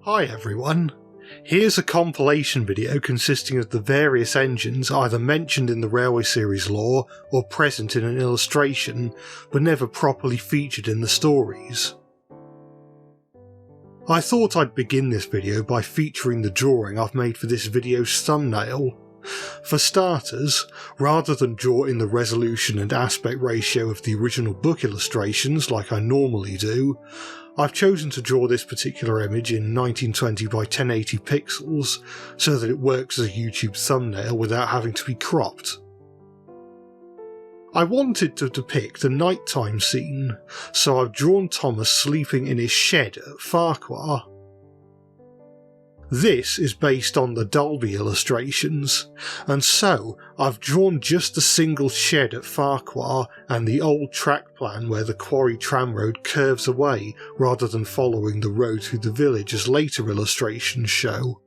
Hi everyone, here's a compilation video consisting of the various engines either mentioned in the Railway series lore or present in an illustration, but never properly featured in the stories. I thought I'd begin this video by featuring the drawing I've made for this video's thumbnail. For starters, rather than draw in the resolution and aspect ratio of the original book illustrations like I normally do, I've chosen to draw this particular image in 1920 by 1080 pixels so that it works as a YouTube thumbnail without having to be cropped. I wanted to depict a nighttime scene, so I've drawn Thomas sleeping in his shed at Farquhar. This is based on the Dalby illustrations, and so I've drawn just a single shed at Farquhar and the old track plan where the quarry tram road curves away rather than following the road through the village as later illustrations show.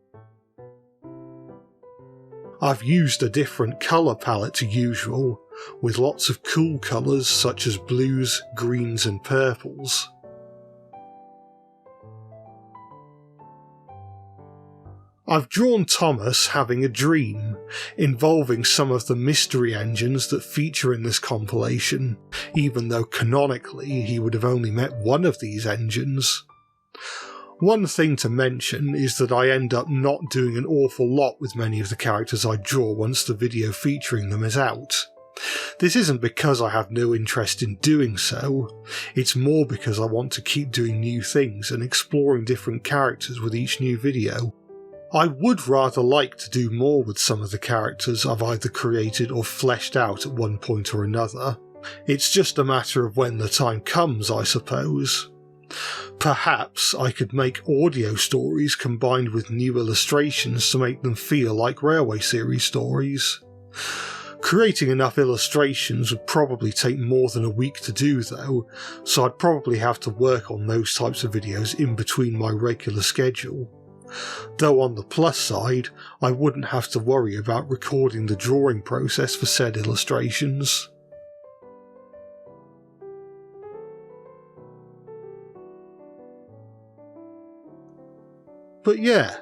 I've used a different colour palette to usual, with lots of cool colours such as blues, greens and purples. I've drawn Thomas having a dream, involving some of the mystery engines that feature in this compilation, even though canonically he would have only met one of these engines. One thing to mention is that I end up not doing an awful lot with many of the characters I draw once the video featuring them is out. This isn't because I have no interest in doing so, it's more because I want to keep doing new things and exploring different characters with each new video. I would rather like to do more with some of the characters I've either created or fleshed out at one point or another. It's just a matter of when the time comes, I suppose. Perhaps I could make audio stories combined with new illustrations to make them feel like Railway series stories. Creating enough illustrations would probably take more than a week to do though, so I'd probably have to work on those types of videos in between my regular schedule. Though on the plus side, I wouldn't have to worry about recording the drawing process for said illustrations. But yeah,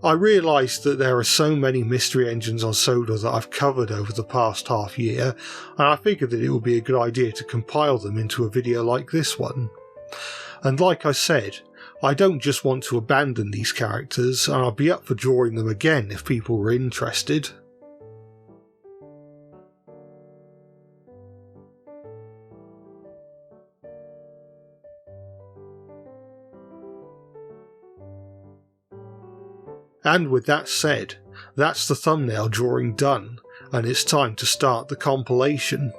I realised that there are so many mystery engines on Sodor that I've covered over the past half year, and I figured that it would be a good idea to compile them into a video like this one. And like I said, I don't just want to abandon these characters, and I'll be up for drawing them again if people were interested. And with that said, that's the thumbnail drawing done, and it's time to start the compilation.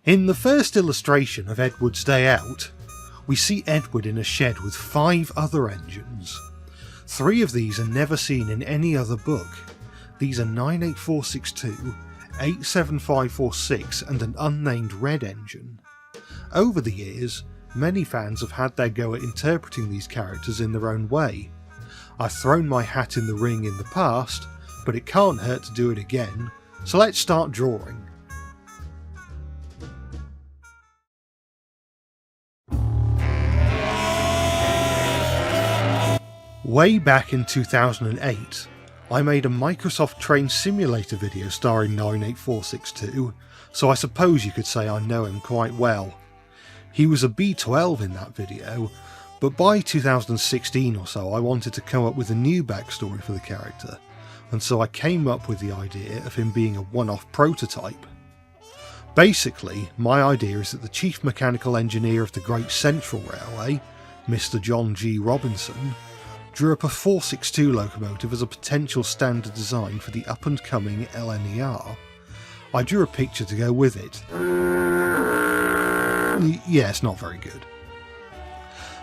In the first illustration of Edward's Day Out, we see Edward in a shed with 5 other engines. 3 of these are never seen in any other book. These are 98462, 87546 and an unnamed red engine. Over the years, many fans have had their go at interpreting these characters in their own way. I've thrown my hat in the ring in the past, but it can't hurt to do it again, so let's start drawing. Way back in 2008, I made a Microsoft Train Simulator video starring 98462, so I suppose you could say I know him quite well. He was a B12 in that video, but by 2016 or so I wanted to come up with a new backstory for the character, and so I came up with the idea of him being a one-off prototype. Basically, my idea is that the chief mechanical engineer of the Great Central Railway, Mr. John G. Robinson, drew up a 462 locomotive as a potential standard design for the up-and-coming LNER. I drew a picture to go with it. Yeah, it's not very good.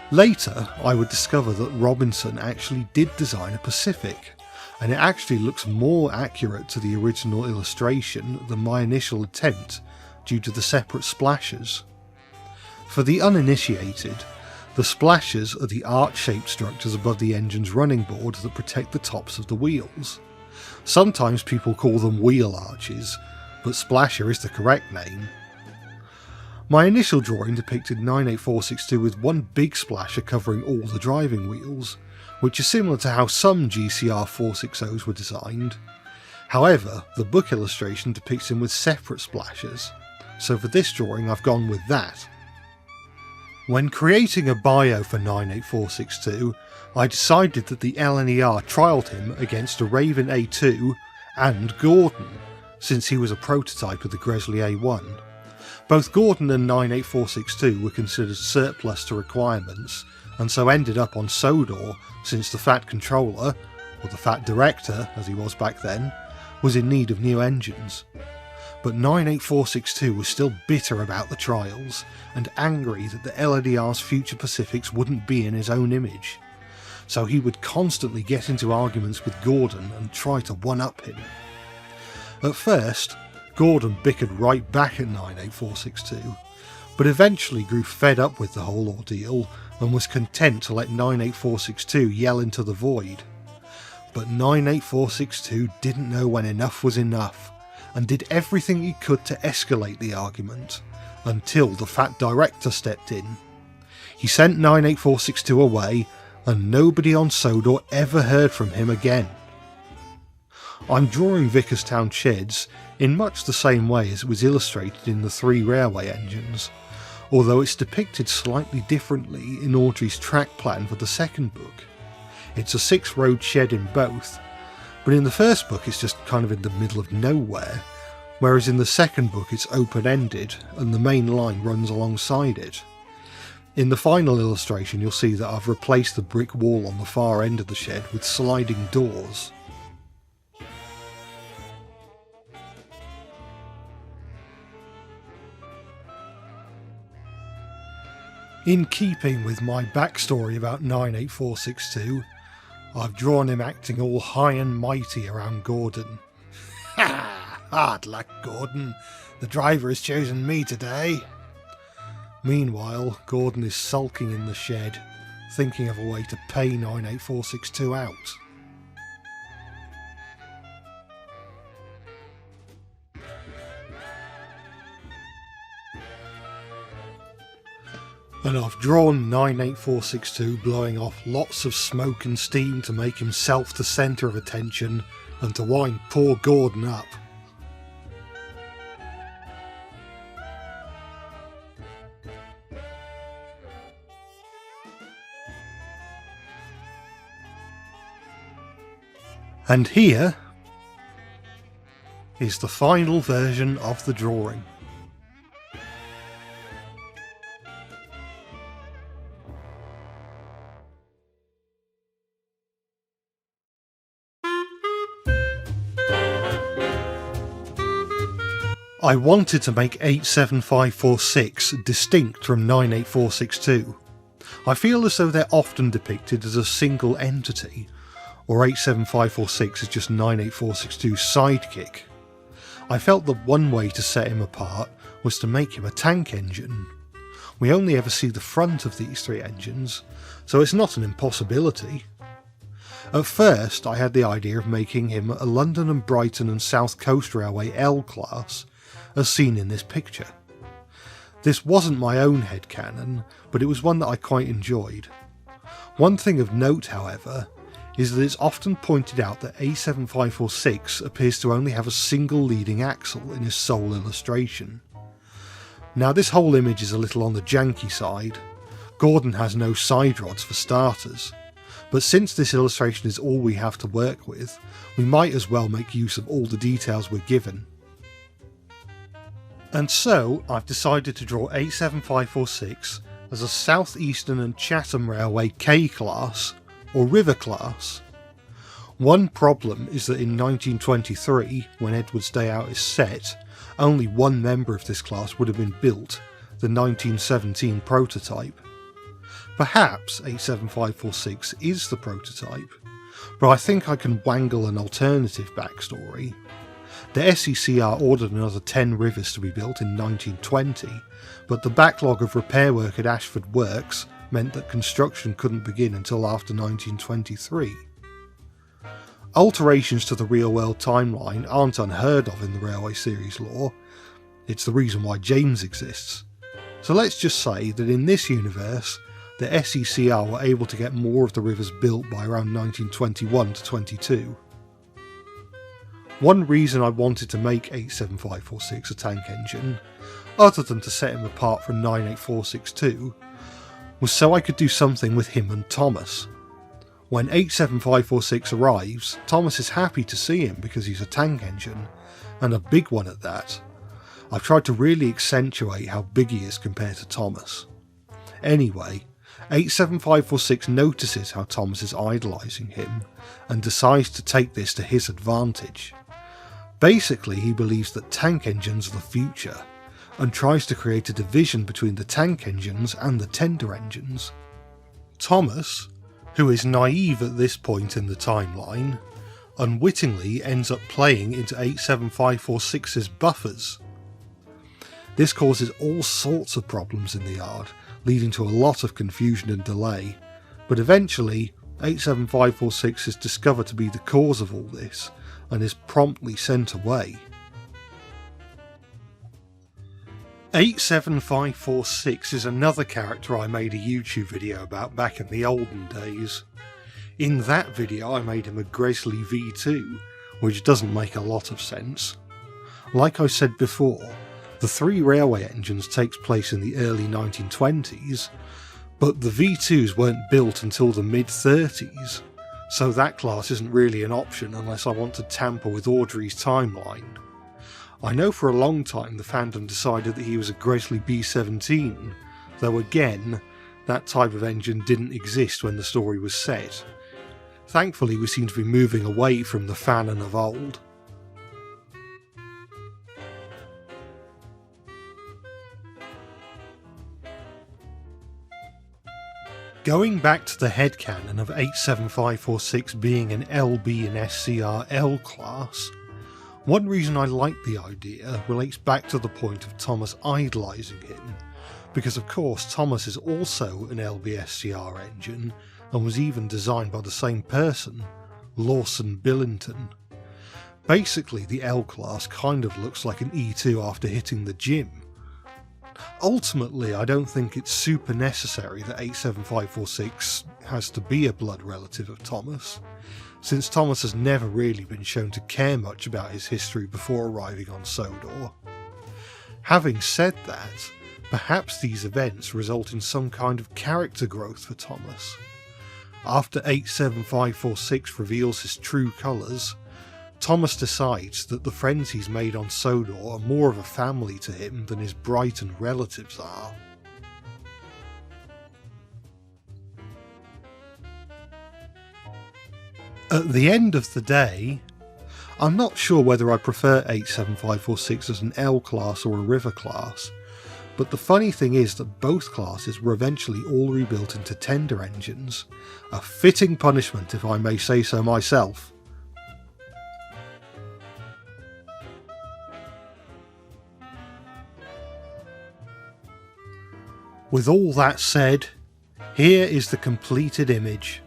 Later, I would discover that Robinson actually did design a Pacific, and it actually looks more accurate to the original illustration than my initial attempt due to the separate splashes. For the uninitiated, the splashes are the arch-shaped structures above the engine's running board that protect the tops of the wheels. Sometimes people call them wheel arches, but splasher is the correct name. My initial drawing depicted 98462 with one big splasher covering all the driving wheels, which is similar to how some GCR 460s were designed. However, the book illustration depicts him with separate splashers, so for this drawing I've gone with that. When creating a bio for 98462, I decided that the LNER trialled him against a Raven A2 and Gordon, since he was a prototype of the Gresley A1. Both Gordon and 98462 were considered surplus to requirements, and so ended up on Sodor since the Fat Controller, or the Fat Director as he was back then, was in need of new engines. But 98462 was still bitter about the trials, and angry that the LNER's future Pacifics wouldn't be in his own image. So he would constantly get into arguments with Gordon and try to one-up him. At first, Gordon bickered right back at 98462, but eventually grew fed up with the whole ordeal and was content to let 98462 yell into the void. But 98462 didn't know when enough was enough, and did everything he could to escalate the argument, until the Fat Director stepped in. He sent 98462 away, and nobody on Sodor ever heard from him again. I'm drawing Vickerstown sheds in much the same way as it was illustrated in the 3 railway engines, although it's depicted slightly differently in Audrey's track plan for the second book. It's a 6-road shed in both, but in the first book it's just kind of in the middle of nowhere, whereas in the second book it's open-ended and the main line runs alongside it. In the final illustration you'll see that I've replaced the brick wall on the far end of the shed with sliding doors. In keeping with my backstory about 98462, I've drawn him acting all high and mighty around Gordon. Ha! Hard luck, Gordon. The driver has chosen me today. Meanwhile, Gordon is sulking in the shed, thinking of a way to pay 98462 out. And I've drawn 98462 blowing off lots of smoke and steam to make himself the centre of attention and to wind poor Gordon up. And here is the final version of the drawing. I wanted to make 87546 distinct from 98462. I feel as though they're often depicted as a single entity, or 87546 is just 98462's sidekick. I felt that one way to set him apart was to make him a tank engine. We only ever see the front of these 3 engines, so it's not an impossibility. At first I had the idea of making him a London and Brighton and South Coast Railway L class, as seen in this picture. This wasn't my own headcanon, but it was one that I quite enjoyed. One thing of note, however, is that it's often pointed out that A7546 appears to only have a single leading axle in his sole illustration. Now this whole image is a little on the janky side. Gordon has no side rods for starters, but since this illustration is all we have to work with, we might as well make use of all the details we're given. And so I've decided to draw 87546 as a South Eastern and Chatham Railway K class, or River class. One problem is that in 1923, when Edward's Day Out is set, only one member of this class would have been built, the 1917 prototype. Perhaps 87546 is the prototype, but I think I can wangle an alternative backstory. The SECR ordered another 10 rivers to be built in 1920, but the backlog of repair work at Ashford Works meant that construction couldn't begin until after 1923. Alterations to the real-world timeline aren't unheard of in the Railway series lore. It's the reason why James exists. So let's just say that in this universe, the SECR were able to get more of the rivers built by around 1921 to 22. One reason I wanted to make 87546 a tank engine, other than to set him apart from 98462, was so I could do something with him and Thomas. When 87546 arrives, Thomas is happy to see him because he's a tank engine, and a big one at that. I've tried to really accentuate how big he is compared to Thomas. Anyway, 87546 notices how Thomas is idolising him, and decides to take this to his advantage. Basically, he believes that tank engines are the future, and tries to create a division between the tank engines and the tender engines. Thomas, who is naive at this point in the timeline, unwittingly ends up playing into 87546's buffers. This causes all sorts of problems in the yard, leading to a lot of confusion and delay, but eventually 87546 is discovered to be the cause of all this, and is promptly sent away. 87546 is another character I made a YouTube video about back in the olden days. In that video I made him a Gresley V2, which doesn't make a lot of sense. Like I said before, the 3 railway engines takes place in the early 1920s, but the V2s weren't built until the mid-30s, so that class isn't really an option unless I want to tamper with Audrey's timeline. I know for a long time the fandom decided that he was a Gresley B17, though again, that type of engine didn't exist when the story was set. Thankfully we seem to be moving away from the fanon of old. Going back to the headcanon of 87546 being an LB and SCR L class, one reason I like the idea relates back to the point of Thomas idolising him, because of course Thomas is also an LB-SCR engine and was even designed by the same person, Lawson Billington. Basically the L class kind of looks like an E2 after hitting the gym. Ultimately I don't think it's super necessary that 87546 has to be a blood relative of Thomas, since Thomas has never really been shown to care much about his history before arriving on Sodor. Having said that, perhaps these events result in some kind of character growth for Thomas. After 87546 reveals his true colours, Thomas decides that the friends he's made on Sodor are more of a family to him than his Brighton relatives are. At the end of the day, I'm not sure whether I prefer 87546 as an L class or a River class, but the funny thing is that both classes were eventually all rebuilt into tender engines, a fitting punishment if I may say so myself. With all that said, here is the completed image.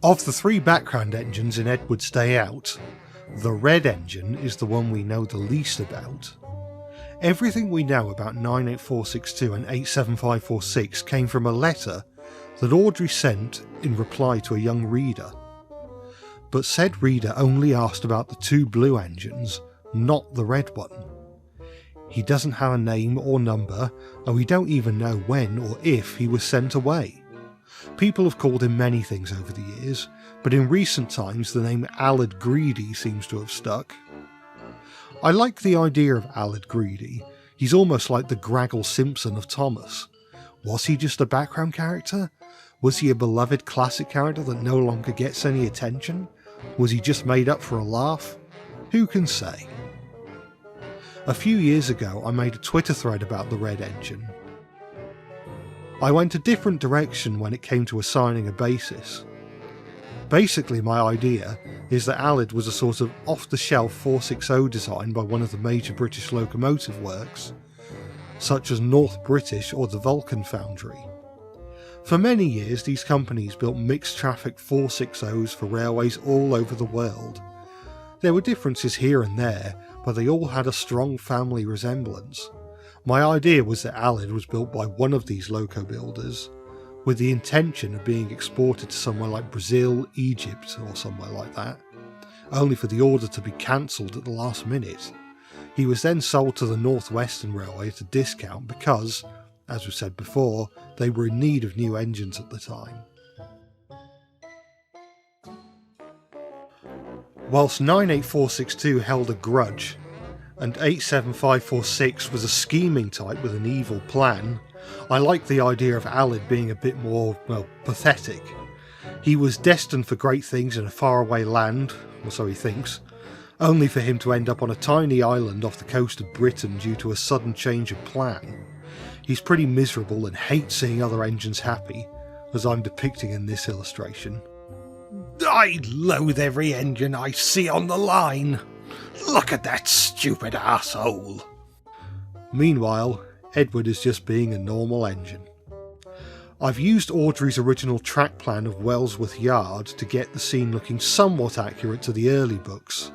Of the 3 background engines in Edward's Day Out, the red engine is the one we know the least about. Everything we know about 98462 and 87546 came from a letter that Audrey sent in reply to a young reader. But said reader only asked about the 2 blue engines, not the red one. He doesn't have a name or number, and we don't even know when or if he was sent away. People have called him many things over the years, but in recent times the name Allard Greedy seems to have stuck. I like the idea of Allard Greedy. He's almost like the Graggle Simpson of Thomas. Was he just a background character? Was he a beloved classic character that no longer gets any attention? Was he just made up for a laugh? Who can say? A few years ago I made a Twitter thread about the red engine. I went a different direction when it came to assigning a basis. Basically, my idea is that Aled was a sort of off-the-shelf 460 design by one of the major British locomotive works, such as North British or the Vulcan Foundry. For many years, these companies built mixed-traffic 460s for railways all over the world. There were differences here and there, but they all had a strong family resemblance. My idea was that Aled was built by one of these loco builders, with the intention of being exported to somewhere like Brazil, Egypt or somewhere like that, only for the order to be cancelled at the last minute. He was then sold to the North Western Railway at a discount because, as we said before, they were in need of new engines at the time. Whilst 98462 held a grudge, and 87546 was a scheming type with an evil plan, I like the idea of Aled being a bit more, well, pathetic. He was destined for great things in a faraway land, or so he thinks, only for him to end up on a tiny island off the coast of Britain due to a sudden change of plan. He's pretty miserable and hates seeing other engines happy, as I'm depicting in this illustration. "I loathe every engine I see on the line. Look at that stupid arsehole." Meanwhile, Edward is just being a normal engine. I've used Audrey's original track plan of Wellsworth Yard to get the scene looking somewhat accurate to the early books,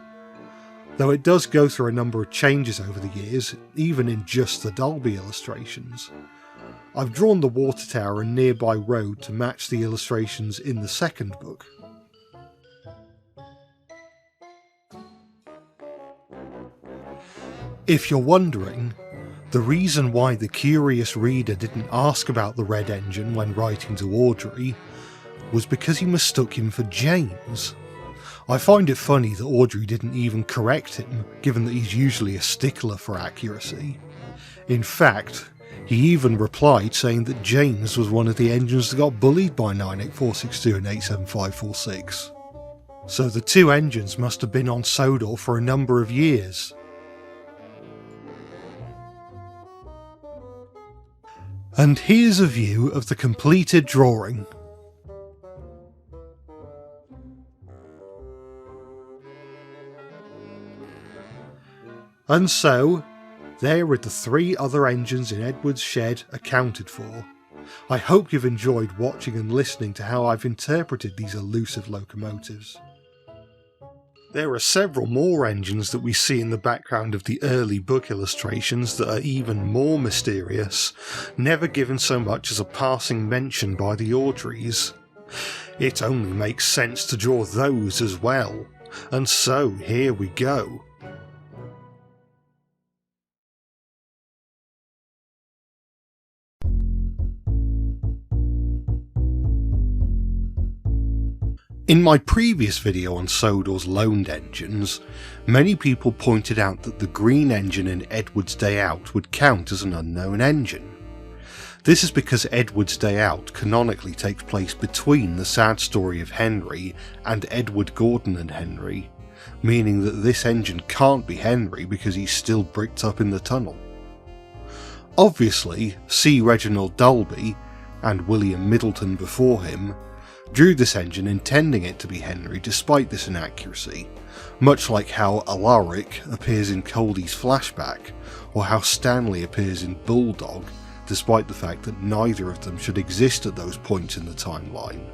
though it does go through a number of changes over the years, even in just the Dalby illustrations. I've drawn the water tower and nearby road to match the illustrations in the second book. If you're wondering, the reason why the curious reader didn't ask about the red engine when writing to Audrey was because he mistook him for James. I find it funny that Audrey didn't even correct him, given that he's usually a stickler for accuracy. In fact, he even replied saying that James was one of the engines that got bullied by 98462 and 87546. So the two engines must have been on Sodor for a number of years. And here's a view of the completed drawing. And so, there are the three other engines in Edward's shed accounted for. I hope you've enjoyed watching and listening to how I've interpreted these elusive locomotives. There are several more engines that we see in the background of the early book illustrations that are even more mysterious, never given so much as a passing mention by the Audreys. It only makes sense to draw those as well, and so here we go. In my previous video on Sodor's loaned engines, many people pointed out that the green engine in Edward's Day Out would count as an unknown engine. This is because Edward's Day Out canonically takes place between the sad story of Henry and Edward Gordon and Henry, meaning that this engine can't be Henry because he's still bricked up in the tunnel. Obviously, C. Reginald Dalby, and William Middleton before him, drew this engine intending it to be Henry despite this inaccuracy, much like how Alaric appears in Coldie's flashback, or how Stanley appears in Bulldog, despite the fact that neither of them should exist at those points in the timeline.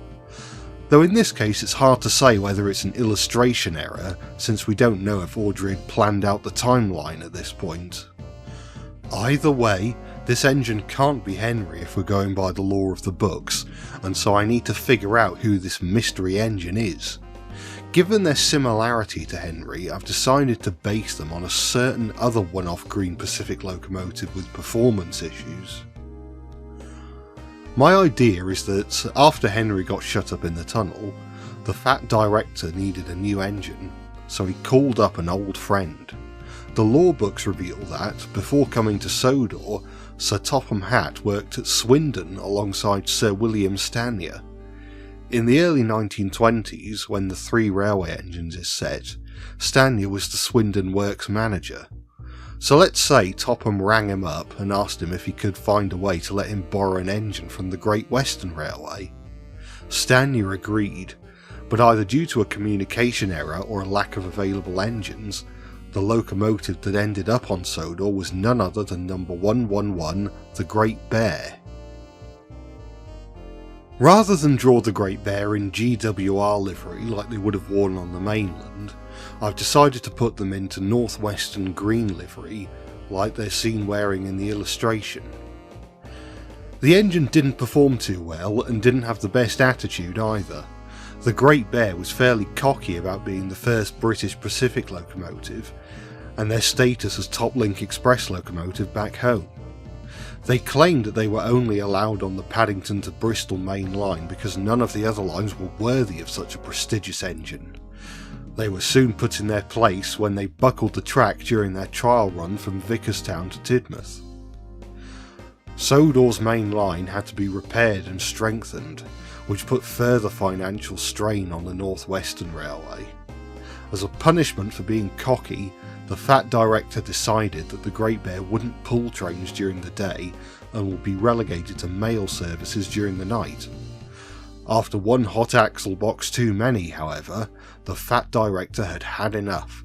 Though in this case it's hard to say whether it's an illustration error, since we don't know if Audrey had planned out the timeline at this point. Either way, this engine can't be Henry if we're going by the law of the books, and so I need to figure out who this mystery engine is. Given their similarity to Henry, I've decided to base them on a certain other one-off Green Pacific locomotive with performance issues. My idea is that after Henry got shut up in the tunnel, the fat director needed a new engine, so he called up an old friend. The law books reveal that, before coming to Sodor, Sir Topham Hatt worked at Swindon alongside Sir William Stanier. In the early 1920s, when the Three Railway engines is set, Stanier was the Swindon Works manager. So let's say Topham rang him up and asked him if he could find a way to let him borrow an engine from the Great Western Railway. Stanier agreed, but either due to a communication error or a lack of available engines, the locomotive that ended up on Sodor was none other than number 111, the Great Bear. Rather than draw the Great Bear in GWR livery like they would have worn on the mainland, I've decided to put them into northwestern green livery like they're seen wearing in the illustration. The engine didn't perform too well and didn't have the best attitude either. The Great Bear was fairly cocky about being the first British Pacific locomotive and their status as Top Link Express locomotive back home. They claimed that they were only allowed on the Paddington to Bristol main line because none of the other lines were worthy of such a prestigious engine. They were soon put in their place when they buckled the track during their trial run from Vickerstown to Tidmouth. Sodor's main line had to be repaired and strengthened, which put further financial strain on the North Western Railway. As a punishment for being cocky, the Fat Director decided that the Great Bear wouldn't pull trains during the day and would be relegated to mail services during the night. After one hot axle box too many, however, the Fat Director had had enough.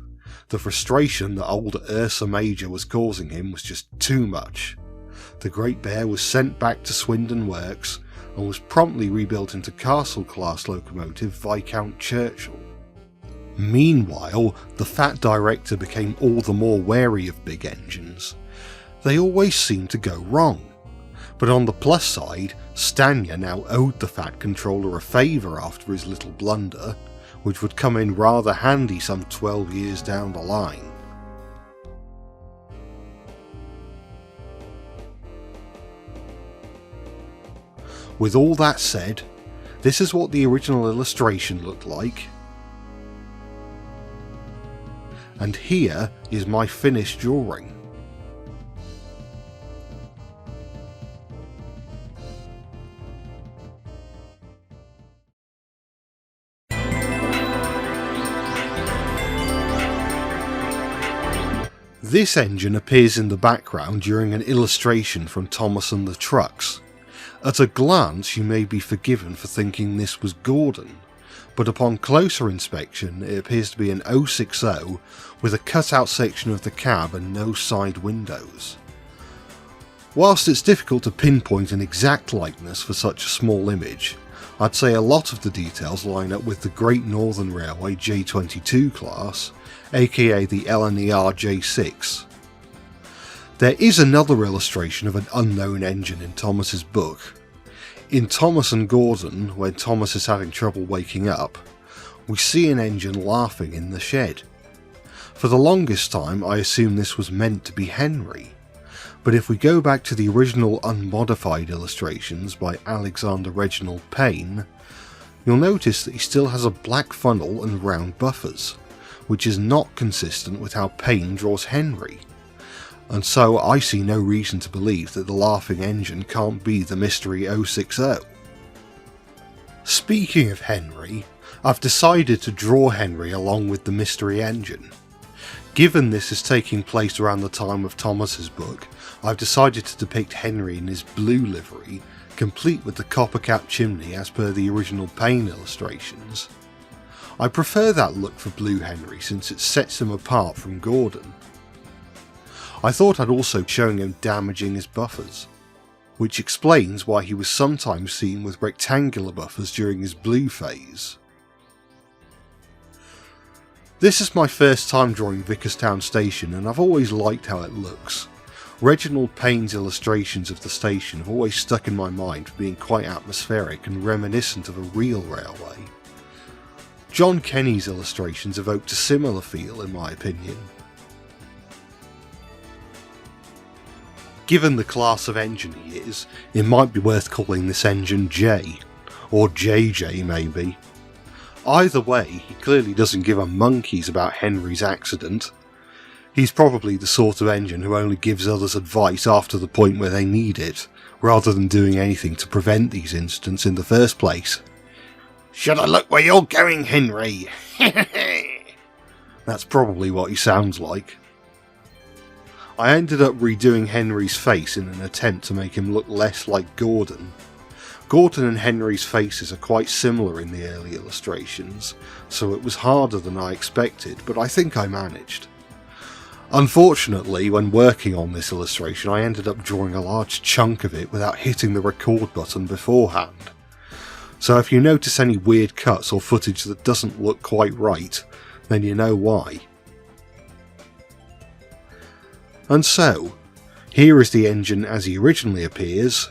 The frustration that old Ursa Major was causing him was just too much. The Great Bear was sent back to Swindon Works and was promptly rebuilt into Castle-class locomotive Viscount Churchill. Meanwhile, the Fat Director became all the more wary of big engines. They always seemed to go wrong. But on the plus side, Stanya now owed the Fat Controller a favour after his little blunder, which would come in rather handy some 12 years down the line. With all that said, this is what the original illustration looked like. And here is my finished drawing. This engine appears in the background during an illustration from Thomas and the Trucks. At a glance you may be forgiven for thinking this was Gordon, but upon closer inspection it appears to be an 060 with a cut-out section of the cab and no side windows. Whilst it's difficult to pinpoint an exact likeness for such a small image, I'd say a lot of the details line up with the Great Northern Railway J22 class, aka the LNER J6. There is another illustration of an unknown engine in Thomas's book. In Thomas and Gordon, when Thomas is having trouble waking up, we see an engine laughing in the shed. For the longest time I assumed this was meant to be Henry, but if we go back to the original unmodified illustrations by Alexander Reginald Payne, you'll notice that he still has a black funnel and round buffers, which is not consistent with how Payne draws Henry, and so I see no reason to believe that the laughing engine can't be the mystery 060. Speaking of Henry, I've decided to draw Henry along with the mystery engine. Given this is taking place around the time of Thomas's book, I've decided to depict Henry in his blue livery, complete with the copper cap chimney as per the original Payne illustrations. I prefer that look for Blue Henry since it sets him apart from Gordon. I thought I'd also show him damaging his buffers, which explains why he was sometimes seen with rectangular buffers during his blue phase. This is my first time drawing Vickerstown Station and I've always liked how it looks. Reginald Payne's illustrations of the station have always stuck in my mind for being quite atmospheric and reminiscent of a real railway. John Kenny's illustrations evoked a similar feel in my opinion. Given the class of engine he is, it might be worth calling this engine J, or JJ maybe. Either way, he clearly doesn't give a monkeys about Henry's accident. He's probably the sort of engine who only gives others advice after the point where they need it, rather than doing anything to prevent these incidents in the first place. "Should I look where you're going, Henry?" That's probably what he sounds like. I ended up redoing Henry's face in an attempt to make him look less like Gordon. Gordon and Henry's faces are quite similar in the early illustrations, so it was harder than I expected, but I think I managed. Unfortunately, when working on this illustration, I ended up drawing a large chunk of it without hitting the record button beforehand. So if you notice any weird cuts or footage that doesn't look quite right, then you know why. And so, here is the engine as he originally appears,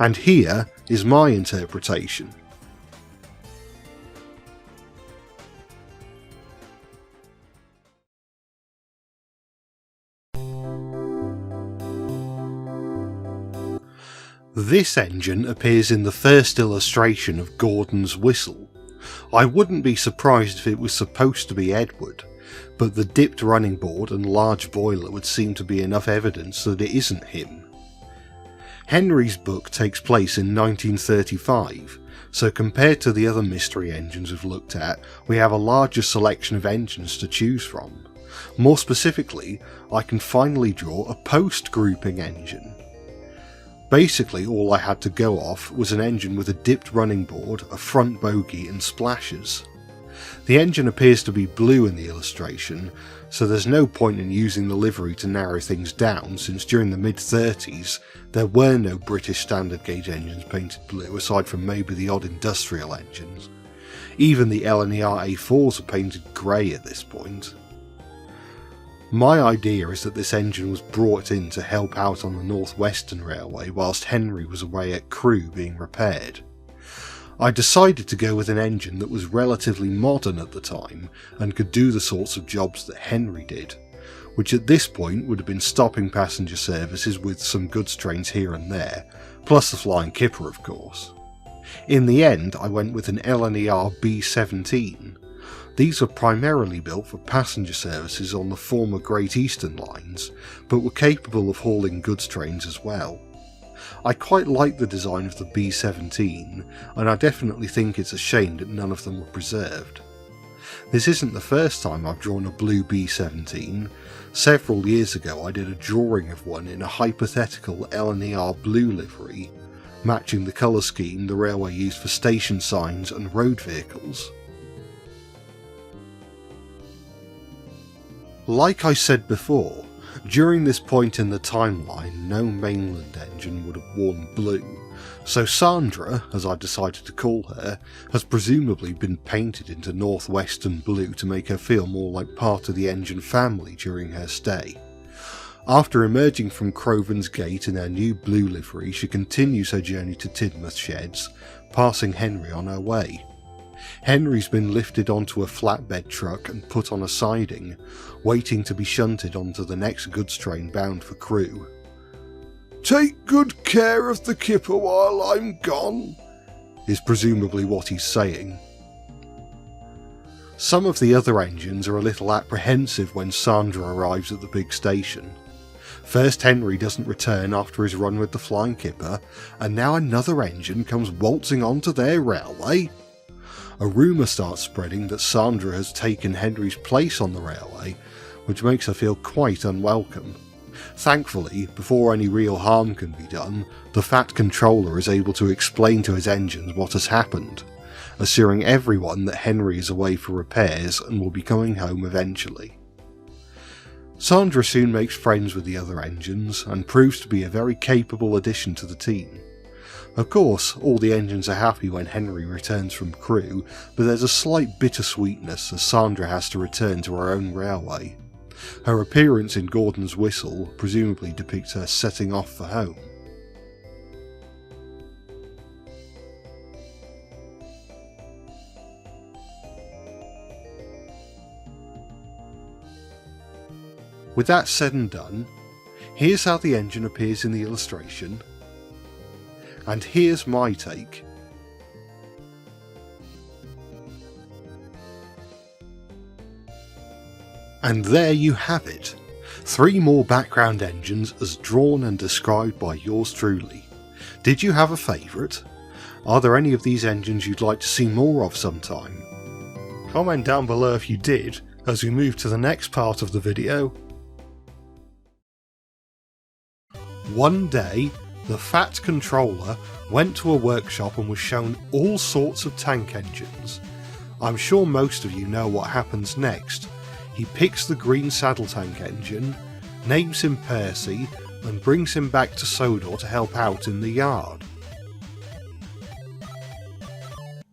and here is my interpretation. This engine appears in the first illustration of Gordon's whistle. I wouldn't be surprised if it was supposed to be Edward, but the dipped running board and large boiler would seem to be enough evidence that it isn't him. Henry's book takes place in 1935, so compared to the other mystery engines we've looked at, we have a larger selection of engines to choose from. More specifically, I can finally draw a post-grouping engine. Basically, all I had to go off was an engine with a dipped running board, a front bogie and splashes. The engine appears to be blue in the illustration, so there's no point in using the livery to narrow things down, since during the mid-30s there were no British standard gauge engines painted blue aside from maybe the odd industrial engines. Even the LNER A4s are painted grey at this point. My idea is that this engine was brought in to help out on the North Western Railway whilst Henry was away at Crewe being repaired. I decided to go with an engine that was relatively modern at the time and could do the sorts of jobs that Henry did, which at this point would have been stopping passenger services with some goods trains here and there, plus the flying kipper of course. In the end I went with an LNER B17. These were primarily built for passenger services on the former Great Eastern lines, but were capable of hauling goods trains as well. I quite like the design of the B17, and I definitely think it's a shame that none of them were preserved. This isn't the first time I've drawn a blue B17. Several years ago I did a drawing of one in a hypothetical LNER blue livery, matching the colour scheme the railway used for station signs and road vehicles. Like I said before, during this point in the timeline no Mainland engine would have worn blue, so Sandra, as I decided to call her, has presumably been painted into northwestern blue to make her feel more like part of the engine family during her stay. After emerging from Crovan's Gate in her new blue livery, she continues her journey to Tidmouth Sheds, passing Henry on her way. Henry's been lifted onto a flatbed truck and put on a siding, waiting to be shunted onto the next goods train bound for Crewe. "Take good care of the kipper while I'm gone," is presumably what he's saying. Some of the other engines are a little apprehensive when Sandra arrives at the big station. First Henry doesn't return after his run with the flying kipper, and now another engine comes waltzing onto their railway. A rumour starts spreading that Sandra has taken Henry's place on the railway, which makes her feel quite unwelcome. Thankfully, before any real harm can be done, the Fat Controller is able to explain to his engines what has happened, assuring everyone that Henry is away for repairs and will be coming home eventually. Sandra soon makes friends with the other engines and proves to be a very capable addition to the team. Of course, all the engines are happy when Henry returns from Crewe, but there's a slight bittersweetness as Sandra has to return to her own railway. Her appearance in Gordon's whistle presumably depicts her setting off for home. With that said and done, here's how the engine appears in the illustration, and here's my take. And there you have it, 3 more background engines as drawn and described by yours truly. Did you have a favourite? Are there any of these engines you'd like to see more of sometime? Comment down below if you did, as we move to the next part of the video. One day, the Fat Controller went to a workshop and was shown all sorts of tank engines. I'm sure most of you know what happens next. He picks the green saddle tank engine, names him Percy, and brings him back to Sodor to help out in the yard.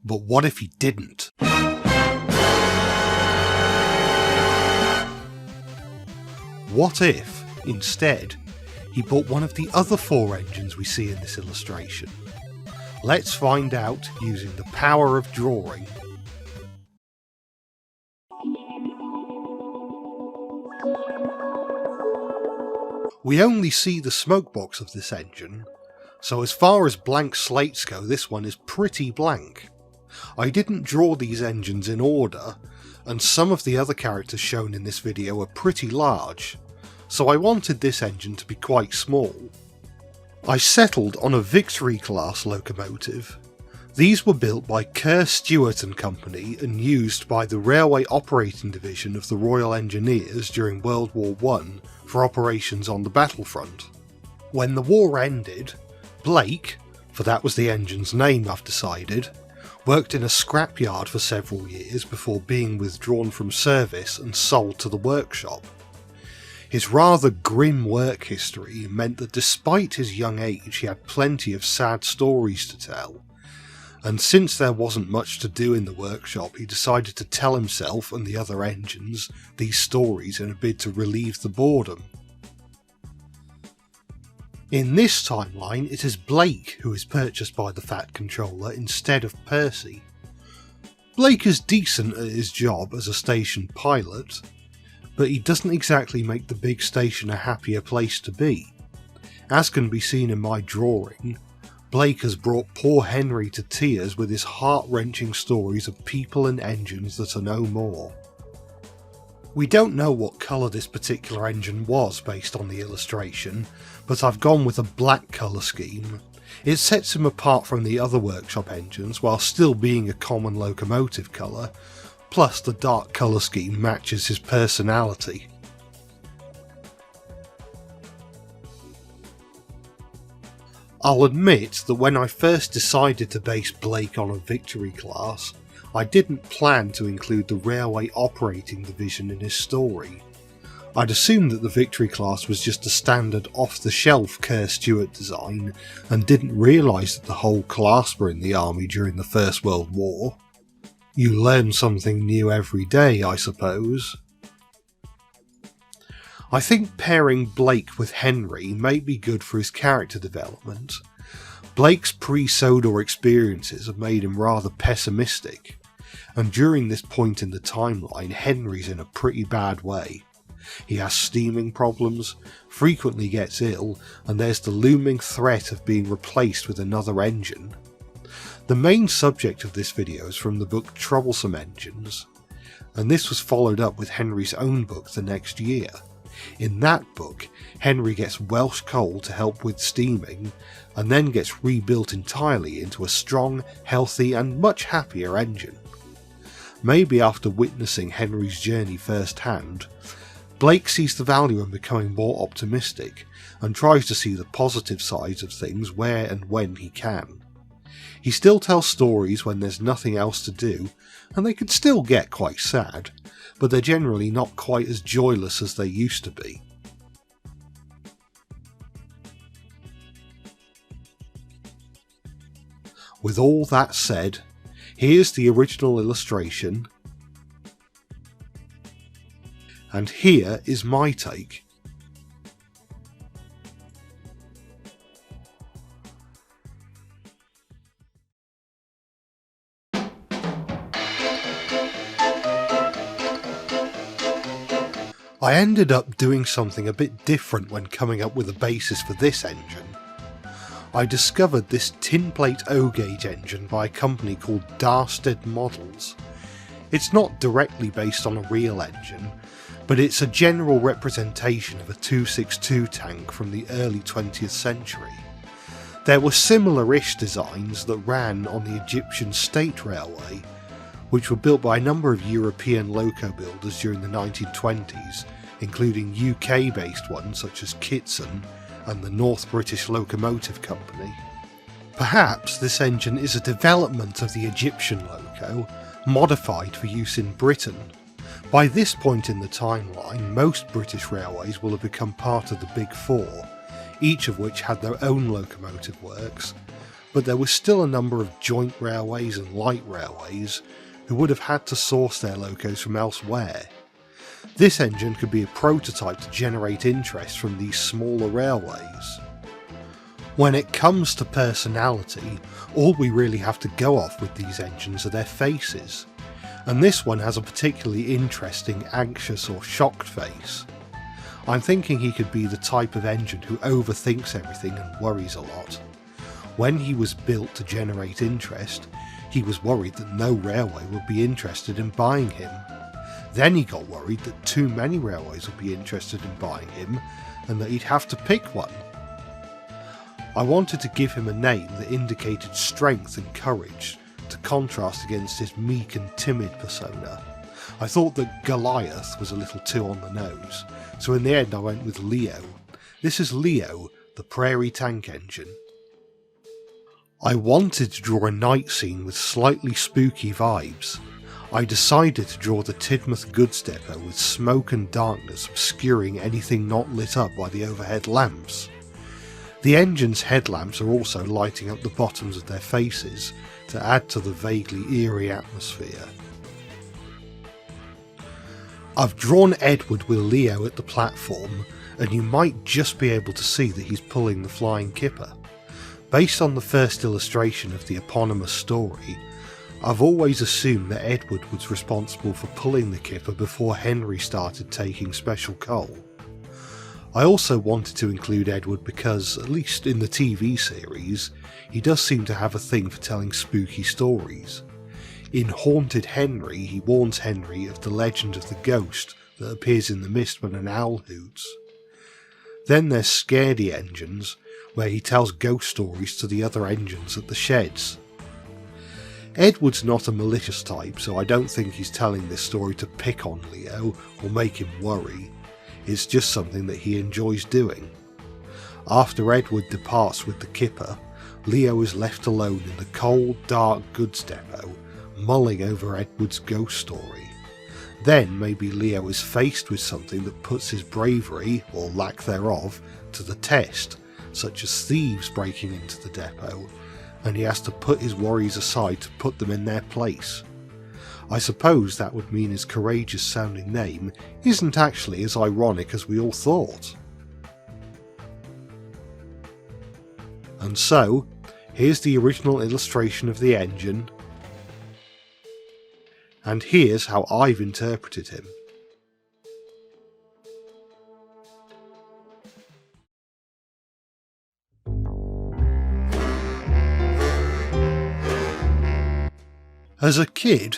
But what if he didn't? What if, instead, he bought one of the other 4 engines we see in this illustration? Let's find out using the power of drawing. We only see the smoke box of this engine, so as far as blank slates go, this one is pretty blank. I didn't draw these engines in order, and some of the other characters shown in this video are pretty large, so I wanted this engine to be quite small. I settled on a Victory class locomotive. These were built by Kerr Stewart and Company and used by the Railway Operating Division of the Royal Engineers during World War I for operations on the battlefront. When the war ended, Blake, for that was the engine's name I've decided, worked in a scrapyard for several years before being withdrawn from service and sold to the workshop. His rather grim work history meant that despite his young age he had plenty of sad stories to tell, and since there wasn't much to do in the workshop, he decided to tell himself and the other engines these stories in a bid to relieve the boredom. In this timeline, it is Blake who is purchased by the Fat Controller instead of Percy. Blake is decent at his job as a station pilot, but he doesn't exactly make the big station a happier place to be. As can be seen in my drawing, Blake has brought poor Henry to tears with his heart-wrenching stories of people and engines that are no more. We don't know what colour this particular engine was based on the illustration, but I've gone with a black colour scheme. It sets him apart from the other workshop engines while still being a common locomotive colour, plus the dark colour scheme matches his personality. I'll admit that when I first decided to base Blake on a Victory class, I didn't plan to include the Railway Operating Division in his story. I'd assumed that the Victory class was just a standard off-the-shelf Kerr Stewart design and didn't realise that the whole class were in the army during the First World War. You learn something new every day, I suppose. I think pairing Blake with Henry may be good for his character development. Blake's pre-Sodor experiences have made him rather pessimistic, and during this point in the timeline, Henry's in a pretty bad way. He has steaming problems, frequently gets ill, and there's the looming threat of being replaced with another engine. The main subject of this video is from the book Troublesome Engines, and this was followed up with Henry's own book the next year. In that book, Henry gets Welsh coal to help with steaming, and then gets rebuilt entirely into a strong, healthy and much happier engine. Maybe after witnessing Henry's journey firsthand, Blake sees the value in becoming more optimistic, and tries to see the positive sides of things where and when he can. He still tells stories when there's nothing else to do, and they can still get quite sad, but they're generally not quite as joyless as they used to be. With all that said, here's the original illustration, and here is my take. I ended up doing something a bit different when coming up with a basis for this engine. I discovered this tinplate O-gauge engine by a company called Darstead Models. It's not directly based on a real engine, but it's a general representation of a 262 tank from the early 20th century. There were similar-ish designs that ran on the Egyptian State Railway, which were built by a number of European loco builders during the 1920s, including UK-based ones such as Kitson and the North British Locomotive Company. Perhaps this engine is a development of the Egyptian loco, modified for use in Britain. By this point in the timeline, most British railways will have become part of the Big Four, each of which had their own locomotive works, but there was still a number of joint railways and light railways who would have had to source their locos from elsewhere. This engine could be a prototype to generate interest from these smaller railways. When it comes to personality, all we really have to go off with these engines are their faces, and this one has a particularly interesting anxious or shocked face. I'm thinking he could be the type of engine who overthinks everything and worries a lot. When he was built to generate interest, he was worried that no railway would be interested in buying him. Then he got worried that too many railways would be interested in buying him, and that he'd have to pick one. I wanted to give him a name that indicated strength and courage, to contrast against his meek and timid persona. I thought that Goliath was a little too on the nose, so in the end I went with Leo. This is Leo, the Prairie Tank Engine. I wanted to draw a night scene with slightly spooky vibes. I decided to draw the Tidmouth goods depot with smoke and darkness obscuring anything not lit up by the overhead lamps. The engine's headlamps are also lighting up the bottoms of their faces to add to the vaguely eerie atmosphere. I've drawn Edward with Leo at the platform, and you might just be able to see that he's pulling the flying kipper. Based on the first illustration of the eponymous story, I've always assumed that Edward was responsible for pulling the kipper before Henry started taking special coal. I also wanted to include Edward because, at least in the TV series, he does seem to have a thing for telling spooky stories. In Haunted Henry, he warns Henry of the legend of the ghost that appears in the mist when an owl hoots. Then there's Scaredy Engines, where he tells ghost stories to the other engines at the sheds. Edward's not a malicious type, so I don't think he's telling this story to pick on Leo or make him worry. It's just something that he enjoys doing. After Edward departs with the kipper, Leo is left alone in the cold, dark goods depot, mulling over Edward's ghost story. Then maybe Leo is faced with something that puts his bravery, or lack thereof, to the test, such as thieves breaking into the depot, and he has to put his worries aside to put them in their place. I suppose that would mean his courageous sounding name isn't actually as ironic as we all thought. And so, here's the original illustration of the engine, and here's how I've interpreted him. As a kid,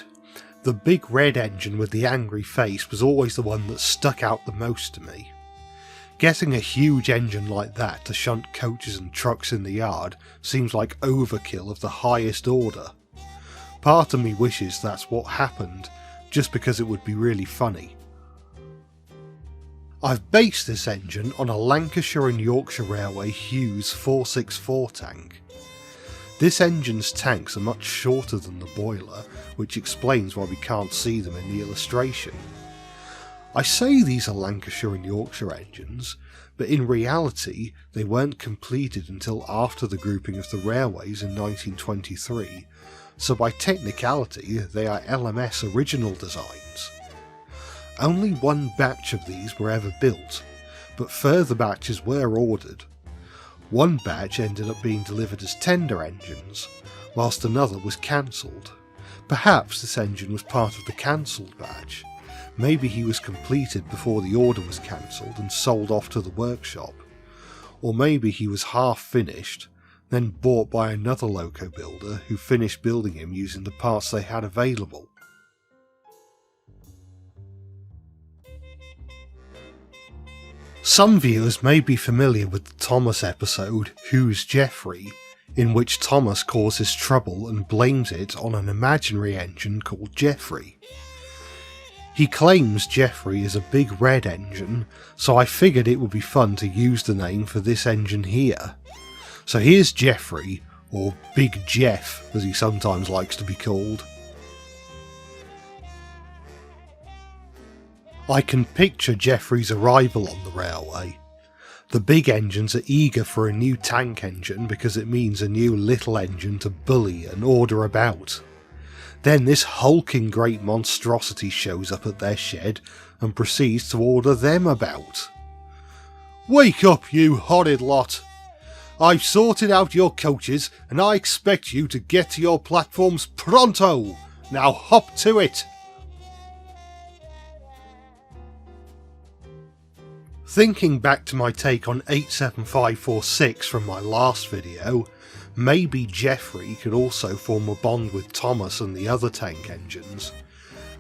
the big red engine with the angry face was always the one that stuck out the most to me. Getting a huge engine like that to shunt coaches and trucks in the yard seems like overkill of the highest order. Part of me wishes that's what happened, just because it would be really funny. I've based this engine on a Lancashire and Yorkshire Railway Hughes 464 tank. This engine's tanks are much shorter than the boiler, which explains why we can't see them in the illustration. I say these are Lancashire and Yorkshire engines, but in reality they weren't completed until after the grouping of the railways in 1923, so by technicality they are LMS original designs. Only one batch of these were ever built, but further batches were ordered. One batch ended up being delivered as tender engines, whilst another was cancelled. Perhaps this engine was part of the cancelled batch. Maybe he was completed before the order was cancelled and sold off to the workshop. Or maybe he was half finished, then bought by another loco builder who finished building him using the parts they had available. Some viewers may be familiar with the Thomas episode Who's Geoffrey, in which Thomas causes trouble and blames it on an imaginary engine called Geoffrey. He claims Geoffrey is a big red engine, so I figured it would be fun to use the name for this engine here. So here's Geoffrey, or Big Jeff as he sometimes likes to be called. I can picture Geoffrey's arrival on the railway. The big engines are eager for a new tank engine because it means a new little engine to bully and order about. Then this hulking great monstrosity shows up at their shed and proceeds to order them about. "Wake up, you horrid lot! I've sorted out your coaches and I expect you to get to your platforms pronto! Now hop to it!" Thinking back to my take on 87546 from my last video, maybe Geoffrey could also form a bond with Thomas and the other tank engines,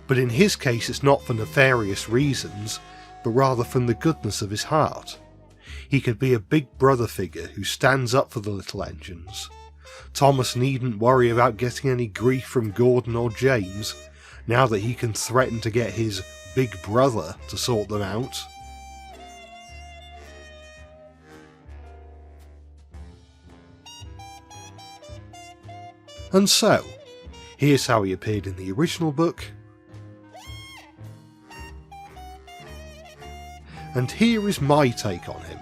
but in his case it's not for nefarious reasons, but rather from the goodness of his heart. He could be a big brother figure who stands up for the little engines. Thomas needn't worry about getting any grief from Gordon or James, now that he can threaten to get his big brother to sort them out. And so, here's how he appeared in the original book, and here is my take on him.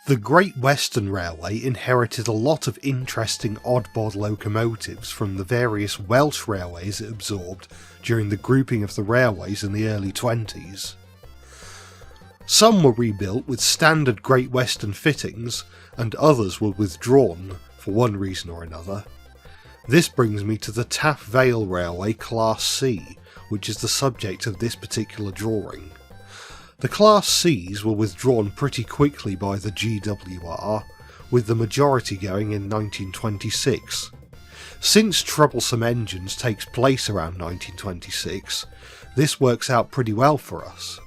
The Great Western Railway inherited a lot of interesting oddbod locomotives from the various Welsh railways it absorbed during the grouping of the railways in the early 20s. Some were rebuilt with standard Great Western fittings, and others were withdrawn for one reason or another. This brings me to the Taff Vale Railway Class C, which is the subject of this particular drawing. The Class Cs were withdrawn pretty quickly by the GWR, with the majority going in 1926. Since Troublesome Engines takes place around 1926, this works out pretty well for us.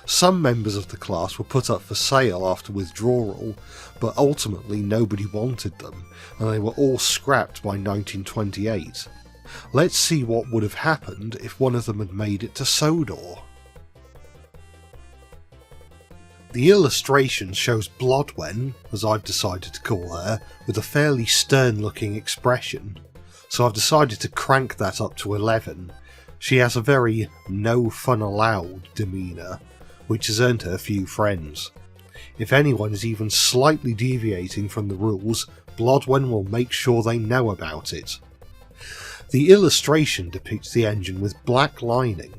Some members of the class were put up for sale after withdrawal, but ultimately nobody wanted them, and they were all scrapped by 1928. Let's see what would have happened if one of them had made it to Sodor. The illustration shows Blodwen, as I've decided to call her, with a fairly stern looking expression, so I've decided to crank that up to 11. She has a very no fun allowed demeanour, which has earned her few friends. If anyone is even slightly deviating from the rules, Blodwen will make sure they know about it. The illustration depicts the engine with black lining.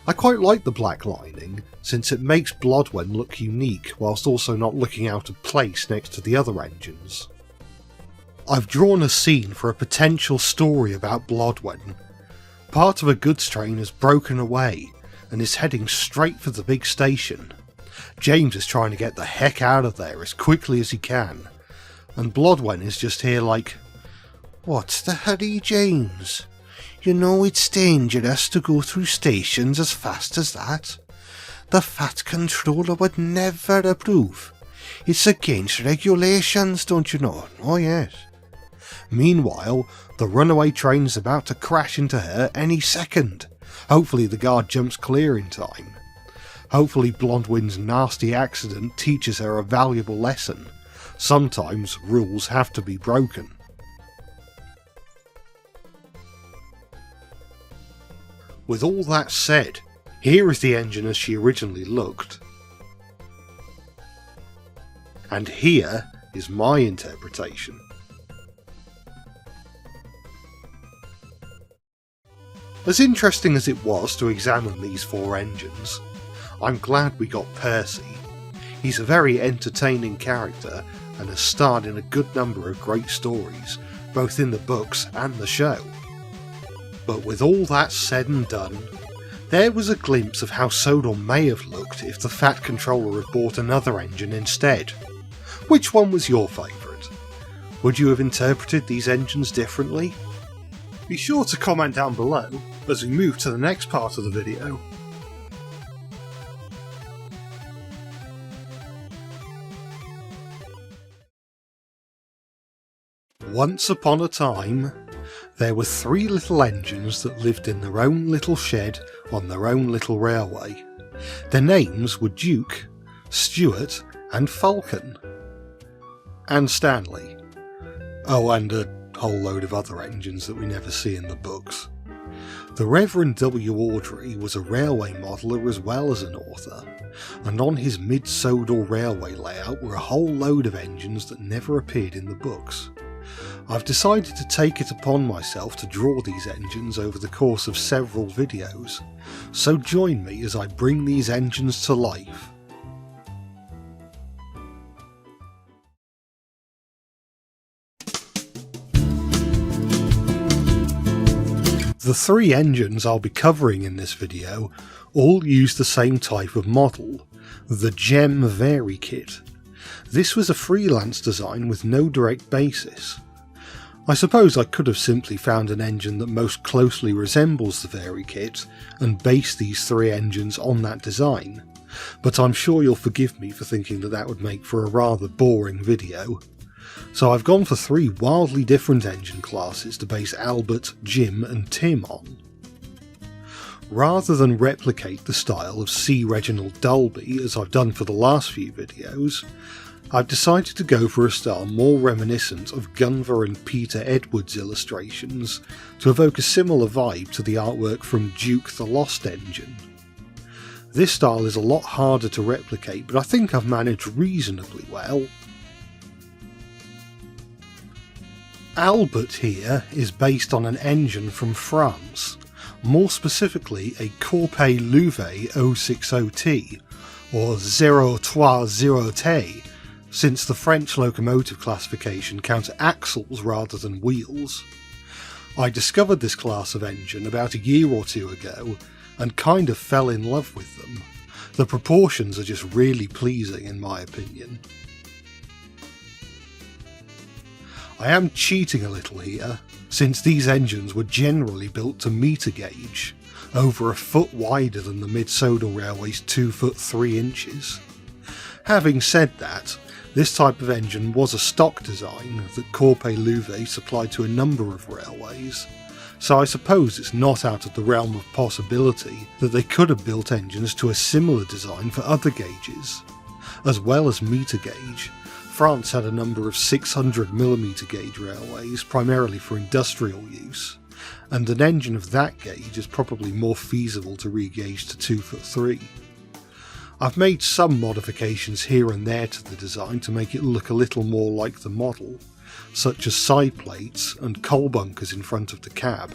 I quite like the black lining, since it makes Blodwen look unique whilst also not looking out of place next to the other engines. I've drawn a scene for a potential story about Blodwen. Part of a goods train has broken away and is heading straight for the big station. James is trying to get the heck out of there as quickly as he can, and Blodwen is just here like, "What's the hurry, James? You know it's dangerous to go through stations as fast as that. The Fat Controller would never approve. It's against regulations, don't you know? Oh yes." Meanwhile, the runaway train is about to crash into her any second. Hopefully the guard jumps clear in time. Hopefully Blodwen's nasty accident teaches her a valuable lesson. Sometimes rules have to be broken. With all that said, here is the engine as she originally looked. And here is my interpretation. As interesting as it was to examine these four engines, I'm glad we got Percy. He's a very entertaining character and has starred in a good number of great stories, both in the books and the show. But with all that said and done, there was a glimpse of how Sodor may have looked if the Fat Controller had bought another engine instead. Which one was your favourite? Would you have interpreted these engines differently? Be sure to comment down below as we move to the next part of the video. Once upon a time, there were 3 little engines that lived in their own little shed on their own little railway. Their names were Duke, Stuart and Falcon. And Stanley. Oh, and a whole load of other engines that we never see in the books. The Reverend W. Awdry was a railway modeller as well as an author, and on his mid-Sodor railway layout were a whole load of engines that never appeared in the books. I've decided to take it upon myself to draw these engines over the course of several videos, so join me as I bring these engines to life. The 3 engines I'll be covering in this video all use the same type of model, the Gem Vari Kit. This was a freelance design with no direct basis. I suppose I could have simply found an engine that most closely resembles the Vari Kit and based these 3 engines on that design, but I'm sure you'll forgive me for thinking that that would make for a rather boring video. So I've gone for 3 wildly different engine classes to base Albert, Jim and Tim on. Rather than replicate the style of C. Reginald Dalby as I've done for the last few videos, I've decided to go for a style more reminiscent of Gunvor and Peter Edwards illustrations to evoke a similar vibe to the artwork from Duke the Lost Engine. This style is a lot harder to replicate, but I think I've managed reasonably well. Albert here is based on an engine from France, more specifically a Corpay Louvet 060T, or 030T, since the French locomotive classification counts axles rather than wheels. I discovered this class of engine about a year or 2 ago and kind of fell in love with them. The proportions are just really pleasing in my opinion. I am cheating a little here, since these engines were generally built to meter gauge, over a foot wider than the mid-Sodor Railway's 2 foot 3 inches. Having said that, this type of engine was a stock design that Corpay Louvet supplied to a number of railways, so I suppose it's not out of the realm of possibility that they could have built engines to a similar design for other gauges. As well as meter gauge, France had a number of 600mm gauge railways, primarily for industrial use, and an engine of that gauge is probably more feasible to re-gauge to 2 foot 3. I've made some modifications here and there to the design to make it look a little more like the model, such as side plates and coal bunkers in front of the cab.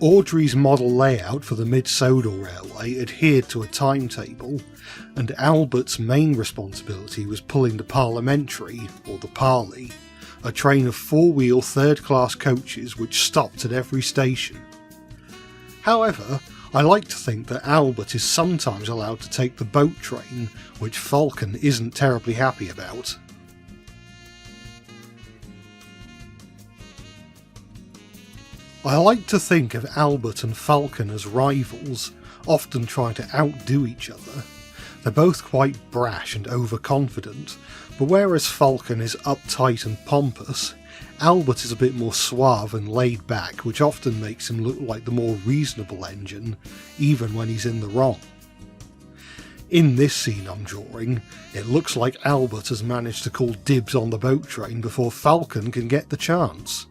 Awdry's model layout for the mid-Sodor Railway adhered to a timetable, and Albert's main responsibility was pulling the Parliamentary, or the Parley, a train of 4-wheel third-class coaches which stopped at every station. However, I like to think that Albert is sometimes allowed to take the boat train, which Falcon isn't terribly happy about. I like to think of Albert and Falcon as rivals, often trying to outdo each other. They're both quite brash and overconfident, but whereas Falcon is uptight and pompous, Albert is a bit more suave and laid back, which often makes him look like the more reasonable engine, even when he's in the wrong. In this scene I'm drawing, it looks like Albert has managed to call dibs on the boat train before Falcon can get the chance.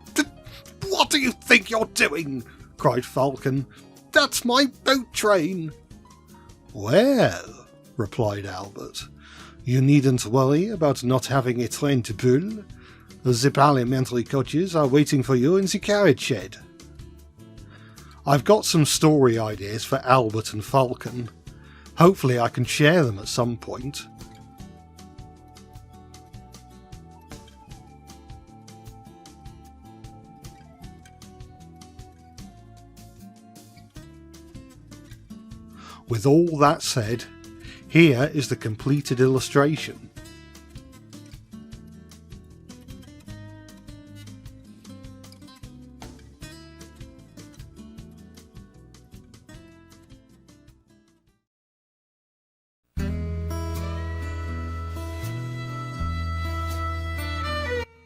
"What do you think you're doing?" cried Falcon. "That's my boat train." "Well," replied Albert, "you needn't worry about not having a train to pull. The parliamentary coaches are waiting for you in the carriage shed." I've got some story ideas for Albert and Falcon. Hopefully I can share them at some point. With all that said, here is the completed illustration.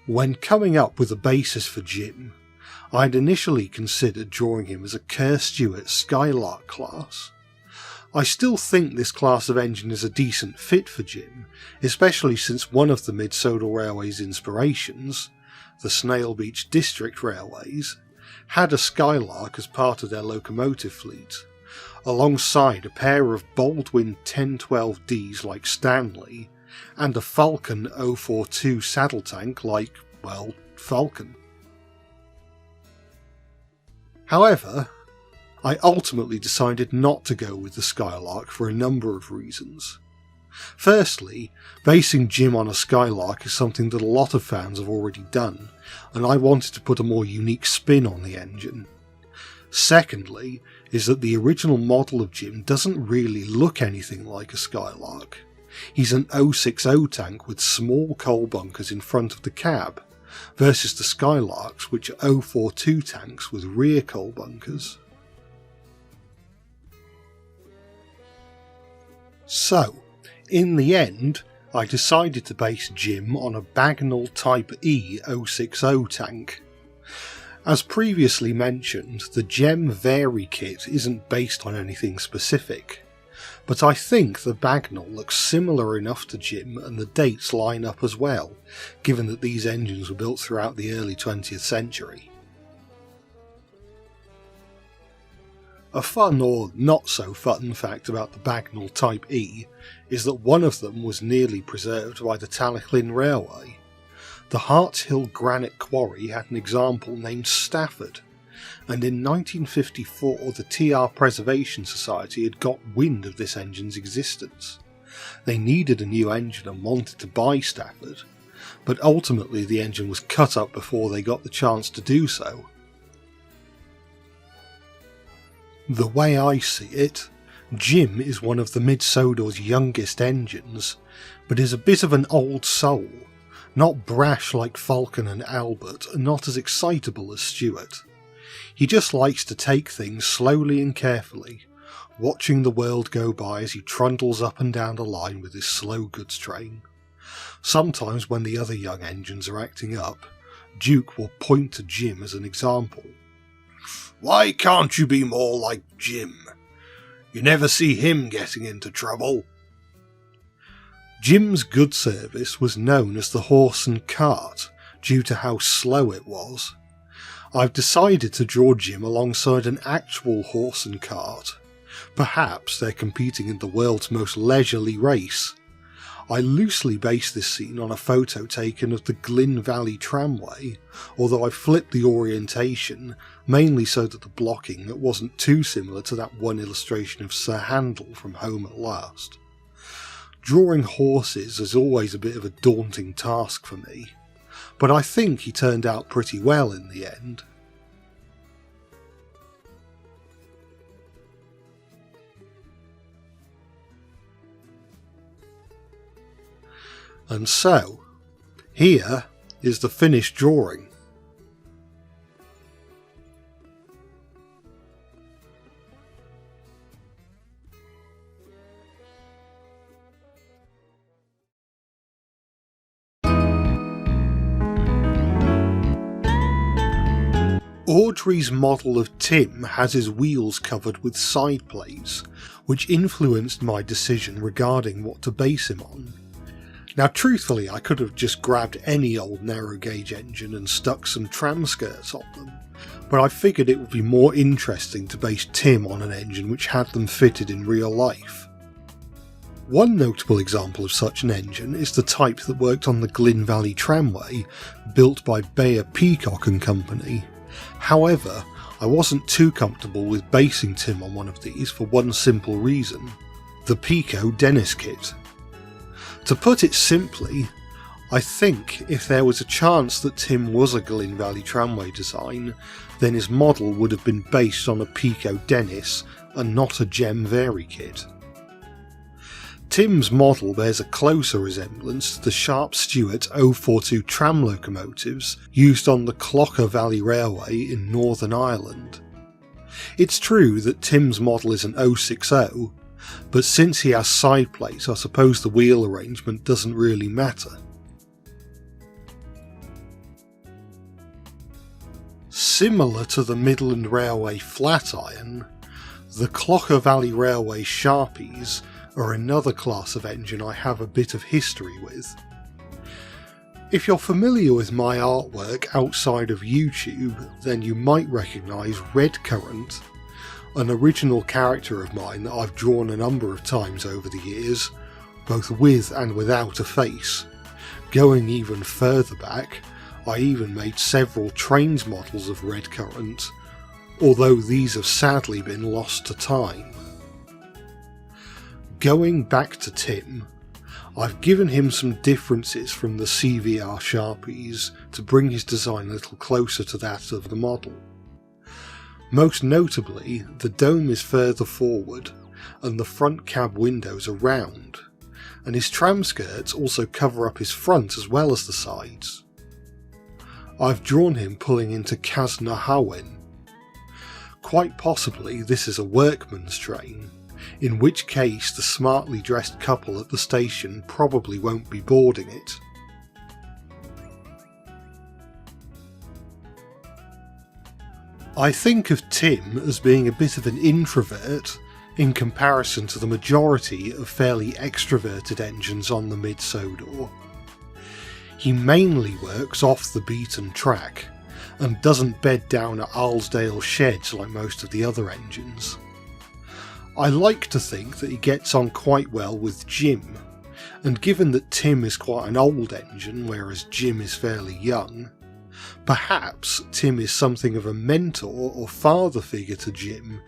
When coming up with a basis for Jim, I'd initially considered drawing him as a Kerr Stuart Skylark class. I still think this class of engine is a decent fit for Jim, especially since one of the Mid-Sodor Railway's inspirations, the Snail Beach District Railways, had a Skylark as part of their locomotive fleet, alongside a pair of Baldwin 1012Ds like Stanley, and a Falcon 042 saddle tank like, well, Falcon. However, I ultimately decided not to go with the Skylark for a number of reasons. Firstly, basing Jim on a Skylark is something that a lot of fans have already done, and I wanted to put a more unique spin on the engine. Secondly, is that the original model of Jim doesn't really look anything like a Skylark. He's an 060 tank with small coal bunkers in front of the cab, versus the Skylarks which are 042 tanks with rear coal bunkers. So, in the end, I decided to base Jim on a Bagnall Type E 060 tank. As previously mentioned, the Gem Vari kit isn't based on anything specific, but I think the Bagnall looks similar enough to Jim and the dates line up as well, given that these engines were built throughout the early 20th century. A fun or not so fun fact about the Bagnall Type E is that one of them was nearly preserved by the Tallaghline Railway. The Harts Hill Granite Quarry had an example named Stafford, and in 1954 the TR Preservation Society had got wind of this engine's existence. They needed a new engine and wanted to buy Stafford, but ultimately the engine was cut up before they got the chance to do so. The way I see it, Jim is one of the Mid-Sodor's youngest engines, but is a bit of an old soul, not brash like Falcon and Albert, and not as excitable as Stuart. He just likes to take things slowly and carefully, watching the world go by as he trundles up and down the line with his slow goods train. Sometimes when the other young engines are acting up, Duke will point to Jim as an example. "Why can't you be more like Jim? You never see him getting into trouble." Jim's goods service was known as the horse and cart due to how slow it was. I've decided to draw Jim alongside an actual horse and cart. Perhaps they're competing in the world's most leisurely race. I loosely based this scene on a photo taken of the Glyn Valley Tramway, although I flipped the orientation, mainly so that the blocking wasn't too similar to that one illustration of Sir Handel from Home at Last. Drawing horses is always a bit of a daunting task for me, but I think he turned out pretty well in the end. And so, here is the finished drawing. Audrey's model of Tim has his wheels covered with side plates, which influenced my decision regarding what to base him on. Now truthfully, I could have just grabbed any old narrow gauge engine and stuck some tram skirts on them, but I figured it would be more interesting to base Tim on an engine which had them fitted in real life. One notable example of such an engine is the type that worked on the Glyn Valley Tramway, built by Bayer Peacock and Company. However, I wasn't too comfortable with basing Tim on one of these for one simple reason: the Pico Dennis kit. To put it simply, I think if there was a chance that Tim was a Glyn Valley Tramway design, then his model would have been based on a Pico Dennis and not a Gem Vari kit. Tim's model bears a closer resemblance to the Sharp Stewart 042 tram locomotives used on the Clocker Valley Railway in Northern Ireland. It's true that Tim's model is an 060, but since he has side plates, I suppose the wheel arrangement doesn't really matter. Similar to the Midland Railway flat iron, the Clocker Valley Railway Sharpies are another class of engine I have a bit of history with. If you're familiar with my artwork outside of YouTube, then you might recognise Red Current, an original character of mine that I've drawn a number of times over the years, both with and without a face. Going even further back, I even made several trains models of Red Current, although these have sadly been lost to time. Going back to Tim, I've given him some differences from the CVR Sharpies to bring his design a little closer to that of the model. Most notably, the dome is further forward and the front cab windows are round, and his tram skirts also cover up his front as well as the sides. I've drawn him pulling into Casnahawen. Quite possibly this is a workman's train, in which case the smartly dressed couple at the station probably won't be boarding it. I think of Tim as being a bit of an introvert in comparison to the majority of fairly extroverted engines on the mid-Sodor. He mainly works off the beaten track, and doesn't bed down at Arlesdale sheds like most of the other engines. I like to think that he gets on quite well with Jim, and given that Tim is quite an old engine whereas Jim is fairly young, perhaps Tim is something of a mentor or father figure to Jim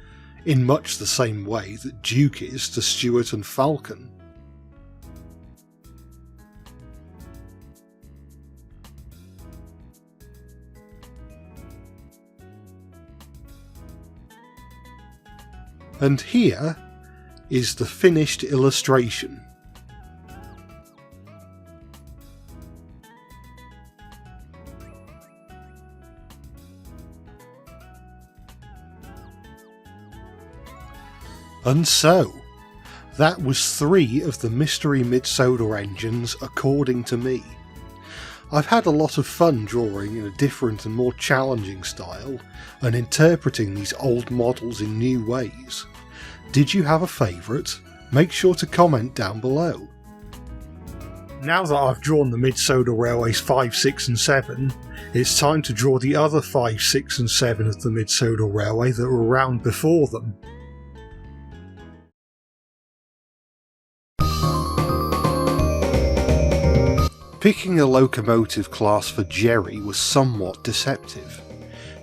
in much the same way that Duke is to Stuart and Falcon. And here is the finished illustration. And so, that was 3 of the Mystery Mid-Sodor engines according to me. I've had a lot of fun drawing in a different and more challenging style, and interpreting these old models in new ways. Did you have a favourite? Make sure to comment down below. Now that I've drawn the Mid-Sodor Railways 5, 6 and 7, it's time to draw the other 5, 6 and 7 of the Mid-Sodor Railway that were around before them. Picking a locomotive class for Jerry was somewhat deceptive.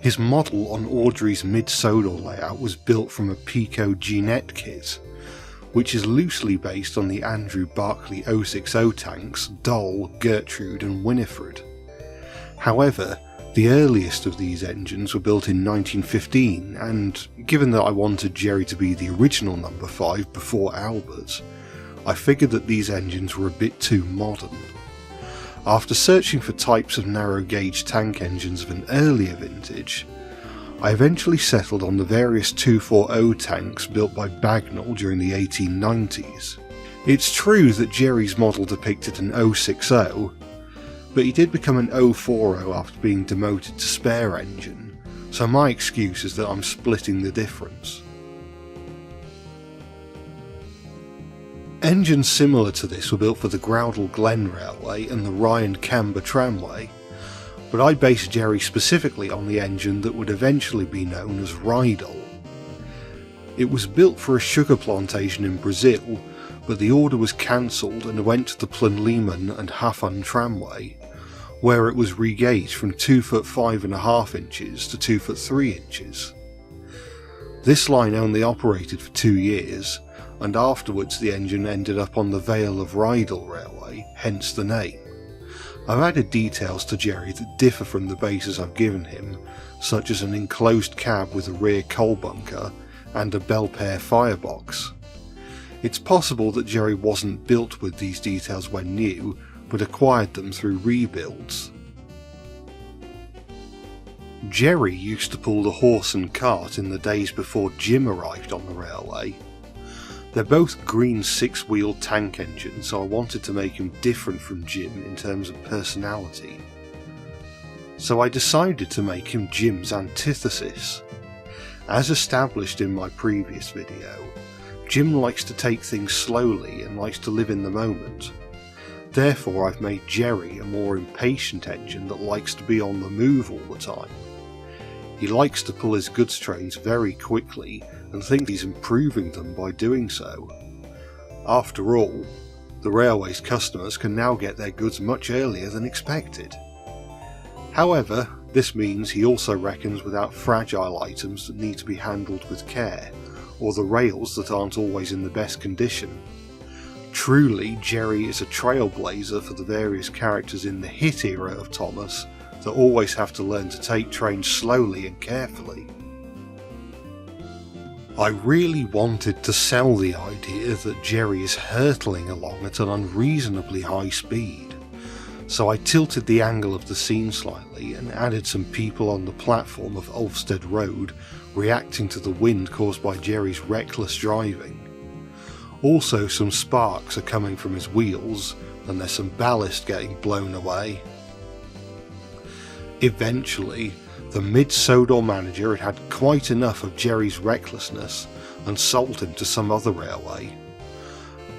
His model on Audrey's Mid-Sodor layout was built from a Pico Ginette kit, which is loosely based on the Andrew Barclay 060 tanks Doll, Gertrude and Winifred. However, the earliest of these engines were built in 1915, and given that I wanted Jerry to be the original number 5 before Albert, I figured that these engines were a bit too modern. After searching for types of narrow gauge tank engines of an earlier vintage, I eventually settled on the various 240 tanks built by Bagnall during the 1890s. It's true that Jerry's model depicted an 060, but he did become an 040 after being demoted to spare engine, so my excuse is that I'm splitting the difference. Engines similar to this were built for the Groudle Glen Railway and the Ryan Camber Tramway, but I based Jerry specifically on the engine that would eventually be known as Rydal. It was built for a sugar plantation in Brazil, but the order was cancelled and went to the Plinlimmon and Hafun Tramway, where it was regauged from 2 foot 5.5 inches to 2 foot 3 inches. This line only operated for 2 years, and afterwards the engine ended up on the Vale of Rydal Railway, hence the name. I've added details to Jerry that differ from the bases I've given him, such as an enclosed cab with a rear coal bunker and a Belpaire firebox. It's possible that Jerry wasn't built with these details when new, but acquired them through rebuilds. Jerry used to pull the horse and cart in the days before Jim arrived on the railway. They're both green 6-wheeled tank engines, so I wanted to make him different from Jim in terms of personality. so I decided to make him Jim's antithesis. As established in my previous video, Jim likes to take things slowly and likes to live in the moment. Therefore I've made Jerry a more impatient engine that likes to be on the move all the time. He likes to pull his goods trains very quickly and thinks he's improving them by doing so. After all, the railway's customers can now get their goods much earlier than expected. However, this means he also reckons without fragile items that need to be handled with care, or the rails that aren't always in the best condition. Truly, Jerry is a trailblazer for the various characters in the hit era of Thomas that always have to learn to take trains slowly and carefully. I really wanted to sell the idea that Jerry is hurtling along at an unreasonably high speed, so I tilted the angle of the scene slightly and added some people on the platform of Ulfstead Road reacting to the wind caused by Jerry's reckless driving. Also, some sparks are coming from his wheels, and there's some ballast getting blown away. Eventually, the mid-Sodor manager had had quite enough of Jerry's recklessness and sold him to some other railway.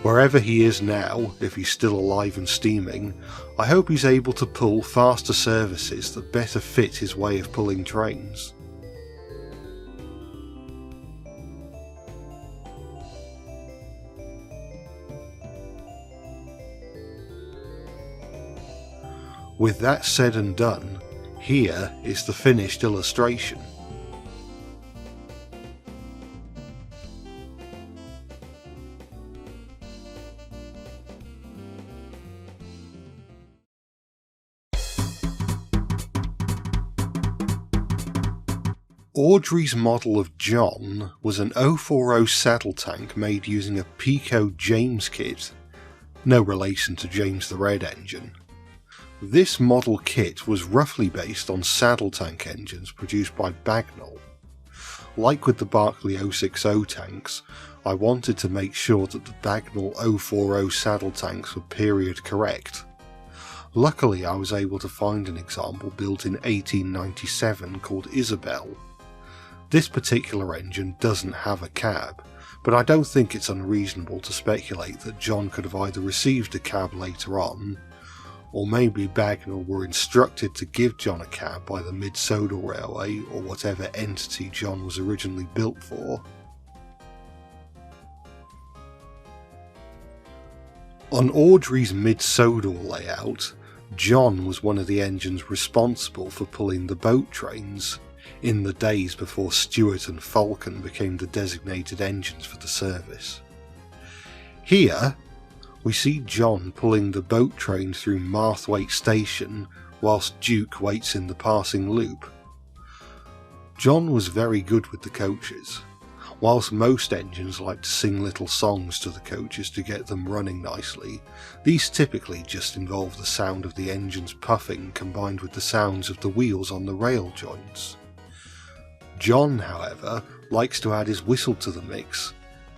Wherever he is now, if he's still alive and steaming, I hope he's able to pull faster services that better fit his way of pulling trains. With that said and done, here is the finished illustration. Audrey's model of John was an 040 saddle tank made using a Pico James kit, no relation to James the Red engine. This model kit was roughly based on saddle tank engines produced by Bagnall. Like with the Barclay 060 tanks, I wanted to make sure that the Bagnall 040 saddle tanks were period correct. Luckily I was able to find an example built in 1897 called Isabel. This particular engine doesn't have a cab, but I don't think it's unreasonable to speculate that John could have either received a cab later on, or maybe Bagnall were instructed to give John a cab by the Mid-Sodor Railway or whatever entity John was originally built for. On Audrey's Mid-Sodor layout, John was one of the engines responsible for pulling the boat trains, in the days before Stewart and Falcon became the designated engines for the service. Here, we see John pulling the boat train through Marthwaite Station whilst Duke waits in the passing loop. John was very good with the coaches. Whilst most engines like to sing little songs to the coaches to get them running nicely, these typically just involve the sound of the engines puffing combined with the sounds of the wheels on the rail joints. John, however, likes to add his whistle to the mix,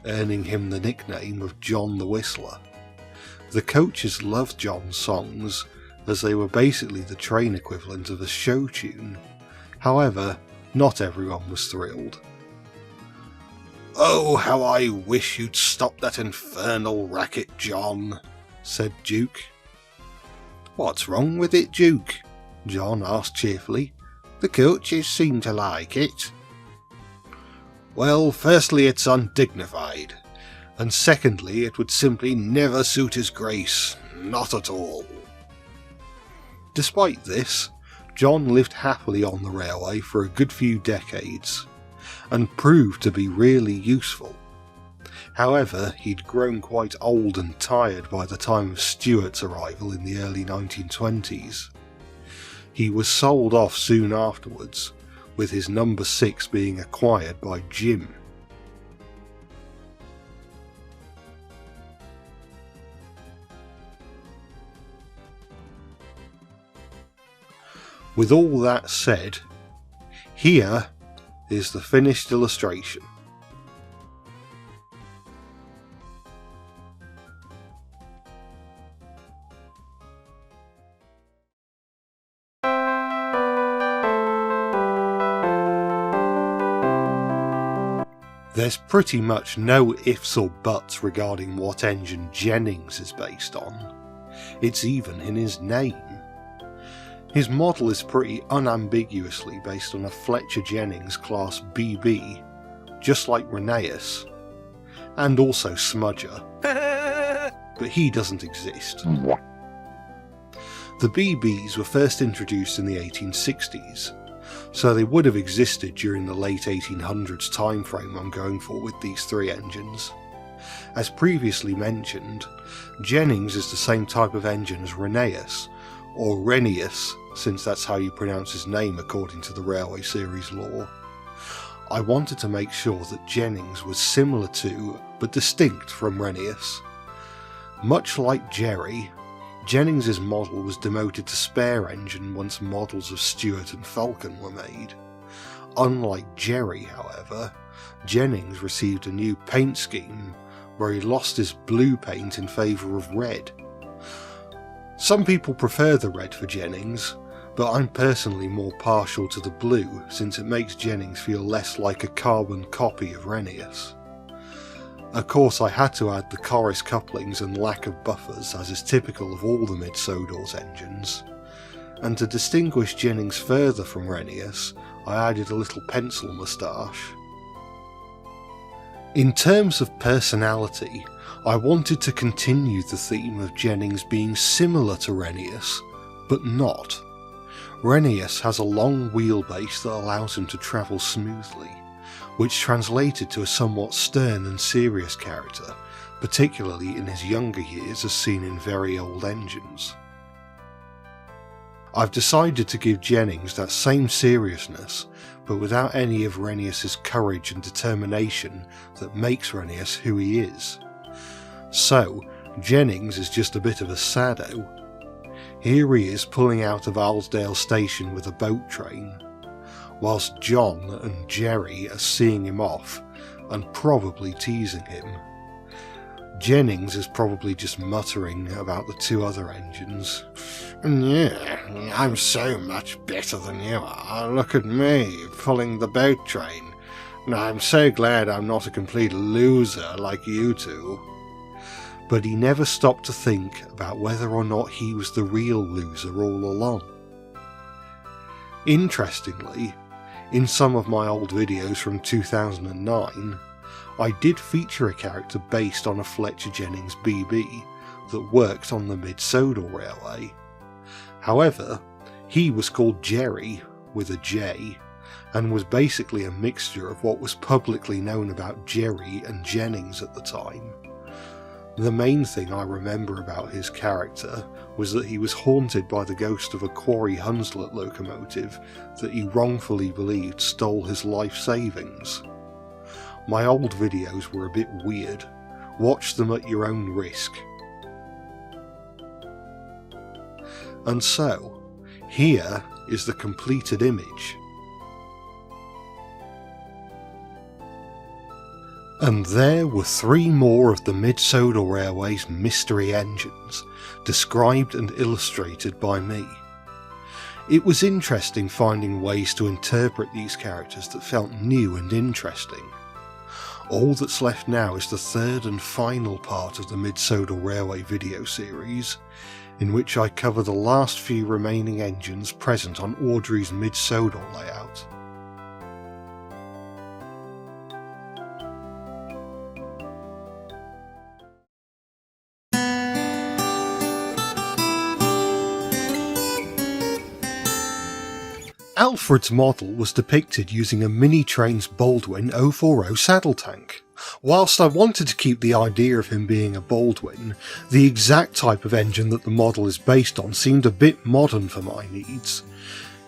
earning him the nickname of John the Whistler. The coaches loved John's songs, as they were basically the train equivalent of a show tune. However, not everyone was thrilled. "Oh, how I wish you'd stop that infernal racket, John," said Duke. "What's wrong with it, Duke?" John asked cheerfully. "The coaches seem to like it." "Well, firstly it's undignified, and secondly it would simply never suit his grace, not at all." Despite this, John lived happily on the railway for a good few decades, and proved to be really useful. However, he'd grown quite old and tired by the time of Stewart's arrival in the early 1920s. He was sold off soon afterwards, with his number 6 being acquired by Jim. With all that said, here is the finished illustration. There's pretty much no ifs or buts regarding what engine Jennings is based on. It's even in his name. His model is pretty unambiguously based on a Fletcher Jennings class BB, just like Rheneas, and also Smudger, but he doesn't exist. The BBs were first introduced in the 1860s, so they would have existed during the late 1800s timeframe I'm going for with these three engines. As previously mentioned, Jennings is the same type of engine as Rheneas, or Rheneas, since that's how you pronounce his name according to the Railway Series lore. I wanted to make sure that Jennings was similar to, but distinct from Rheneas. Much like Jerry, Jennings's model was demoted to spare engine once models of Stuart and Falcon were made. Unlike Jerry, however, Jennings received a new paint scheme where he lost his blue paint in favour of red. Some people prefer the red for Jennings, but I'm personally more partial to the blue since it makes Jennings feel less like a carbon copy of Rheneas. Of course, I had to add the Corris couplings and lack of buffers, as is typical of all the mid-Sodor's engines, and to distinguish Jennings further from Rheneas, I added a little pencil moustache. In terms of personality, I wanted to continue the theme of Jennings being similar to Rheneas, but not. Rheneas has a long wheelbase that allows him to travel smoothly, which translated to a somewhat stern and serious character, particularly in his younger years as seen in very old engines. I've decided to give Jennings that same seriousness, but without any of Rheneas's courage and determination that makes Rheneas who he is. So, Jennings is just a bit of a sado. Here he is pulling out of Alsdale Station with a boat train, whilst John and Jerry are seeing him off and probably teasing him. Jennings is probably just muttering about the two other engines. Yeah, I'm so much better than you are. Look at me, pulling the boat train. I'm so glad I'm not a complete loser like you two. But he never stopped to think about whether or not he was the real loser all along. Interestingly, in some of my old videos from 2009, I did feature a character based on a Fletcher Jennings BB that worked on the Mid-Sodor Railway. However, he was called Jerry, with a J, and was basically a mixture of what was publicly known about Jerry and Jennings at the time. The main thing I remember about his character was that he was haunted by the ghost of a Quarry Hunslet locomotive that he wrongfully believed stole his life savings. My old videos were a bit weird. Watch them at your own risk. And so, here is the completed image. And there were three more of the Mid-Sodor Railway's mystery engines, described and illustrated by me. It was interesting finding ways to interpret these characters that felt new and interesting. All that's left now is the third and final part of the Mid-Sodor Railway video series, in which I cover the last few remaining engines present on Audrey's Mid-Sodor layout. Alfred's model was depicted using a Mini-Trains Baldwin 040 saddle tank. Whilst I wanted to keep the idea of him being a Baldwin, the exact type of engine that the model is based on seemed a bit modern for my needs.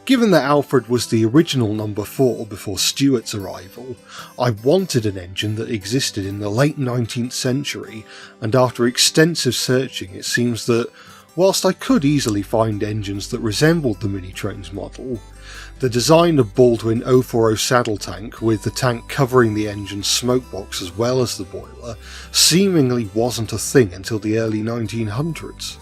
Given that Alfred was the original number 4 before Stuart's arrival, I wanted an engine that existed in the late 19th century, and after extensive searching it seems that, whilst I could easily find engines that resembled the Mini-Trains model, the design of Baldwin 040 saddle tank with the tank covering the engine's smokebox as well as the boiler seemingly wasn't a thing until the early 1900s.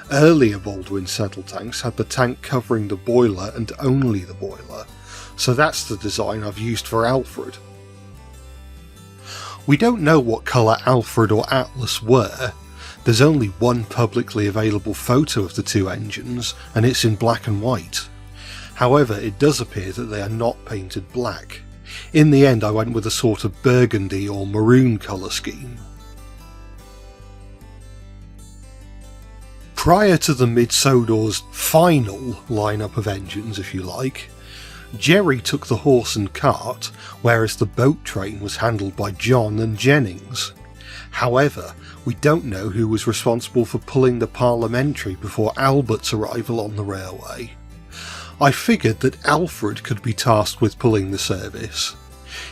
Earlier Baldwin saddle tanks had the tank covering the boiler and only the boiler, so that's the design I've used for Alfred. We don't know what colour Alfred or Atlas were. There's only one publicly available photo of the two engines, and it's in black and white. However, it does appear that they are not painted black. In the end, I went with a sort of burgundy or maroon colour scheme. Prior to the Mid-Sodor's final lineup of engines, if you like, Jerry took the horse and cart, whereas the boat train was handled by John and Jennings. However, we don't know who was responsible for pulling the parliamentary before Albert's arrival on the railway. I figured that Alfred could be tasked with pulling the service.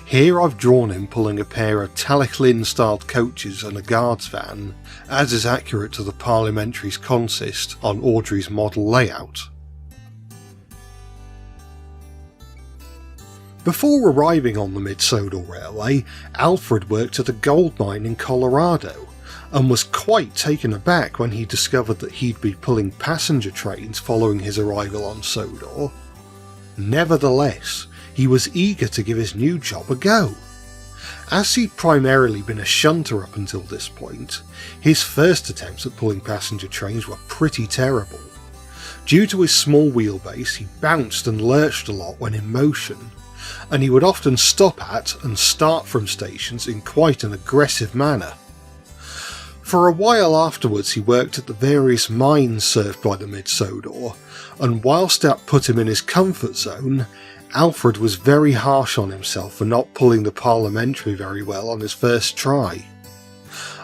Here I've drawn him pulling a pair of Taliclin styled coaches and a guards van, as is accurate to the parliamentary's consist on Audrey's model layout. Before arriving on the Mid-Sodor Railway, Alfred worked at a gold mine in Colorado, and was quite taken aback when he discovered that he'd be pulling passenger trains following his arrival on Sodor. Nevertheless, he was eager to give his new job a go. As he'd primarily been a shunter up until this point, his first attempts at pulling passenger trains were pretty terrible. Due to his small wheelbase, he bounced and lurched a lot when in motion, and he would often stop at and start from stations in quite an aggressive manner. For a while afterwards he worked at the various mines served by the Mid-Sodor, and whilst that put him in his comfort zone, Alfred was very harsh on himself for not pulling the parliamentary very well on his first try.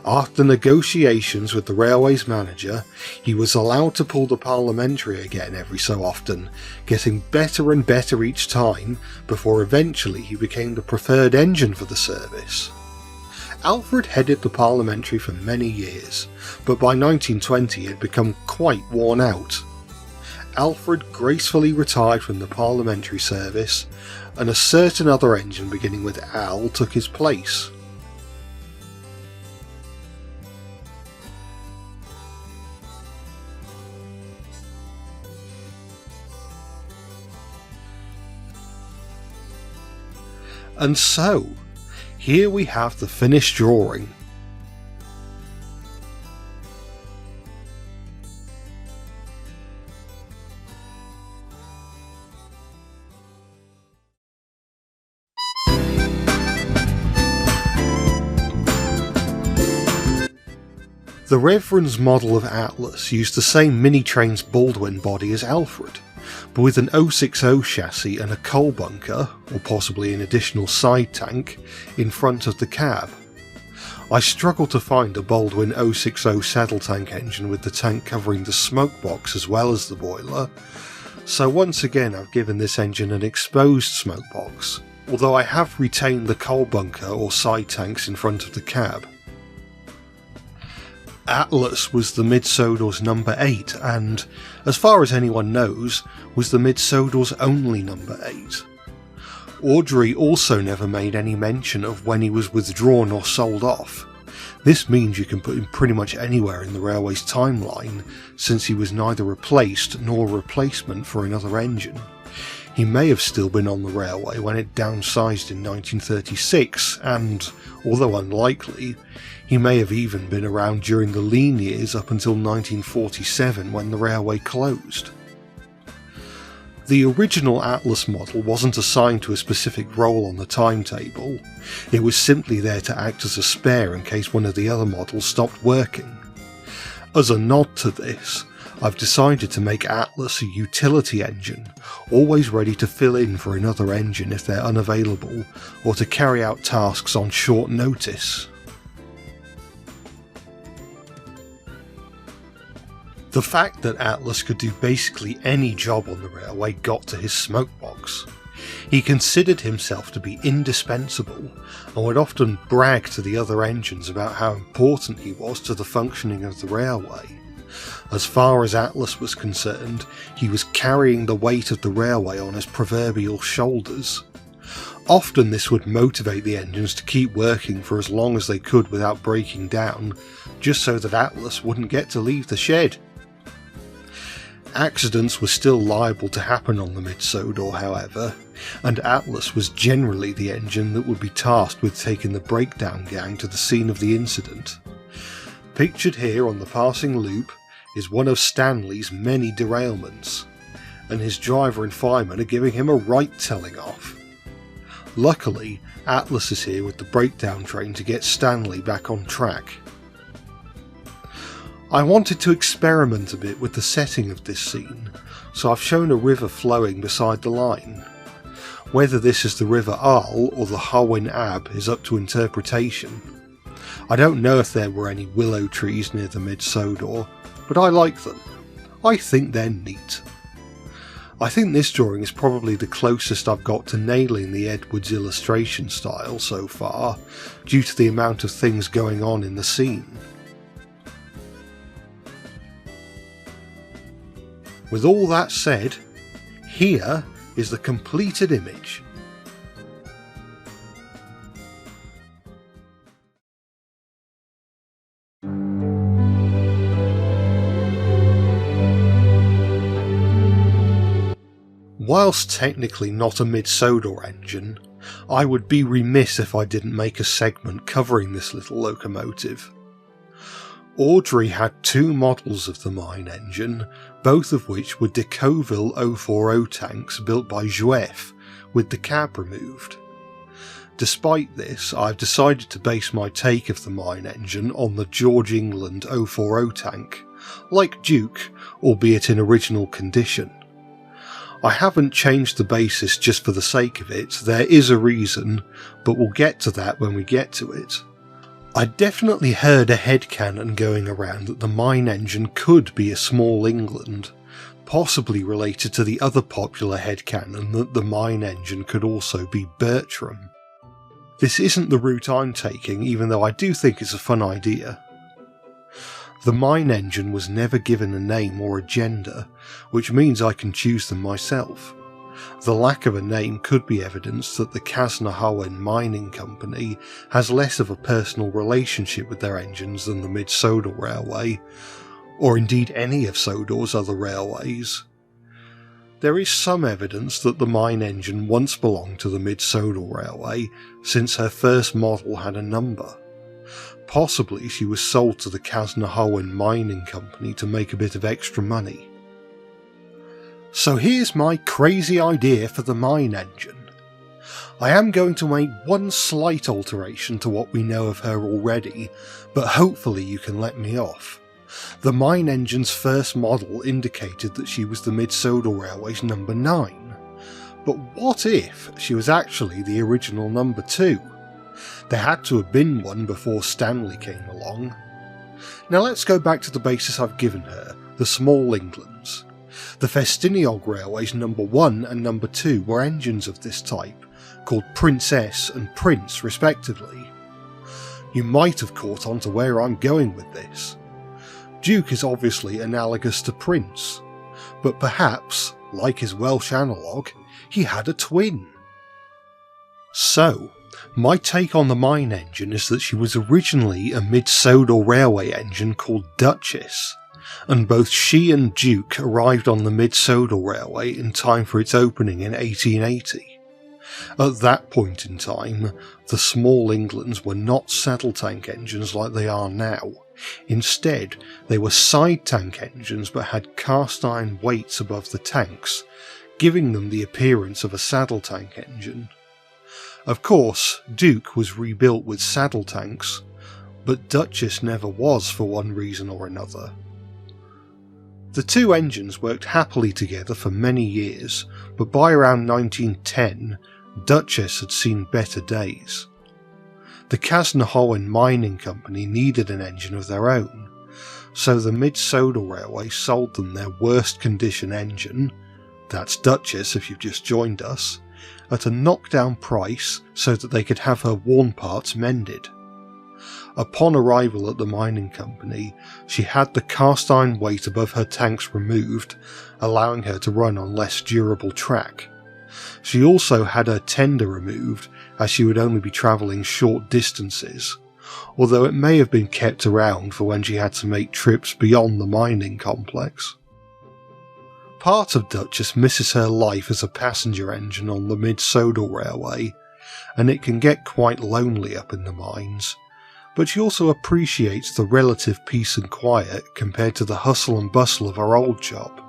After negotiations with the railway's manager, he was allowed to pull the parliamentary again every so often, getting better and better each time before eventually he became the preferred engine for the service. Alfred headed the parliamentary for many years, but by 1920 he had become quite worn out. Alfred gracefully retired from the parliamentary service, and a certain other engine beginning with Al took his place. And so, here we have the finished drawing. The Reverend's model of Atlas used the same mini-train's Baldwin body as Alfred, but with an 060 chassis and a coal bunker, or possibly an additional side tank, in front of the cab. I struggled to find a Baldwin 060 saddle tank engine with the tank covering the smoke box as well as the boiler, so once again I've given this engine an exposed smoke box, although I have retained the coal bunker or side tanks in front of the cab. Atlas was the Mid-Sodor's number 8 and, as far as anyone knows, was the Mid-Sodor's only number 8. Audrey also never made any mention of when he was withdrawn or sold off. This means you can put him pretty much anywhere in the railway's timeline, since he was neither replaced nor a replacement for another engine. He may have still been on the railway when it downsized in 1936 and, although unlikely, he may have even been around during the lean years up until 1947 when the railway closed. The original Atlas model wasn't assigned to a specific role on the timetable, it was simply there to act as a spare in case one of the other models stopped working. As a nod to this, I've decided to make Atlas a utility engine, always ready to fill in for another engine if they're unavailable, or to carry out tasks on short notice. The fact that Atlas could do basically any job on the railway got to his smokebox. He considered himself to be indispensable, and would often brag to the other engines about how important he was to the functioning of the railway. As far as Atlas was concerned, he was carrying the weight of the railway on his proverbial shoulders. Often this would motivate the engines to keep working for as long as they could without breaking down, just so that Atlas wouldn't get to leave the shed. Accidents were still liable to happen on the Mid-Sodor, however, and Atlas was generally the engine that would be tasked with taking the breakdown gang to the scene of the incident. Pictured here on the passing loop is one of Stanley's many derailments, and his driver and fireman are giving him a right telling off. Luckily, Atlas is here with the breakdown train to get Stanley back on track. I wanted to experiment a bit with the setting of this scene, so I've shown a river flowing beside the line. Whether this is the River Arle or the Howin Ab is up to interpretation. I don't know if there were any willow trees near the Mid-Sodor, but I like them. I think they're neat. I think this drawing is probably the closest I've got to nailing the Edwards illustration style so far, due to the amount of things going on in the scene. With all that said, here is the completed image. Whilst technically not a Mid-Sodor engine, I would be remiss if I didn't make a segment covering this little locomotive. Audrey had two models of the mine engine, both of which were Decauville 040 tanks built by Juef, with the cab removed. Despite this, I've decided to base my take of the mine engine on the George England 040 tank, like Duke, albeit in original condition. I haven't changed the basis just for the sake of it, there is a reason, but we'll get to that when we get to it. I definitely heard a headcanon going around that the mine engine could be a small England, possibly related to the other popular headcanon that the mine engine could also be Bertram. This isn't the route I'm taking, even though I do think it's a fun idea. The mine engine was never given a name or a gender, which means I can choose them myself. The lack of a name could be evidence that the Casnahowen Mining Company has less of a personal relationship with their engines than the Mid-Sodor Railway, or indeed any of Sodor's other railways. There is some evidence that the mine engine once belonged to the Mid-Sodor Railway, since her first model had a number. Possibly she was sold to the Casnahowen Mining Company to make a bit of extra money. So here's my crazy idea for the mine engine. I am going to make one slight alteration to what we know of her already, but hopefully you can let me off. The mine engine's first model indicated that she was the Mid-Sodor Railway's number 9. But what if she was actually the original number 2? There had to have been one before Stanley came along. Now let's go back to the basis I've given her, the small Englands. The Festiniog Railway's number 1 and number 2 were engines of this type, called Princess and Prince respectively. You might have caught on to where I'm going with this. Duke is obviously analogous to Prince, but perhaps, like his Welsh analogue, he had a twin. So, my take on the mine engine is that she was originally a Mid-Sodor Railway engine called Duchess, and both she and Duke arrived on the Mid-Sodor Railway in time for its opening in 1880. At that point in time, the small Englands were not saddle tank engines like they are now. Instead, they were side tank engines but had cast iron weights above the tanks, giving them the appearance of a saddle tank engine. Of course, Duke was rebuilt with saddle tanks, but Duchess never was for one reason or another. The two engines worked happily together for many years, but by around 1910, Duchess had seen better days. The Casnahowen Mining Company needed an engine of their own, so the Mid-Sodor Railway sold them their worst condition engine, that's Duchess if you've just joined us, at a knockdown price so that they could have her worn parts mended. Upon arrival at the mining company, she had the cast iron weight above her tanks removed, allowing her to run on less durable track. She also had her tender removed, as she would only be travelling short distances, although it may have been kept around for when she had to make trips beyond the mining complex. Part of Duchess misses her life as a passenger engine on the Mid-Sodor Railway, and it can get quite lonely up in the mines, but she also appreciates the relative peace and quiet compared to the hustle and bustle of her old job.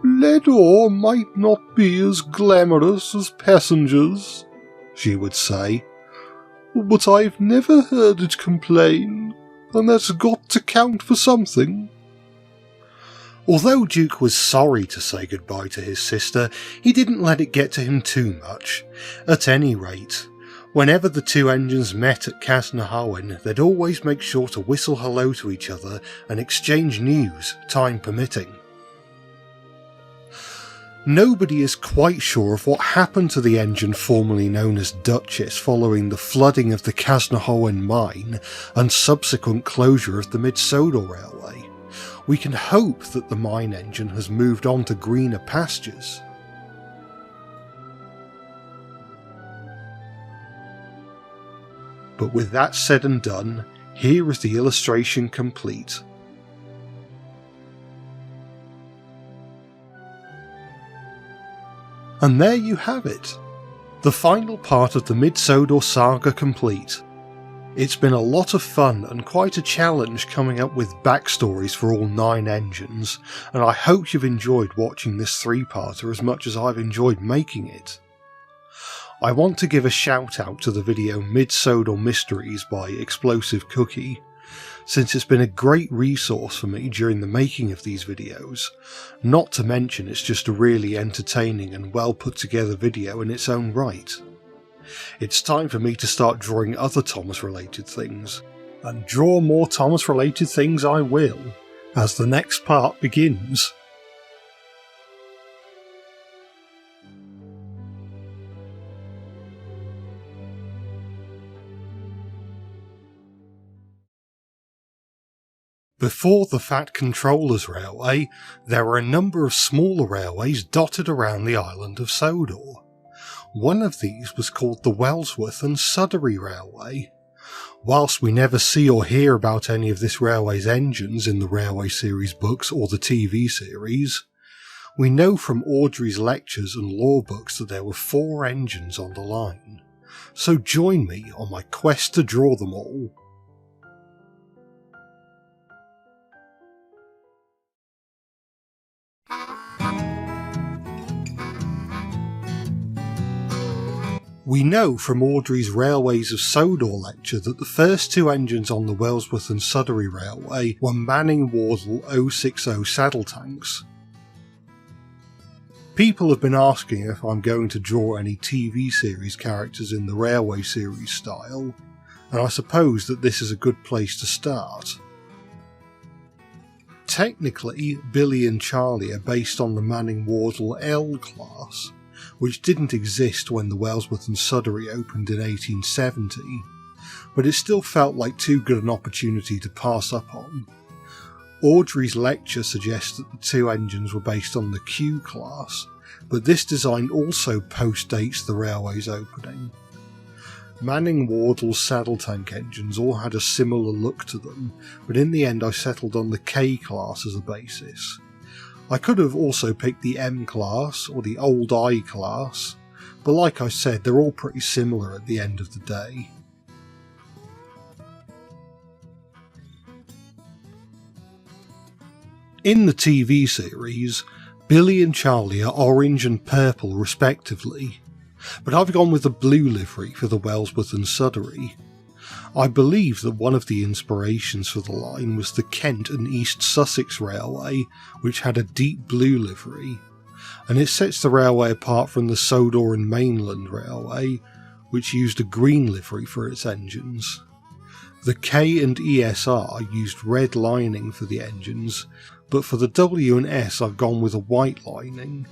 "Sodor might not be as glamorous as passengers," she would say, "but I've never heard it complain, and that's got to count for something." Although Duke was sorry to say goodbye to his sister, he didn't let it get to him too much. At any rate, whenever the two engines met at Casnahowen, they'd always make sure to whistle hello to each other and exchange news, time permitting. Nobody is quite sure of what happened to the engine formerly known as Duchess following the flooding of the Casnahowen mine and subsequent closure of the Mid-Sodor Railway. We can hope that the mine engine has moved on to greener pastures. But with that said and done, here is the illustration complete. And there you have it, the final part of the Mid-Sodor saga complete. It's been a lot of fun and quite a challenge coming up with backstories for all 9 engines, and I hope you've enjoyed watching this 3-parter as much as I've enjoyed making it. I want to give a shout out to the video Mid-Sodor Mysteries by Explosive Cookie, since it's been a great resource for me during the making of these videos, not to mention it's just a really entertaining and well put together video in its own right. It's time for me to start drawing other Thomas related things, and draw more Thomas related things I will, as the next part begins. Before the Fat Controllers Railway, there were a number of smaller railways dotted around the island of Sodor. One of these was called the Wellsworth and Suddery Railway. Whilst we never see or hear about any of this railway's engines in the Railway series books or the TV series, we know from Audrey's lectures and law books that there were 4 engines on the line. So join me on my quest to draw them all. We know from Audrey's Railways of Sodor lecture that the first 2 engines on the Wellsworth and Suddery Railway were Manning Wardle 060 saddle tanks. People have been asking if I'm going to draw any TV series characters in the Railway series style, and I suppose that this is a good place to start. Technically, Billy and Charlie are based on the Manning Wardle L class, which didn't exist when the Wellsworth and Suddery opened in 1870, but it still felt like too good an opportunity to pass up on. Audrey's lecture suggests that the 2 engines were based on the Q class, but this design also post-dates the railway's opening. Manning Wardle's saddle tank engines all had a similar look to them, but in the end I settled on the K class as a basis. I could have also picked the M class or the Old I class, but like I said, they're all pretty similar at the end of the day. In the TV series, Billy and Charlie are orange and purple respectively, but I've gone with the blue livery for the Wellsworth and Suddery. I believe that one of the inspirations for the line was the Kent and East Sussex Railway, which had a deep blue livery, and it sets the railway apart from the Sodor and Mainland Railway, which used a green livery for its engines. The K and ESR used red lining for the engines, but for the W and S I've gone with a white lining.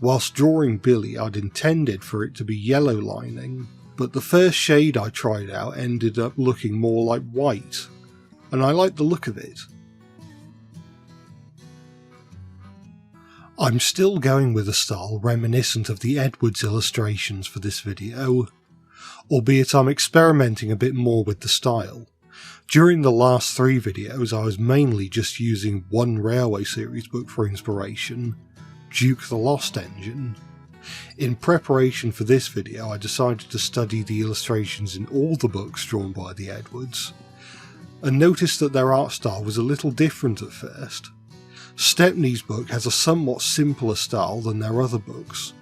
Whilst drawing Billy, I'd intended for it to be yellow lining, but the first shade I tried out ended up looking more like white, and I like the look of it. I'm still going with a style reminiscent of the Edwards illustrations for this video, albeit I'm experimenting a bit more with the style, During the last 3 videos I was mainly just using one Railway series book for inspiration, Duke the Lost Engine. In preparation for this video I decided to study the illustrations in all the books drawn by the Edwards, and noticed that their art style was a little different at first. Stepney's book has a somewhat simpler style than their other books,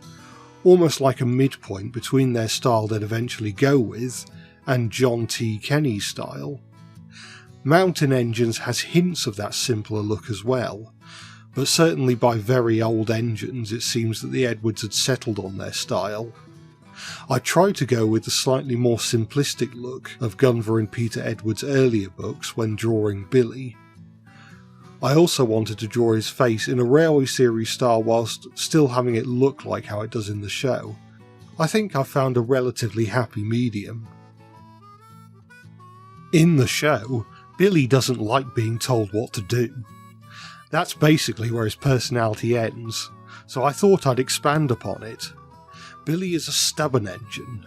almost like a midpoint between their style they'd eventually go with and John T. Kenny's style. Mountain Engines has hints of that simpler look as well, but certainly by very old engines it seems that the Edwards had settled on their style. I tried to go with the slightly more simplistic look of Gunvor and Peter Edwards' earlier books when drawing Billy. I also wanted to draw his face in a Railway series style whilst still having it look like how it does in the show. I think I found a relatively happy medium. In the show, Billy doesn't like being told what to do. That's basically where his personality ends, so I thought I'd expand upon it. Billy is a stubborn engine,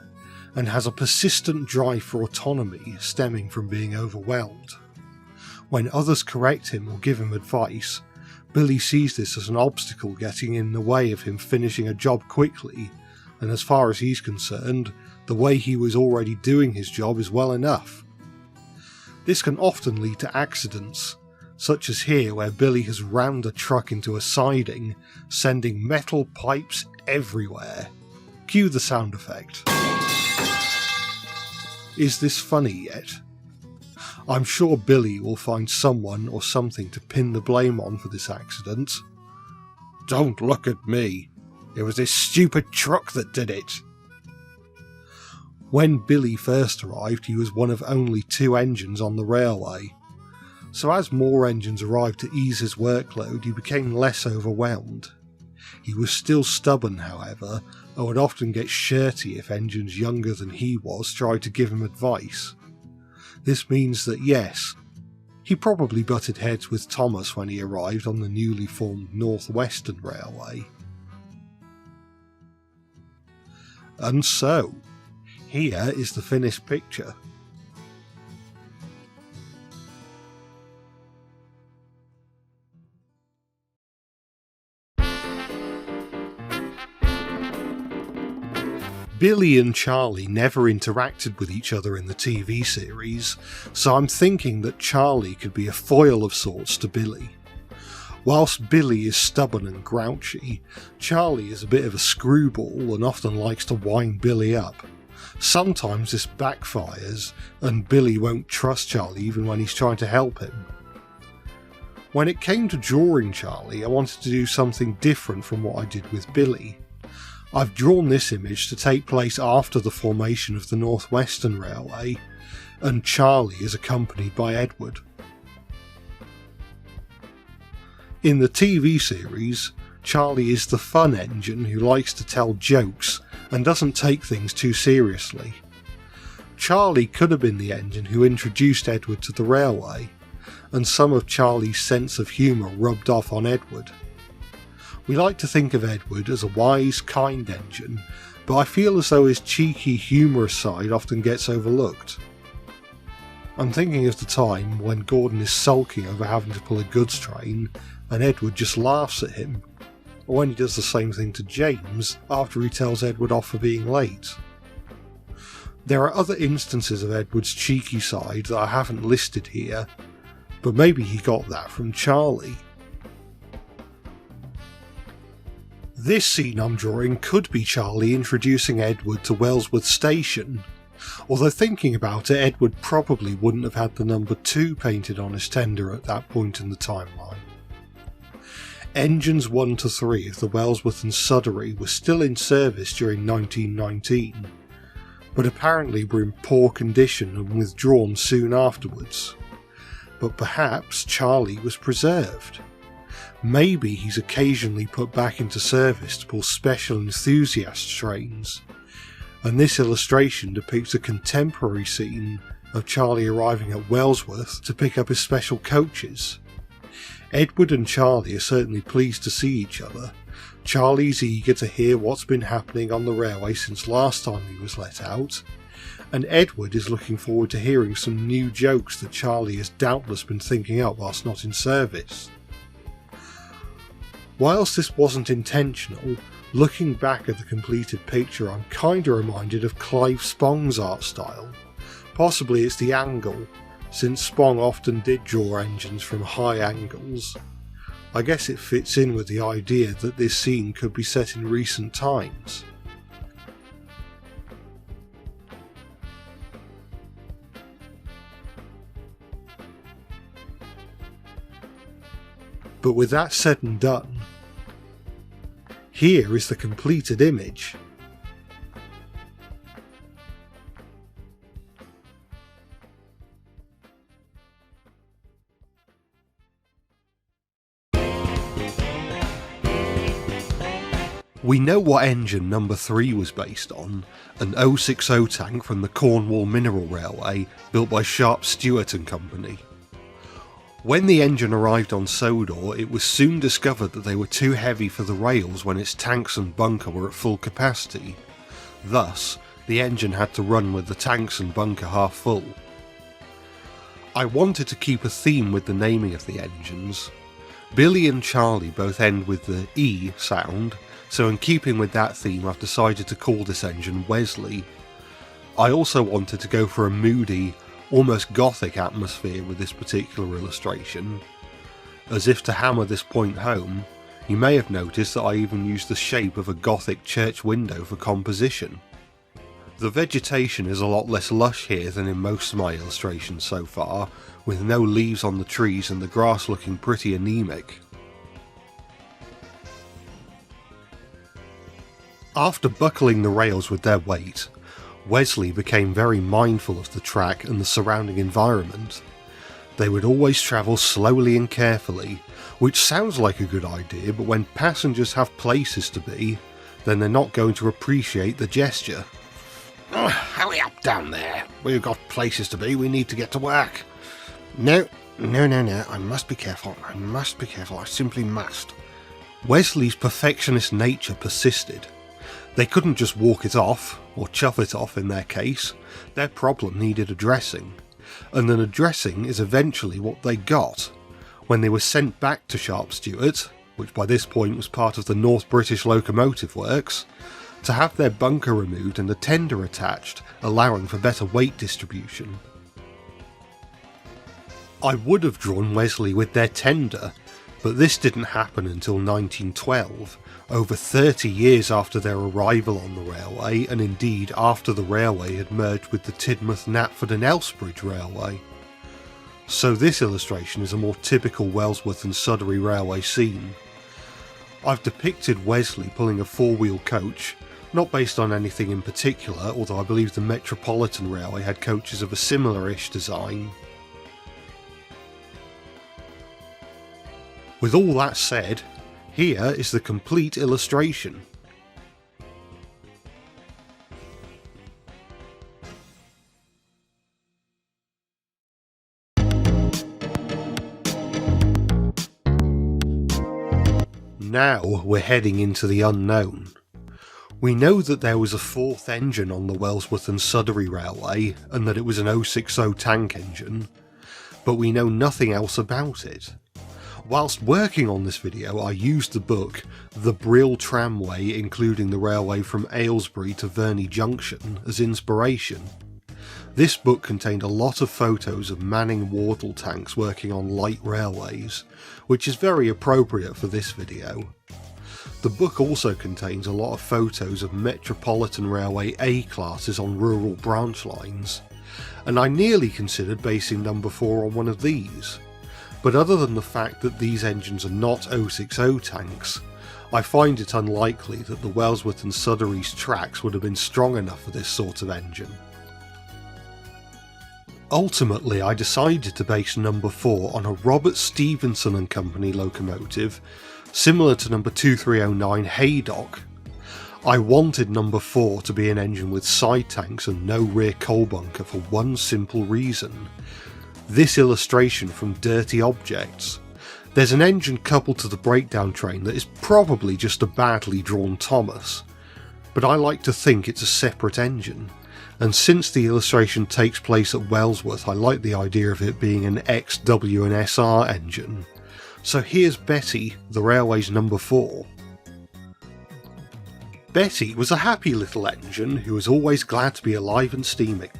and has a persistent drive for autonomy stemming from being overwhelmed. When others correct him or give him advice, Billy sees this as an obstacle getting in the way of him finishing a job quickly, and as far as he's concerned, the way he was already doing his job is well enough. This can often lead to accidents, such as here where Billy has rammed a truck into a siding, sending metal pipes everywhere. Cue the sound effect. Is this funny yet? I'm sure Billy will find someone or something to pin the blame on for this accident. Don't look at me. It was this stupid truck that did it. When Billy first arrived, he was one of only 2 engines on the railway, so as more engines arrived to ease his workload, he became less overwhelmed. He was still stubborn, however, and would often get shirty if engines younger than he was tried to give him advice. This means that yes, he probably butted heads with Thomas when he arrived on the newly formed North Western Railway. And so, here is the finished picture. Billy and Charlie never interacted with each other in the TV series, so I'm thinking that Charlie could be a foil of sorts to Billy. Whilst Billy is stubborn and grouchy, Charlie is a bit of a screwball and often likes to wind Billy up. Sometimes this backfires, and Billy won't trust Charlie even when he's trying to help him. When it came to drawing Charlie, I wanted to do something different from what I did with Billy. I've drawn this image to take place after the formation of the North Western Railway, and Charlie is accompanied by Edward. In the TV series, Charlie is the fun engine who likes to tell jokes and doesn't take things too seriously. Charlie could have been the engine who introduced Edward to the railway, and some of Charlie's sense of humour rubbed off on Edward. We like to think of Edward as a wise, kind engine, but I feel as though his cheeky, humorous side often gets overlooked. I'm thinking of the time when Gordon is sulking over having to pull a goods train, and Edward just laughs at him, or when he does the same thing to James after he tells Edward off for being late. There are other instances of Edward's cheeky side that I haven't listed here, but maybe he got that from Charlie. This scene I'm drawing could be Charlie introducing Edward to Wellsworth Station, although thinking about it, Edward probably wouldn't have had the number 2 painted on his tender at that point in the timeline. Engines 1 to 3 of the Wellsworth and Suddery were still in service during 1919, but apparently were in poor condition and withdrawn soon afterwards. But perhaps Charlie was preserved. Maybe he's occasionally put back into service to pull special enthusiast trains, and this illustration depicts a contemporary scene of Charlie arriving at Wellsworth to pick up his special coaches. Edward and Charlie are certainly pleased to see each other. Charlie's eager to hear what's been happening on the railway since last time he was let out, and Edward is looking forward to hearing some new jokes that Charlie has doubtless been thinking up whilst not in service. Whilst this wasn't intentional, looking back at the completed picture I'm kinda reminded of Clive Spong's art style. Possibly it's the angle, since Spong often did draw engines from high angles. I guess it fits in with the idea that this scene could be set in recent times. But with that said and done, here is the completed image. We know what engine number 3 was based on, an 060 tank from the Cornwall Mineral Railway built by Sharp Stewart and Company. When the engine arrived on Sodor, it was soon discovered that they were too heavy for the rails when its tanks and bunker were at full capacity. Thus, the engine had to run with the tanks and bunker half full. I wanted to keep a theme with the naming of the engines. Billy and Charlie both end with the E sound, so in keeping with that theme I've decided to call this engine Wesley. I also wanted to go for a moody, almost gothic atmosphere with this particular illustration. As if to hammer this point home, you may have noticed that I even used the shape of a gothic church window for composition. The vegetation is a lot less lush here than in most of my illustrations so far, with no leaves on the trees and the grass looking pretty anemic. After buckling the rails with their weight, Wesley became very mindful of the track and the surrounding environment. They would always travel slowly and carefully, which sounds like a good idea, but when passengers have places to be, then they're not going to appreciate the gesture. Oh, hurry up down there. We've got places to be, we need to get to work. No, I must be careful, I simply must. Wesley's perfectionist nature persisted. They couldn't just walk it off, or chuff it off in their case. Their problem needed addressing, and an addressing is eventually what they got. When they were sent back to Sharp Stewart, which by this point was part of the North British Locomotive Works, to have their bunker removed and a tender attached, allowing for better weight distribution. I would have drawn Wesley with their tender, but this didn't happen until 1912, over 30 years after their arrival on the railway, and indeed after the railway had merged with the Tidmouth, Knapford and Elsbridge Railway. So this illustration is a more typical Wellsworth and Suddery railway scene. I've depicted Wesley pulling a four-wheel coach, not based on anything in particular, although I believe the Metropolitan Railway had coaches of a similar-ish design. With all that said, here is the complete illustration. Now we're heading into the unknown. We know that there was a fourth engine on the Wellsworth and Suddery Railway, and that it was an 060 tank engine, but we know nothing else about it. Whilst working on this video, I used the book The Brill Tramway, including the railway from Aylesbury to Verney Junction, as inspiration. This book contained a lot of photos of Manning Wardle tanks working on light railways, which is very appropriate for this video. The book also contains a lot of photos of Metropolitan Railway A classes on rural branch lines, and I nearly considered basing number 4 on one of these. But other than the fact that these engines are not 060 tanks, I find it unlikely that the Wellsworth and Suddery's tracks would have been strong enough for this sort of engine. Ultimately, I decided to base number 4 on a Robert Stevenson and Company locomotive, similar to number 2309 Haydock. I wanted number 4 to be an engine with side tanks and no rear coal bunker for one simple reason. This illustration from Dirty Objects. There's an engine coupled to the breakdown train that is probably just a badly drawn Thomas, but I like to think it's a separate engine, and since the illustration takes place at Wellsworth, I like the idea of it being an XW and SR engine. So here's Betty, the railway's number 4. Betty was a happy little engine who was always glad to be alive and steaming.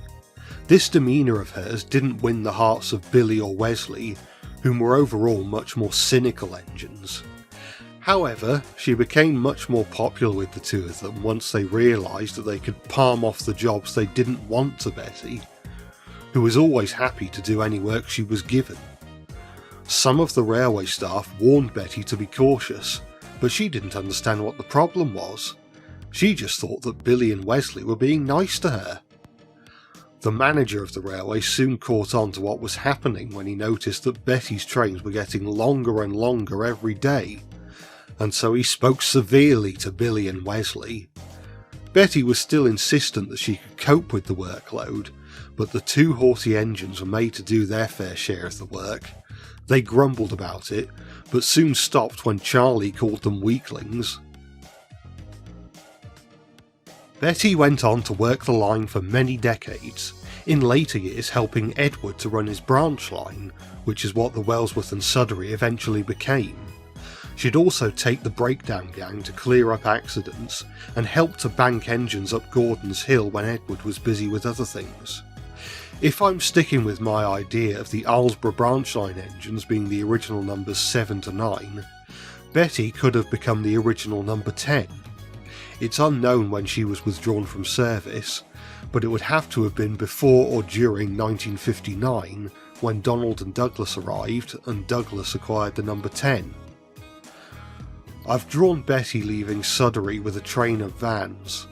This demeanour of hers didn't win the hearts of Billy or Wesley, whom were overall much more cynical engines. However, she became much more popular with the two of them once they realised that they could palm off the jobs they didn't want to Betty, who was always happy to do any work she was given. Some of the railway staff warned Betty to be cautious, but she didn't understand what the problem was. She just thought that Billy and Wesley were being nice to her. The manager of the railway soon caught on to what was happening when he noticed that Betty's trains were getting longer and longer every day, and so he spoke severely to Billy and Wesley. Betty was still insistent that she could cope with the workload, but the two haughty engines were made to do their fair share of the work. They grumbled about it, but soon stopped when Charlie called them weaklings. Betty went on to work the line for many decades, in later years helping Edward to run his branch line, which is what the Wellsworth and Suddery eventually became. She'd also take the breakdown gang to clear up accidents, and help to bank engines up Gordon's Hill when Edward was busy with other things. If I'm sticking with my idea of the Alsborough branch line engines being the original numbers 7 to 9, Betty could have become the original number 10. It's unknown when she was withdrawn from service, but it would have to have been before or during 1959 when Donald and Douglas arrived and Douglas acquired the number 10. I've drawn Betty leaving Suddery with a train of vans.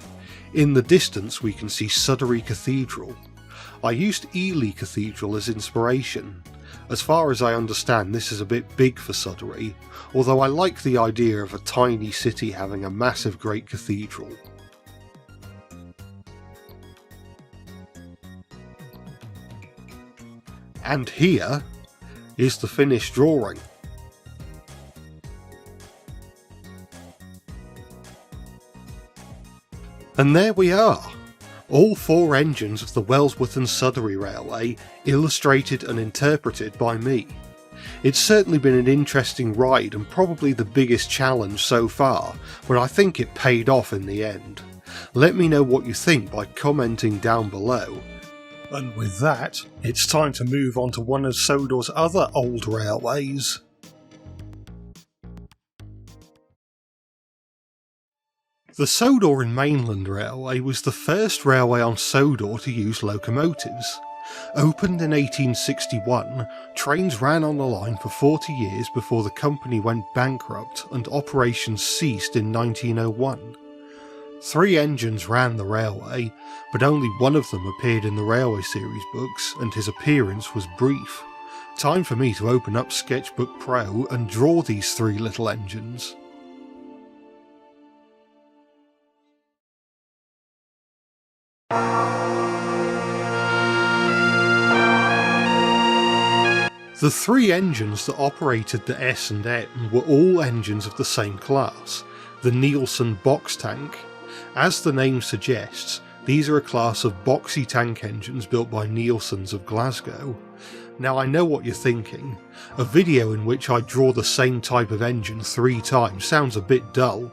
In the distance we can see Suddery Cathedral. I used Ely Cathedral as inspiration. As far as I understand, this is a bit big for Suddery, although I like the idea of a tiny city having a massive great cathedral. And here is the finished drawing. And there we are, all 4 engines of the Wellsworth and Suddery Railway, illustrated and interpreted by me. It's certainly been an interesting ride and probably the biggest challenge so far, but I think it paid off in the end. Let me know what you think by commenting down below. And with that, it's time to move on to one of Sodor's other old railways. The Sodor and Mainland Railway was the first railway on Sodor to use locomotives. Opened in 1861, trains ran on the line for 40 years before the company went bankrupt and operations ceased in 1901. 3 engines ran the railway, but only one of them appeared in the Railway Series books, and his appearance was brief. Time for me to open up Sketchbook Pro and draw these 3 little engines. The 3 engines that operated the S&M were all engines of the same class, the Nielsen box tank. As the name suggests, these are a class of boxy tank engines built by Nielsen's of Glasgow. Now I know what you're thinking, a video in which I draw the same type of engine 3 times sounds a bit dull.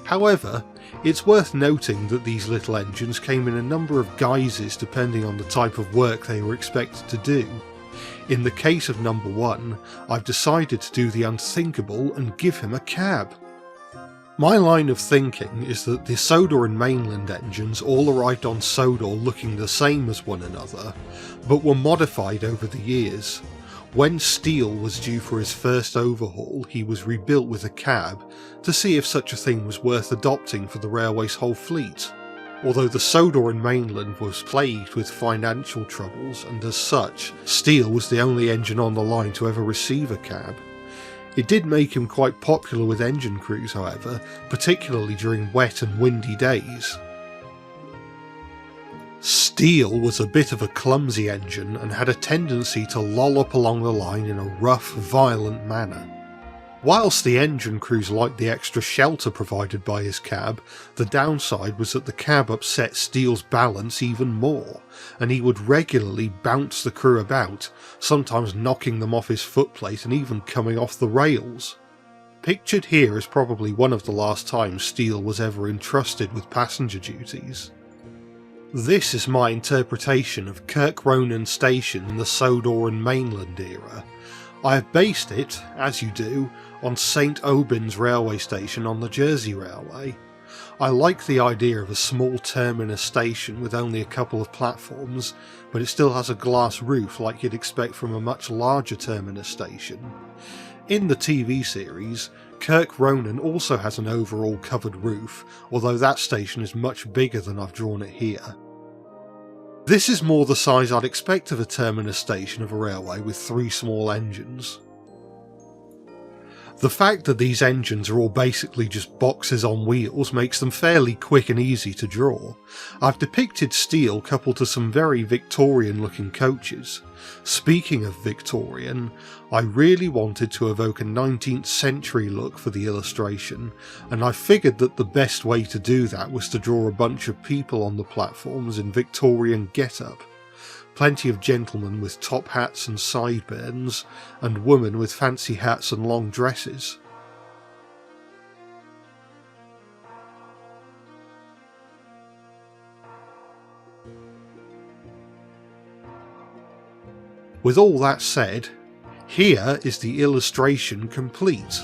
However, it's worth noting that these little engines came in a number of guises depending on the type of work they were expected to do. In the case of number 1, I've decided to do the unthinkable and give him a cab. My line of thinking is that the Sodor and Mainland engines all arrived on Sodor looking the same as one another, but were modified over the years. When steel was due for his first overhaul, he was rebuilt with a cab to see if such a thing was worth adopting for the railway's whole fleet. Although the Sodor and Mainland was plagued with financial troubles, and as such, steel was the only engine on the line to ever receive a cab. It did make him quite popular with engine crews, however, particularly during wet and windy days. Steel was a bit of a clumsy engine and had a tendency to lollop along the line in a rough, violent manner. Whilst the engine crews liked the extra shelter provided by his cab, the downside was that the cab upset Steele's balance even more, and he would regularly bounce the crew about, sometimes knocking them off his footplate and even coming off the rails. Pictured here is probably one of the last times Steele was ever entrusted with passenger duties. This is my interpretation of Kirk Ronan Station in the Sodor and Mainland era. I have based it, as you do, on St Aubyn's railway station on the Jersey Railway. I like the idea of a small terminus station with only a couple of platforms, but it still has a glass roof like you'd expect from a much larger terminus station. In the TV series, Kirk Ronan also has an overall covered roof, although that station is much bigger than I've drawn it here. This is more the size I'd expect of a terminus station of a railway with 3 small engines. The fact that these engines are all basically just boxes on wheels makes them fairly quick and easy to draw. I've depicted steel coupled to some very Victorian looking coaches. Speaking of Victorian, I really wanted to evoke a 19th century look for the illustration, and I figured that the best way to do that was to draw a bunch of people on the platforms in Victorian get-up. Plenty of gentlemen with top hats and sideburns, and women with fancy hats and long dresses. With all that said, here is the illustration complete.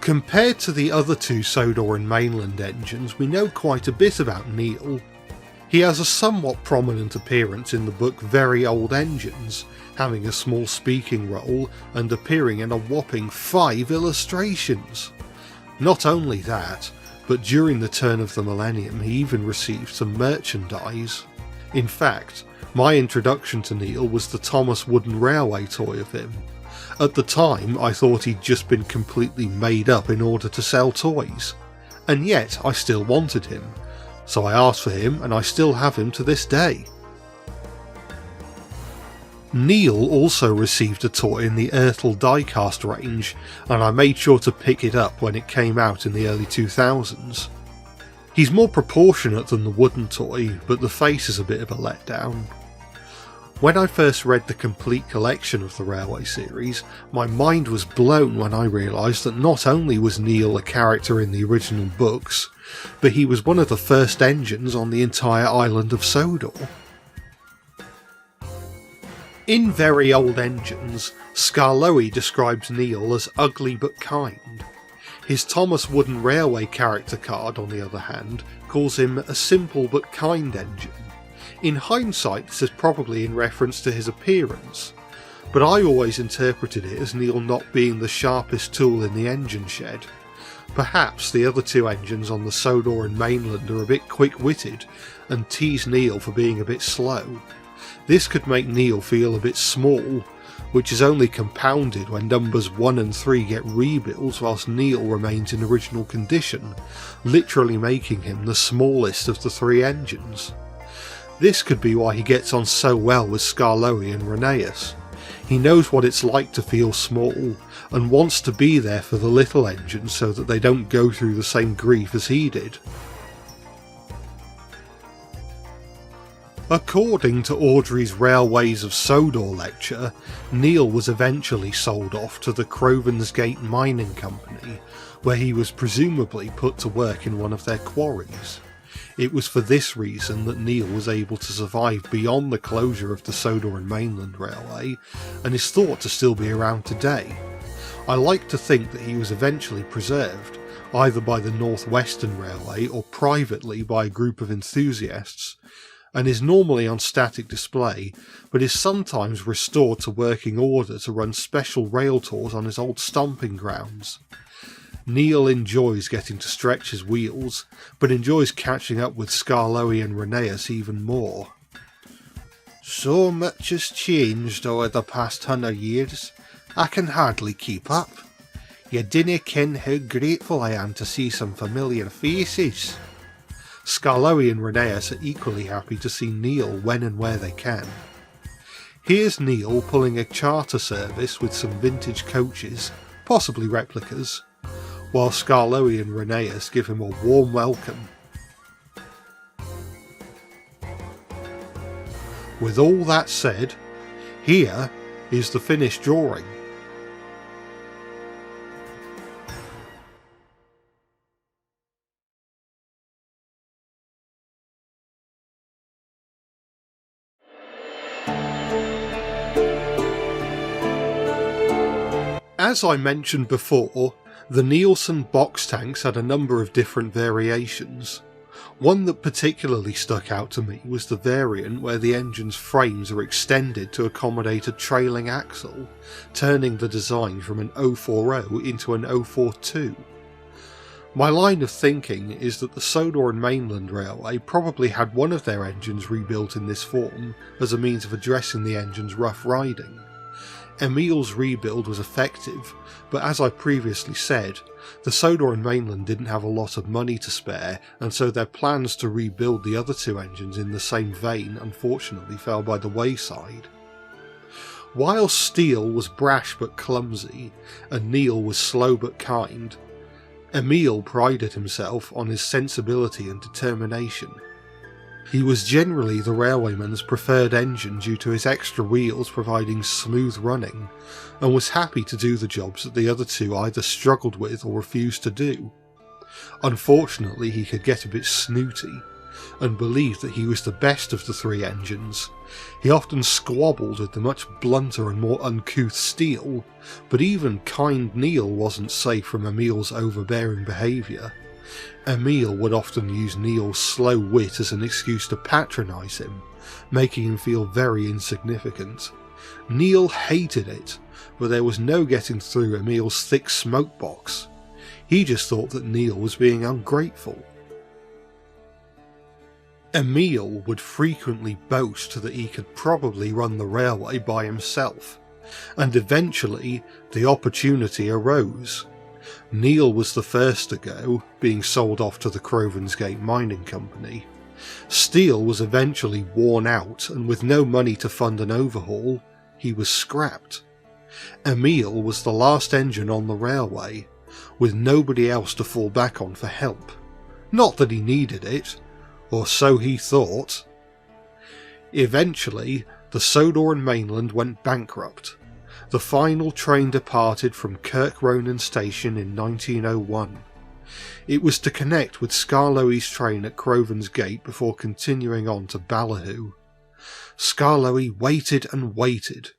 Compared to the other 2 Sodor and Mainland engines, we know quite a bit about Neil. He has a somewhat prominent appearance in the book Very Old Engines, having a small speaking role and appearing in a whopping 5 illustrations. Not only that, but during the turn of the millennium he even received some merchandise. In fact, my introduction to Neil was the Thomas Wooden Railway toy of him. At the time I thought he'd just been completely made up in order to sell toys, and yet I still wanted him, so I asked for him and I still have him to this day. Neil also received a toy in the Ertl diecast range, and I made sure to pick it up when it came out in the early 2000s. He's more proportionate than the wooden toy, but the face is a bit of a letdown. When I first read the complete collection of the Railway series, my mind was blown when I realised that not only was Neil a character in the original books, but he was one of the first engines on the entire island of Sodor. In Very Old Engines, Skarloey describes Neil as ugly but kind. His Thomas Wooden Railway character card, on the other hand, calls him a simple but kind engine. In hindsight, this is probably in reference to his appearance, but I always interpreted it as Neil not being the sharpest tool in the engine shed. Perhaps the other 2 engines on the Sodor and Mainland are a bit quick-witted and tease Neil for being a bit slow. This could make Neil feel a bit small, which is only compounded when numbers 1 and 3 get rebuilds whilst Neil remains in original condition, literally making him the smallest of the 3 engines. This could be why he gets on so well with Skarloey and Rheneas. He knows what it's like to feel small, and wants to be there for the little engines so that they don't go through the same grief as he did. According to Audrey's Railways of Sodor lecture, Neil was eventually sold off to the Crovansgate Mining Company, where he was presumably put to work in one of their quarries. It was for this reason that Neil was able to survive beyond the closure of the Sodor and Mainland Railway, and is thought to still be around today. I like to think that he was eventually preserved, either by the North Western Railway or privately by a group of enthusiasts, and is normally on static display, but is sometimes restored to working order to run special rail tours on his old stomping grounds. Neil enjoys getting to stretch his wheels, but enjoys catching up with Skarloey and Rheneas even more. So much has changed over the past 100 years. I can hardly keep up. You dinna ken how grateful I am to see some familiar faces. Skarloey and Rheneas are equally happy to see Neil when and where they can. Here's Neil pulling a charter service with some vintage coaches, possibly replicas, while Skarloey and Rheneas give him a warm welcome. With all that said, here is the finished drawing. As I mentioned before, the Nielsen box tanks had a number of different variations. One that particularly stuck out to me was the variant where the engine's frames are extended to accommodate a trailing axle, turning the design from an 040 into an 042. My line of thinking is that the Sodor and Mainland Railway probably had one of their engines rebuilt in this form as a means of addressing the engine's rough riding. Emil's rebuild was effective, but as I previously said, the Sodor and Mainland didn't have a lot of money to spare, and so their plans to rebuild the other two engines in the same vein unfortunately fell by the wayside. While Steele was brash but clumsy, and Neil was slow but kind, Emil prided himself on his sensibility and determination. He was generally the railwayman's preferred engine due to his extra wheels providing smooth running, and was happy to do the jobs that the other two either struggled with or refused to do. Unfortunately, he could get a bit snooty, and believed that he was the best of the three engines. He often squabbled with the much blunter and more uncouth Steele, but even kind Neil wasn't safe from Emil's overbearing behaviour. Emil would often use Neil's slow wit as an excuse to patronise him, making him feel very insignificant. Neil hated it, but there was no getting through Emil's thick smoke box. He just thought that Neil was being ungrateful. Emil would frequently boast that he could probably run the railway by himself, and eventually the opportunity arose. Neil was the first to go, being sold off to the Crovansgate Mining Company. Steele was eventually worn out, and with no money to fund an overhaul, he was scrapped. Emil was the last engine on the railway, with nobody else to fall back on for help. Not that he needed it, or so he thought. Eventually, the Sodor and Mainland went bankrupt. The final train departed from Kirkronan Station in 1901. It was to connect with Skarloey's train at Crovansgate before continuing on to Ballyhoo. Skarloey waited and waited,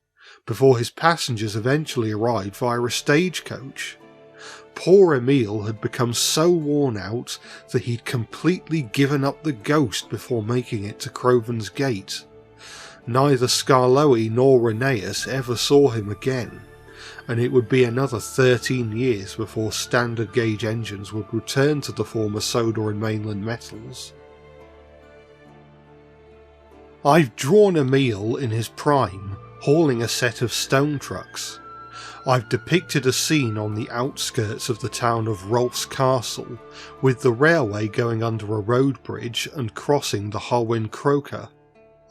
before his passengers eventually arrived via a stagecoach. Poor Emil had become so worn out that he'd completely given up the ghost before making it to Crovansgate. Neither Skarloey nor Rheneas ever saw him again, and it would be another 13 years before standard gauge engines would return to the former Sodor and Mainland metals. I've drawn Emil in his prime, hauling a set of stone trucks. I've depicted a scene on the outskirts of the town of Rolf's Castle, with the railway going under a road bridge and crossing the Harwin Croker.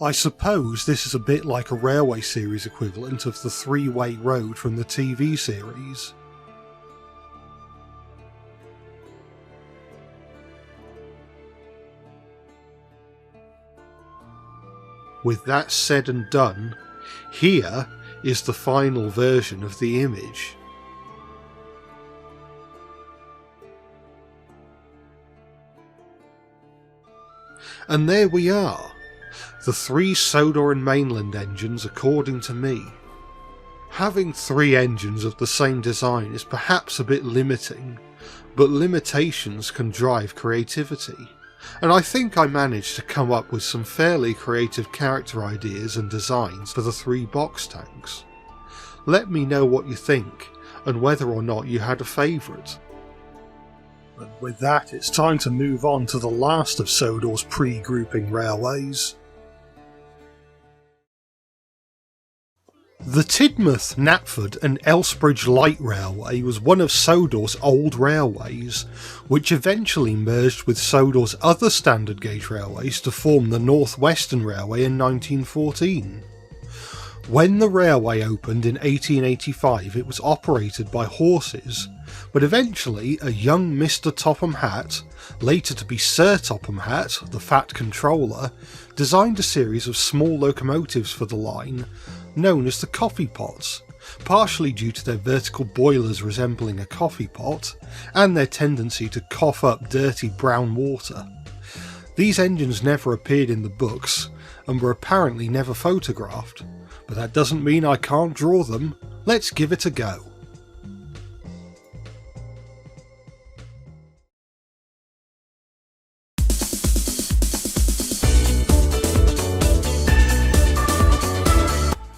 I suppose this is a bit like a railway series equivalent of the three-way road from the TV series. With that said and done, here is the final version of the image. And there we are, the three Sodor and Mainland engines according to me. Having three engines of the same design is perhaps a bit limiting, but limitations can drive creativity, and I think I managed to come up with some fairly creative character ideas and designs for the three box tanks. Let me know what you think, and whether or not you had a favourite. And with that, it's time to move on to the last of Sodor's pre-grouping railways. The Tidmouth, Knapford and Elsbridge Light Railway was one of Sodor's old railways, which eventually merged with Sodor's other standard gauge railways to form the North Western Railway in 1914. When the railway opened in 1885 it was operated by horses, but eventually a young Mr Topham Hatt, later to be Sir Topham Hatt, the Fat Controller, designed a series of small locomotives for the line, known as the coffee pots, partially due to their vertical boilers resembling a coffee pot, and their tendency to cough up dirty brown water. These engines never appeared in the books, and were apparently never photographed, but that doesn't mean I can't draw them. Let's give it a go.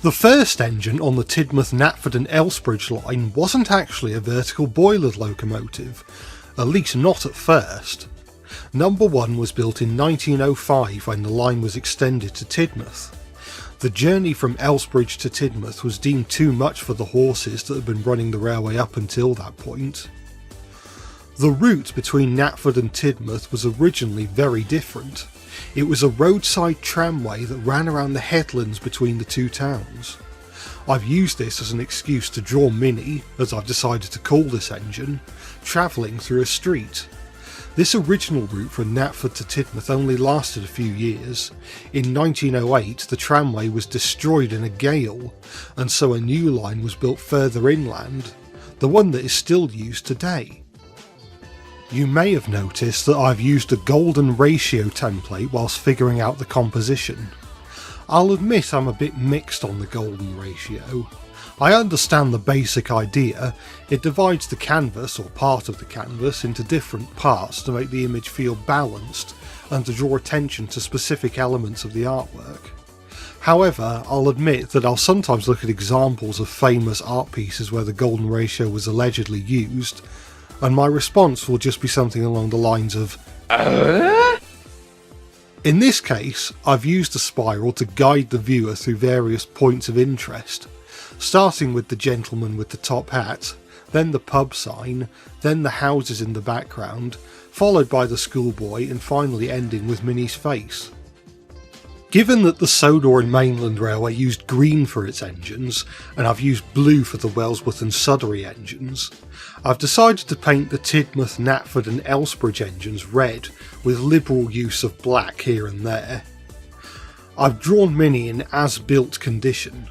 The first engine on the Tidmouth, Knapford and Elsbridge line wasn't actually a vertical boilered locomotive, at least not at first. Number 1 was built in 1905 when the line was extended to Tidmouth. The journey from Elsbridge to Tidmouth was deemed too much for the horses that had been running the railway up until that point. The route between Knapford and Tidmouth was originally very different. It was a roadside tramway that ran around the headlands between the two towns. I've used this as an excuse to draw Minnie, as I've decided to call this engine, travelling through a street. This original route from Knapford to Tidmouth only lasted a few years. In 1908 the tramway was destroyed in a gale, and so a new line was built further inland, the one that is still used today. You may have noticed that I've used a golden ratio template whilst figuring out the composition. I'll admit I'm a bit mixed on the golden ratio. I understand the basic idea. It divides the canvas, or part of the canvas, into different parts to make the image feel balanced and to draw attention to specific elements of the artwork. However, I'll admit that I'll sometimes look at examples of famous art pieces where the golden ratio was allegedly used, and my response will just be something along the lines of In this case, I've used a spiral to guide the viewer through various points of interest, starting with the gentleman with the top hat, then the pub sign, then the houses in the background, followed by the schoolboy, and finally ending with Minnie's face. Given that the Sodor and Mainland Railway used green for its engines, and I've used blue for the Wellsworth and Suddery engines, I've decided to paint the Tidmouth, Knapford and Elsbridge engines red, with liberal use of black here and there. I've drawn Minnie in as-built condition.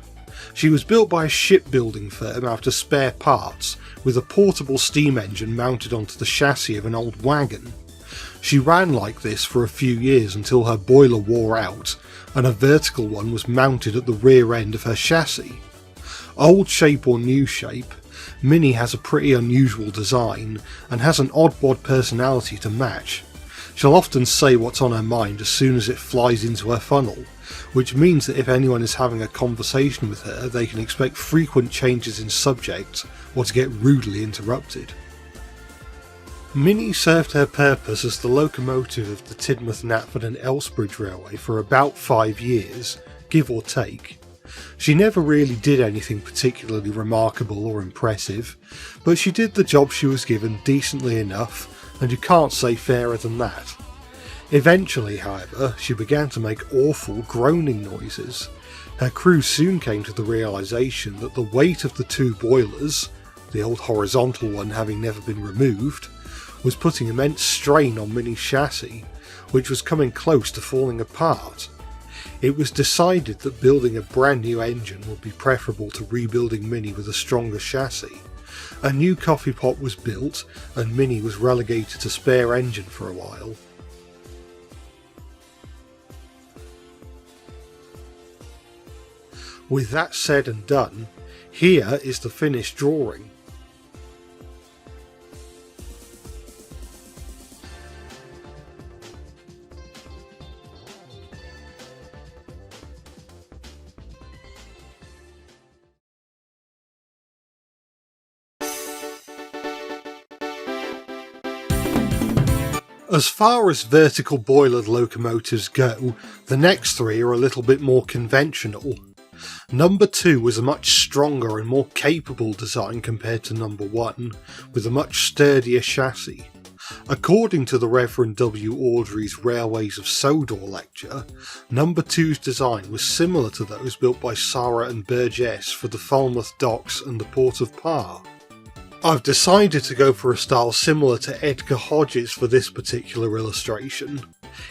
She was built by a shipbuilding firm out of spare parts, with a portable steam engine mounted onto the chassis of an old wagon. She ran like this for a few years until her boiler wore out, and a vertical one was mounted at the rear end of her chassis. Old shape or new shape, Minnie has a pretty unusual design, and has an odd-bod personality to match. She'll often say what's on her mind as soon as it flies into her funnel, which means that if anyone is having a conversation with her, they can expect frequent changes in subject, or to get rudely interrupted. Minnie served her purpose as the locomotive of the Tidmouth, Knapford and Elsbridge Railway for about 5 years, give or take. She never really did anything particularly remarkable or impressive, but she did the job she was given decently enough, and you can't say fairer than that. Eventually, however, she began to make awful groaning noises. Her crew soon came to the realisation that the weight of the two boilers, the old horizontal one having never been removed, was putting immense strain on Minnie's chassis, which was coming close to falling apart. It was decided that building a brand new engine would be preferable to rebuilding Minnie with a stronger chassis. A new coffee pot was built, and Minnie was relegated to spare engine for a while. With that said and done, here is the finished drawing. As far as vertical boilered locomotives go, the next three are a little bit more conventional. Number 2 was a much stronger and more capable design compared to number 1, with a much sturdier chassis. According to the Reverend W. Awdry's Railways of Sodor lecture, number 2's design was similar to those built by Sarah and Burgess for the Falmouth Docks and the Port of Par. I've decided to go for a style similar to Edgar Hodges for this particular illustration.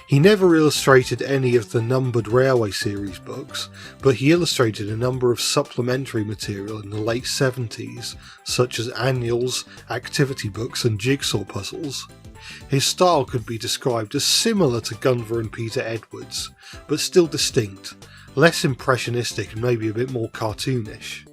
He never illustrated any of the numbered Railway series books, but he illustrated a number of supplementary material in the late 70s, such as annuals, activity books and jigsaw puzzles. His style could be described as similar to Gunvor and Peter Edwards, but still distinct, less impressionistic and maybe a bit more cartoonish.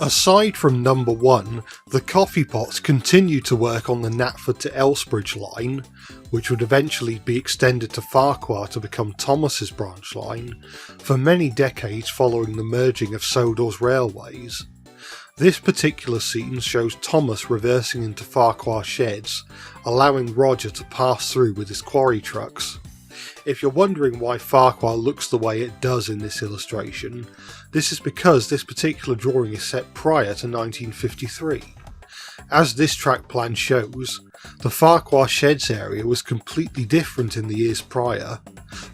Aside from number 1, the Coffee Pots continued to work on the Knapford to Elsbridge line, which would eventually be extended to Farquhar to become Thomas's branch line, for many decades following the merging of Sodor's railways. This particular scene shows Thomas reversing into Farquhar sheds, allowing Roger to pass through with his quarry trucks. If you're wondering why Farquhar looks the way it does in this illustration, this is because this particular drawing is set prior to 1953. As this track plan shows, the Farquhar Sheds area was completely different in the years prior.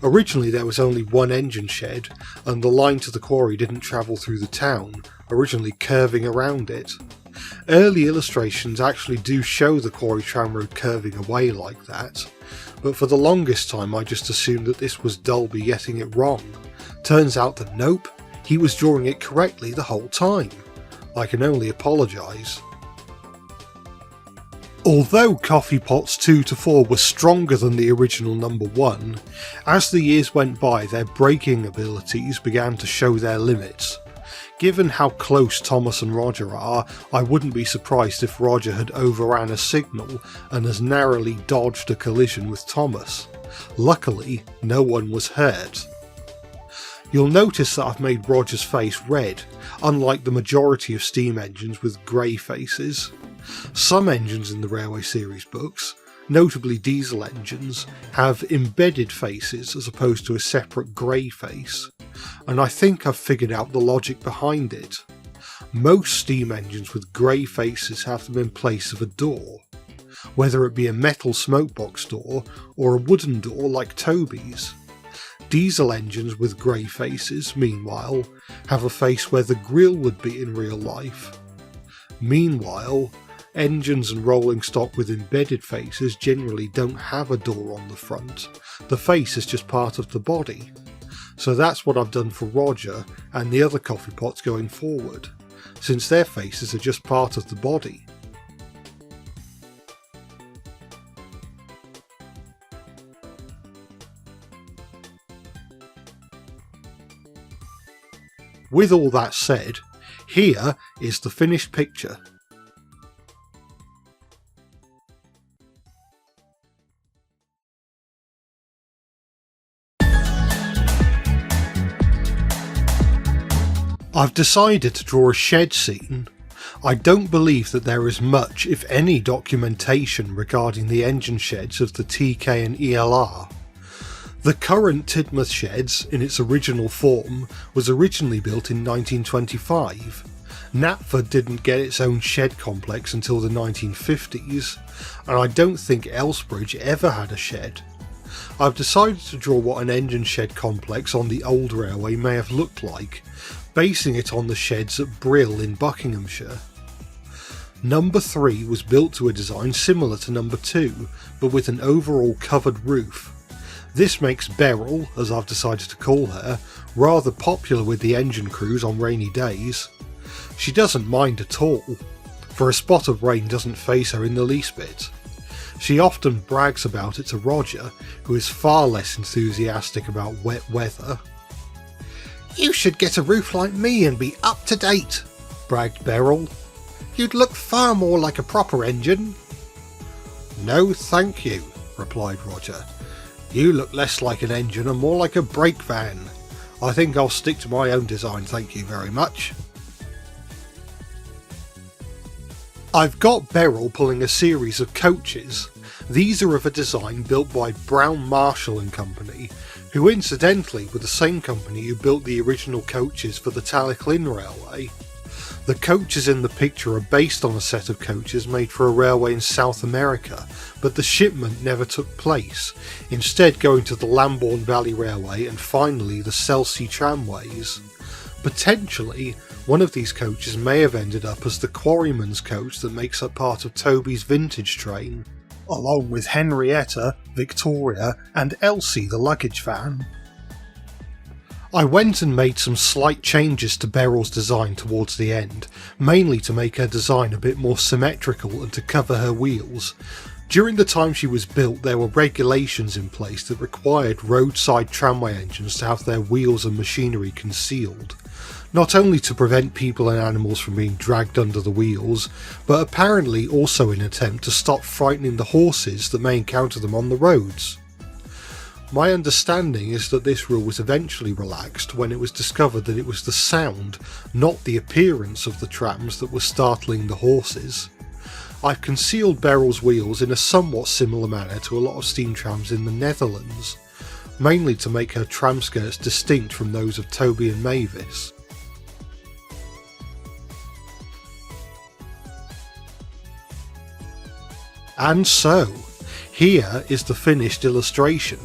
Originally there was only one engine shed, and the line to the quarry didn't travel through the town, originally curving around it. Early illustrations actually do show the quarry tramroad curving away like that, but for the longest time I just assumed that this was Dolby getting it wrong. Turns out that nope, he was drawing it correctly the whole time. I can only apologise. Although Coffee Pots 2 to 4 were stronger than the original number 1, as the years went by their braking abilities began to show their limits. Given how close Thomas and Roger are, I wouldn't be surprised if Roger had overran a signal and has narrowly dodged a collision with Thomas. Luckily, no one was hurt. You'll notice that I've made Roger's face red, unlike the majority of steam engines with grey faces. Some engines in the Railway series books, notably diesel engines, have embedded faces as opposed to a separate grey face, and I think I've figured out the logic behind it. Most steam engines with grey faces have them in place of a door, whether it be a metal smokebox door or a wooden door like Toby's. Diesel engines with grey faces, meanwhile, have a face where the grille would be in real life. Meanwhile, engines and rolling stock with embedded faces generally don't have a door on the front. The face is just part of the body. So that's what I've done for Roger and the other coffee pots going forward, since their faces are just part of the body. With all that said, here is the finished picture. I've decided to draw a shed scene. I don't believe that there is much, if any, documentation regarding the engine sheds of the TK and ELR. The current Tidmouth sheds, in its original form, was originally built in 1925. Knapford didn't get its own shed complex until the 1950s, and I don't think Elsbridge ever had a shed. I've decided to draw what an engine shed complex on the old railway may have looked like, basing it on the sheds at Brill in Buckinghamshire. Number 3 was built to a design similar to number 2, but with an overall covered roof. This makes Beryl, as I've decided to call her, rather popular with the engine crews on rainy days. She doesn't mind at all, for a spot of rain doesn't faze her in the least bit. She often brags about it to Roger, who is far less enthusiastic about wet weather. "You should get a roof like me and be up to date," bragged Beryl. "You'd look far more like a proper engine." "No thank you," replied Roger. "You look less like an engine and more like a brake van. I think I'll stick to my own design, thank you very much." I've got Beryl pulling a series of coaches. These are of a design built by Brown Marshall and Company, who incidentally were the same company who built the original coaches for the Talyllyn Railway. The coaches in the picture are based on a set of coaches made for a railway in South America, but the shipment never took place, instead going to the Lambourne Valley Railway and finally the Selsey tramways. Potentially, one of these coaches may have ended up as the quarryman's coach that makes up part of Toby's vintage train, along with Henrietta, Victoria and Elsie the luggage van. I went and made some slight changes to Beryl's design towards the end, mainly to make her design a bit more symmetrical and to cover her wheels. During the time she was built, there were regulations in place that required roadside tramway engines to have their wheels and machinery concealed, not only to prevent people and animals from being dragged under the wheels, but apparently also in an attempt to stop frightening the horses that may encounter them on the roads. My understanding is that this rule was eventually relaxed when it was discovered that it was the sound, not the appearance of the trams that was startling the horses. I've concealed Beryl's wheels in a somewhat similar manner to a lot of steam trams in the Netherlands, mainly to make her tram skirts distinct from those of Toby and Mavis. And so, here is the finished illustration.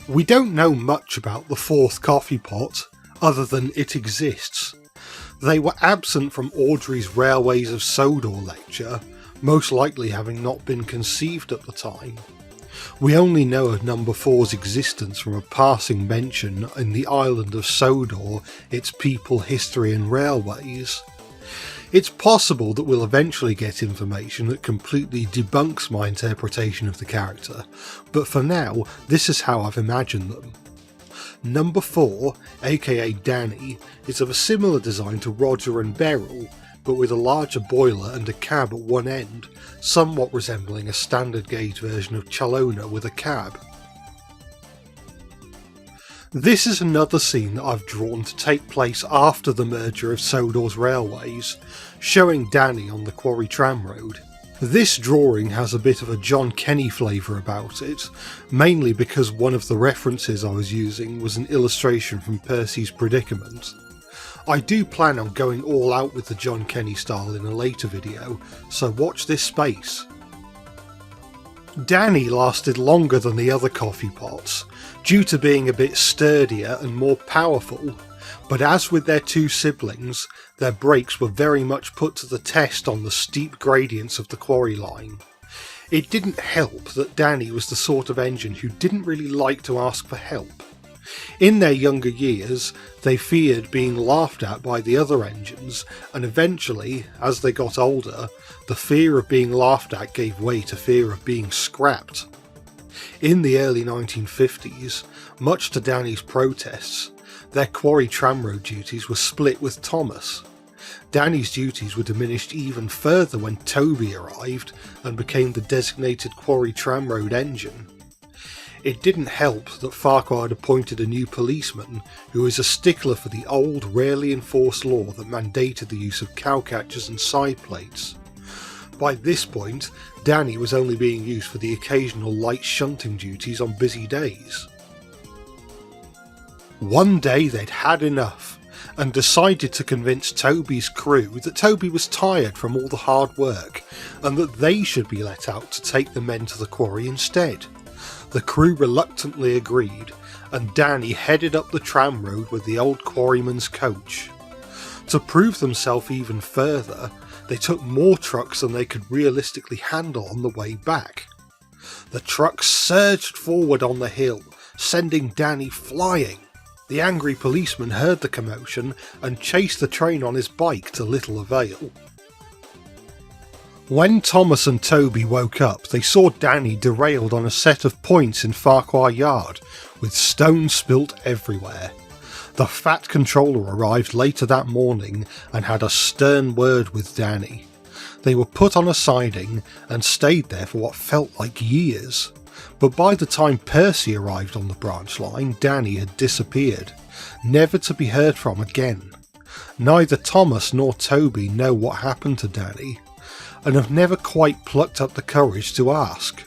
We don't know much about the fourth coffee pot, other than it exists. They were absent from Audrey's Railways of Sodor lecture, most likely having not been conceived at the time. We only know of number 4's existence from a passing mention in the island of Sodor, its people, history and railways. It's possible that we'll eventually get information that completely debunks my interpretation of the character, but for now, this is how I've imagined them. Number 4, aka Danny, is of a similar design to Roger and Beryl, but with a larger boiler and a cab at one end, somewhat resembling a standard gauge version of Chalona with a cab. This is another scene that I've drawn to take place after the merger of Sodor's railways, showing Danny on the quarry tram road. This drawing has a bit of a John Kenny flavour about it, mainly because one of the references I was using was an illustration from Percy's Predicament. I do plan on going all out with the John Kenny style in a later video, so watch this space. Danny lasted longer than the other coffee pots, due to being a bit sturdier and more powerful, but as with their two siblings, their brakes were very much put to the test on the steep gradients of the quarry line. It didn't help that Danny was the sort of engine who didn't really like to ask for help. In their younger years, they feared being laughed at by the other engines, and eventually, as they got older, the fear of being laughed at gave way to fear of being scrapped. In the early 1950s, much to Danny's protests, their quarry tramroad duties were split with Thomas. Danny's duties were diminished even further when Toby arrived and became the designated quarry tramroad engine. It didn't help that Farquhar had appointed a new policeman who was a stickler for the old, rarely enforced law that mandated the use of cowcatchers and side plates. By this point, Danny was only being used for the occasional light shunting duties on busy days. One day they'd had enough, and decided to convince Toby's crew that Toby was tired from all the hard work, and that they should be let out to take the men to the quarry instead. The crew reluctantly agreed, and Danny headed up the tram road with the old quarryman's coach. To prove themselves even further, they took more trucks than they could realistically handle on the way back. The trucks surged forward on the hill, sending Danny flying. The angry policeman heard the commotion and chased the train on his bike to little avail. When Thomas and Toby woke up, they saw Danny derailed on a set of points in Farquhar Yard, with stones spilt everywhere. The Fat Controller arrived later that morning and had a stern word with Danny. They were put on a siding and stayed there for what felt like years. but by the time Percy arrived on the branch line, Danny had disappeared, never to be heard from again. Neither Thomas nor Toby know what happened to Danny, and have never quite plucked up the courage to ask.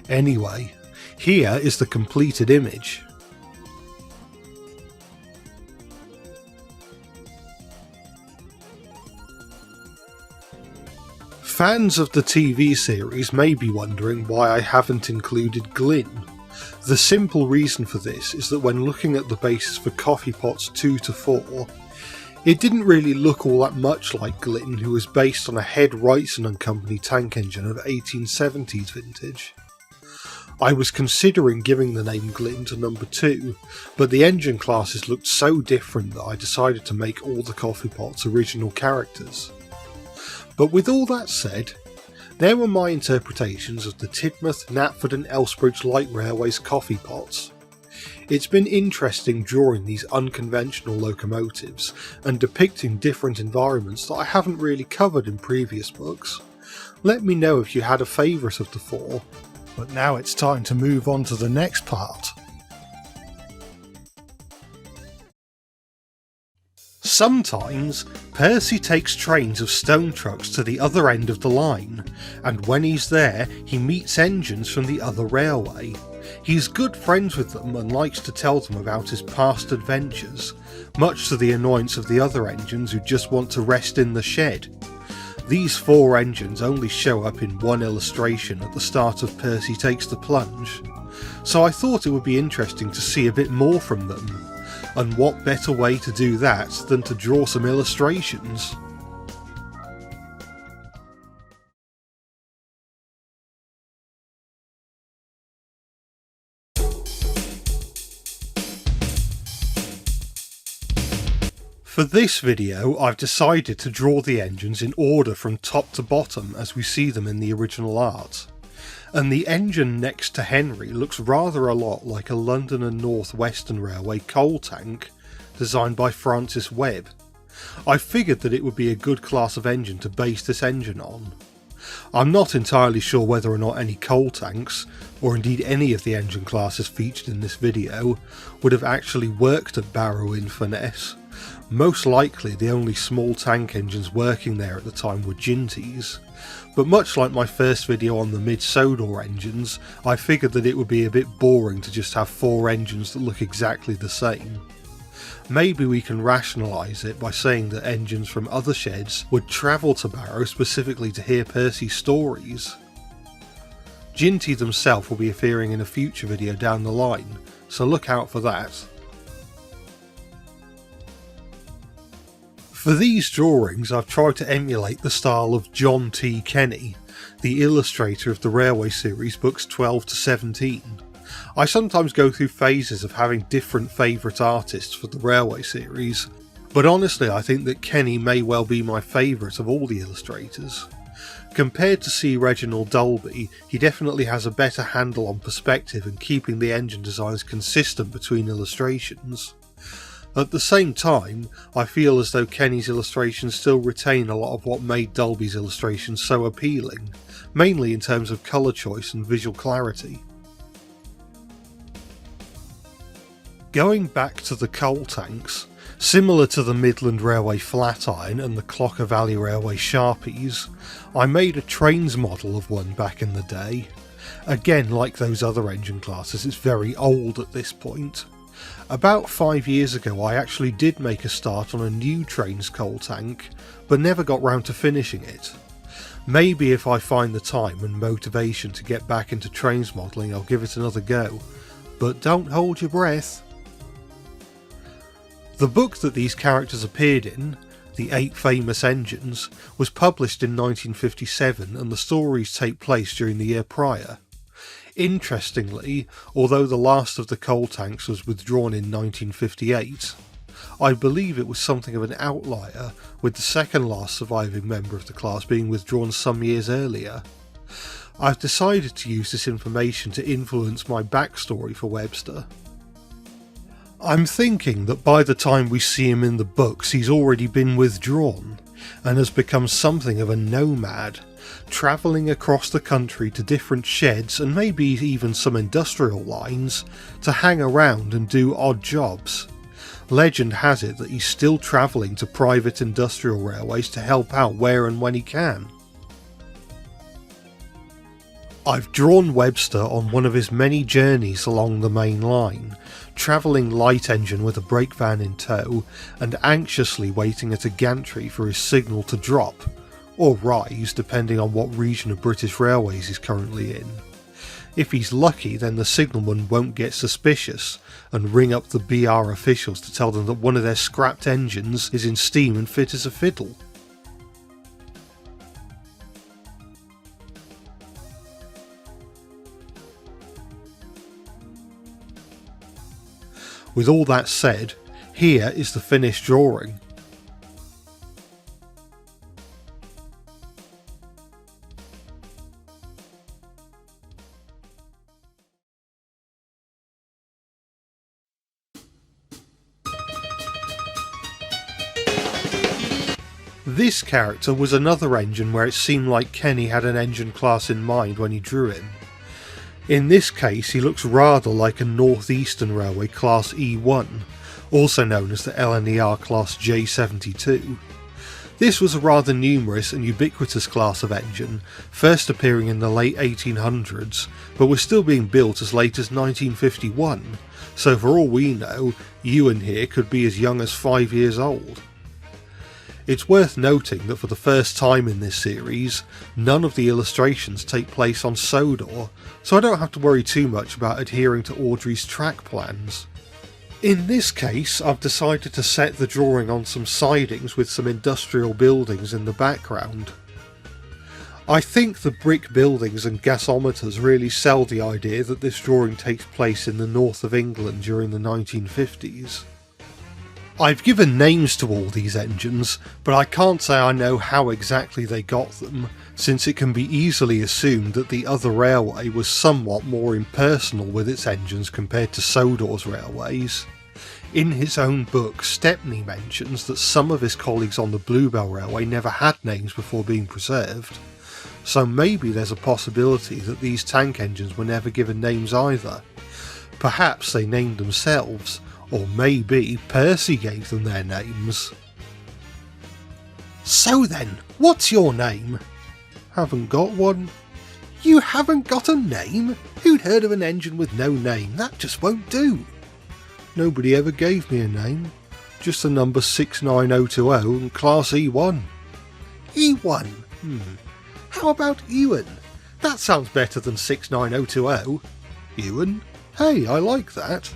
Anyway, here is the completed image. Fans of the TV series may be wondering why I haven't included Glyn. The simple reason for this is that when looking at the basis for coffee pots 2 to 4, it didn't really look all that much like Glyn, who was based on a Head Wrightson & Company tank engine of 1870s vintage. I was considering giving the name Glyn to number 2, but the engine classes looked so different that I decided to make all the coffee pots original characters. But with all that said, there were my interpretations of the Tidmouth, Knapford and Elsbridge Light Railway's coffee pots. It's been interesting drawing these unconventional locomotives and depicting different environments that I haven't really covered in previous books. Let me know if you had a favourite of the 4, but now it's time to move on to the next part. Sometimes, Percy takes trains of stone trucks to the other end of the line, and when he's there, he meets engines from the other railway. He's good friends with them and likes to tell them about his past adventures, much to the annoyance of the other engines who just want to rest in the shed. These 4 engines only show up in one illustration at the start of Percy Takes the Plunge, so I thought it would be interesting to see a bit more from them. And what better way to do that than to draw some illustrations? For this video, I've decided to draw the engines in order from top to bottom as we see them in the original art. And the engine next to Henry looks rather a lot like a London and North Western Railway coal tank designed by Francis Webb. I figured that it would be a good class of engine to base this engine on. I'm not entirely sure whether or not any coal tanks, or indeed any of the engine classes featured in this video, would have actually worked at Barrow-in-Furness. Most likely the only small tank engines working there at the time were Ginties, but much like my first video on the mid-Sodor engines, I figured that it would be a bit boring to just have 4 engines that look exactly the same. Maybe we can rationalise it by saying that engines from other sheds would travel to Barrow specifically to hear Percy's stories. Ginty themselves will be appearing in a future video down the line, so look out for that. For these drawings, I've tried to emulate the style of John T. Kenny, the illustrator of the Railway series books 12 to 17. I sometimes go through phases of having different favourite artists for the Railway series, but honestly I think that Kenny may well be my favourite of all the illustrators. Compared to C. Reginald Dolby, he definitely has a better handle on perspective and keeping the engine designs consistent between illustrations. At the same time, I feel as though Kenny's illustrations still retain a lot of what made Dolby's illustrations so appealing, mainly in terms of colour choice and visual clarity. Going back to the coal tanks, similar to the Midland Railway Flat Iron and the Clocker Valley Railway Sharpies, I made a trains model of one back in the day. Again, like those other engine classes, it's very old at this point. About 5 years ago I actually did make a start on a new trains coal tank, but never got round to finishing it. Maybe if I find the time and motivation to get back into trains modelling I'll give it another go, but don't hold your breath. The book that these characters appeared in, The 8 Famous Engines, was published in 1957 and the stories take place during the year prior. Interestingly, although the last of the coal tanks was withdrawn in 1958, I believe it was something of an outlier, with the second last surviving member of the class being withdrawn some years earlier. I've decided to use this information to influence my backstory for Webster. I'm thinking that by the time we see him in the books he's already been withdrawn, and has become something of a nomad, travelling across the country to different sheds and maybe even some industrial lines to hang around and do odd jobs. Legend has it that he's still travelling to private industrial railways to help out where and when he can. I've drawn Webster on one of his many journeys along the main line, travelling light engine with a brake van in tow and anxiously waiting at a gantry for his signal to drop, or rise depending on what region of British Railways he's currently in. If he's lucky, then the signalman won't get suspicious and ring up the BR officials to tell them that one of their scrapped engines is in steam and fit as a fiddle. With all that said, here is the finished drawing. This character was another engine where it seemed like Kenny had an engine class in mind when he drew him. In this case he looks rather like a North Eastern Railway Class E1, also known as the LNER Class J72. This was a rather numerous and ubiquitous class of engine, first appearing in the late 1800s, but was still being built as late as 1951, so for all we know, Ewan here could be as young as 5 years old. It's worth noting that for the first time in this series, none of the illustrations take place on Sodor, so I don't have to worry too much about adhering to Audrey's track plans. In this case, I've decided to set the drawing on some sidings with some industrial buildings in the background. I think the brick buildings and gasometers really sell the idea that this drawing takes place in the north of England during the 1950s. I've given names to all these engines, but I can't say I know how exactly they got them, since it can be easily assumed that the other railway was somewhat more impersonal with its engines compared to Sodor's railways. In his own book, Stepney mentions that some of his colleagues on the Bluebell Railway never had names before being preserved, so maybe there's a possibility that these tank engines were never given names either. Perhaps they named themselves, or maybe Percy gave them their names. So then, what's your name? Haven't got one. You haven't got a name? Who'd heard of an engine with no name? That just won't do. Nobody ever gave me a name. Just the number 69020 and Class E1. E1? How about Ewan? That sounds better than 69020. Ewan? Hey, I like that.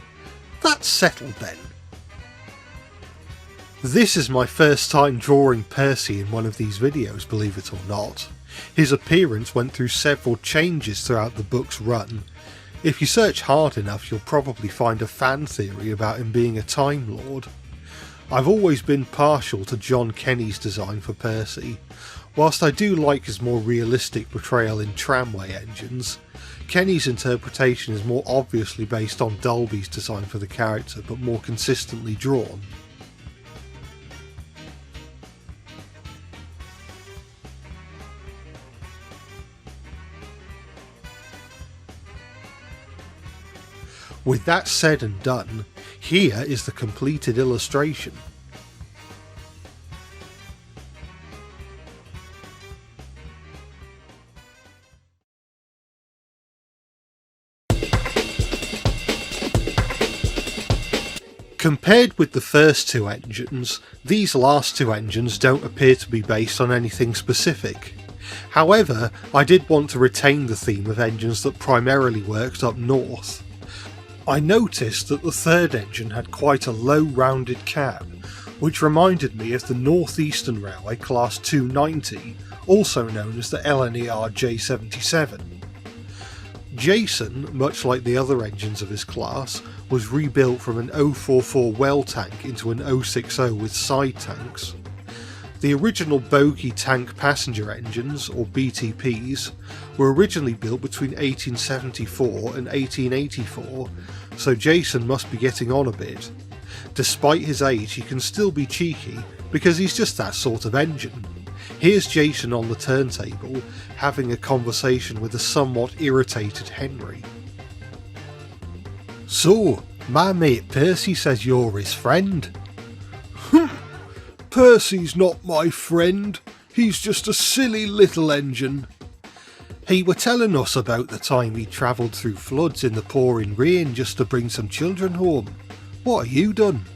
That's settled then. This is my first time drawing Percy in one of these videos, believe it or not. His appearance went through several changes throughout the book's run. If you search hard enough, you'll probably find a fan theory about him being a Time Lord. I've always been partial to John Kenny's design for Percy. Whilst I do like his more realistic portrayal in tramway engines, Kenny's interpretation is more obviously based on Dalby's design for the character, but more consistently drawn. With that said and done, here is the completed illustration. Compared with the first two engines, these last two engines don't appear to be based on anything specific. However, I did want to retain the theme of engines that primarily worked up north. I noticed that the third engine had quite a low rounded cab, which reminded me of the North Eastern Railway Class 290, also known as the LNER J77. Jason, much like the other engines of his class, was rebuilt from an 044 well tank into an 060 with side tanks. The original bogie tank passenger engines, or BTPs, were originally built between 1874 and 1884, so Jason must be getting on a bit. Despite his age, he can still be cheeky because he's just that sort of engine. Here's Jason on the turntable having a conversation with a somewhat irritated Henry. "So, my mate Percy says you're his friend." "Percy's not my friend, he's just a silly little engine." "He were telling us about the time he travelled through floods in the pouring rain just to bring some children home. What have you done?"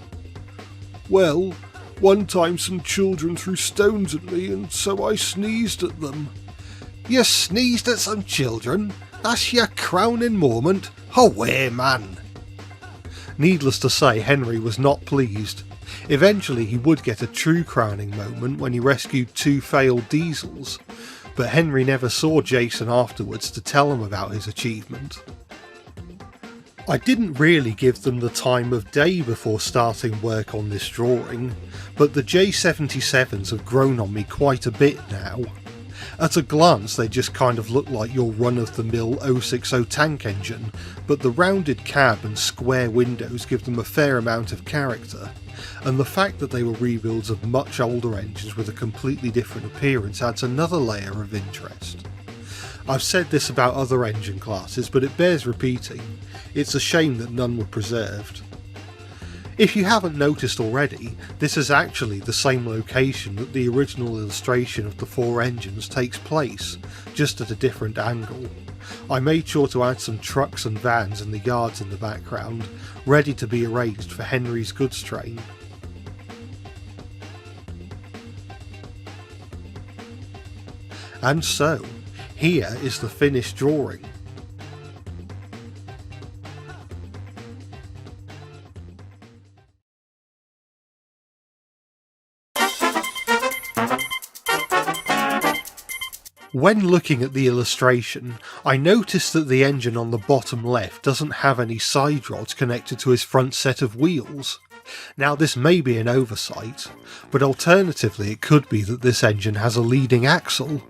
"Well, one time some children threw stones at me and so I sneezed at them." "You sneezed at some children? That's your crowning moment? Away, man!" Needless to say, Henry was not pleased. Eventually he would get a true crowning moment when he rescued 2 failed diesels, but Henry never saw Jason afterwards to tell him about his achievement. I didn't really give them the time of day before starting work on this drawing, but the J77s have grown on me quite a bit now. At a glance they just kind of look like your run-of-the-mill 060 tank engine, but the rounded cab and square windows give them a fair amount of character, and the fact that they were rebuilds of much older engines with a completely different appearance adds another layer of interest. I've said this about other engine classes, but it bears repeating. It's a shame that none were preserved. If you haven't noticed already, this is actually the same location that the original illustration of the 4 engines takes place, just at a different angle. I made sure to add some trucks and vans in the yards in the background, ready to be erased for Henry's goods train. And so, here is the finished drawing. When looking at the illustration, I noticed that the engine on the bottom left doesn't have any side rods connected to his front set of wheels. Now this may be an oversight, but alternatively it could be that this engine has a leading axle.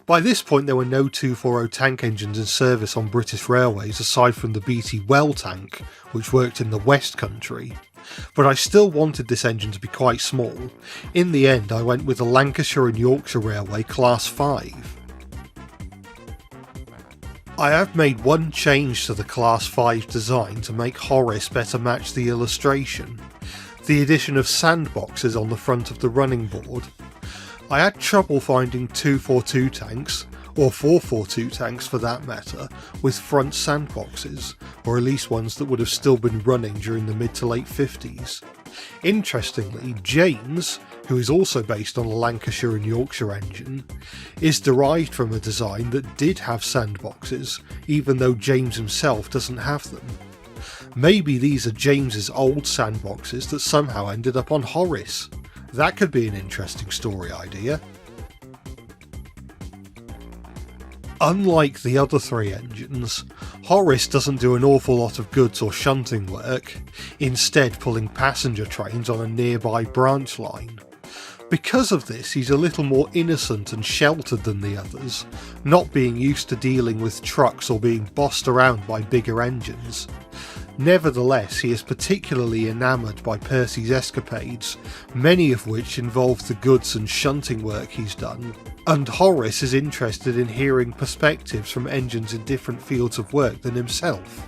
By this point there were no 240 tank engines in service on British Railways aside from the BT Well tank, which worked in the West Country. But I still wanted this engine to be quite small. In the end I went with the Lancashire and Yorkshire Railway Class 5. I have made one change to the Class 5 design to make Horace better match the illustration: the addition of sandboxes on the front of the running board. I had trouble finding 242 tanks, or 442 tanks for that matter, with front sandboxes, or at least ones that would have still been running during the mid to late 50s. Interestingly, James, who is also based on a Lancashire and Yorkshire engine, is derived from a design that did have sandboxes, even though James himself doesn't have them. Maybe these are James's old sandboxes that somehow ended up on Horace. That could be an interesting story idea. Unlike the other 3 engines, Horace doesn't do an awful lot of goods or shunting work, instead pulling passenger trains on a nearby branch line. Because of this, he's a little more innocent and sheltered than the others, not being used to dealing with trucks or being bossed around by bigger engines. Nevertheless, he is particularly enamoured by Percy's escapades, many of which involve the goods and shunting work he's done, and Horace is interested in hearing perspectives from engines in different fields of work than himself.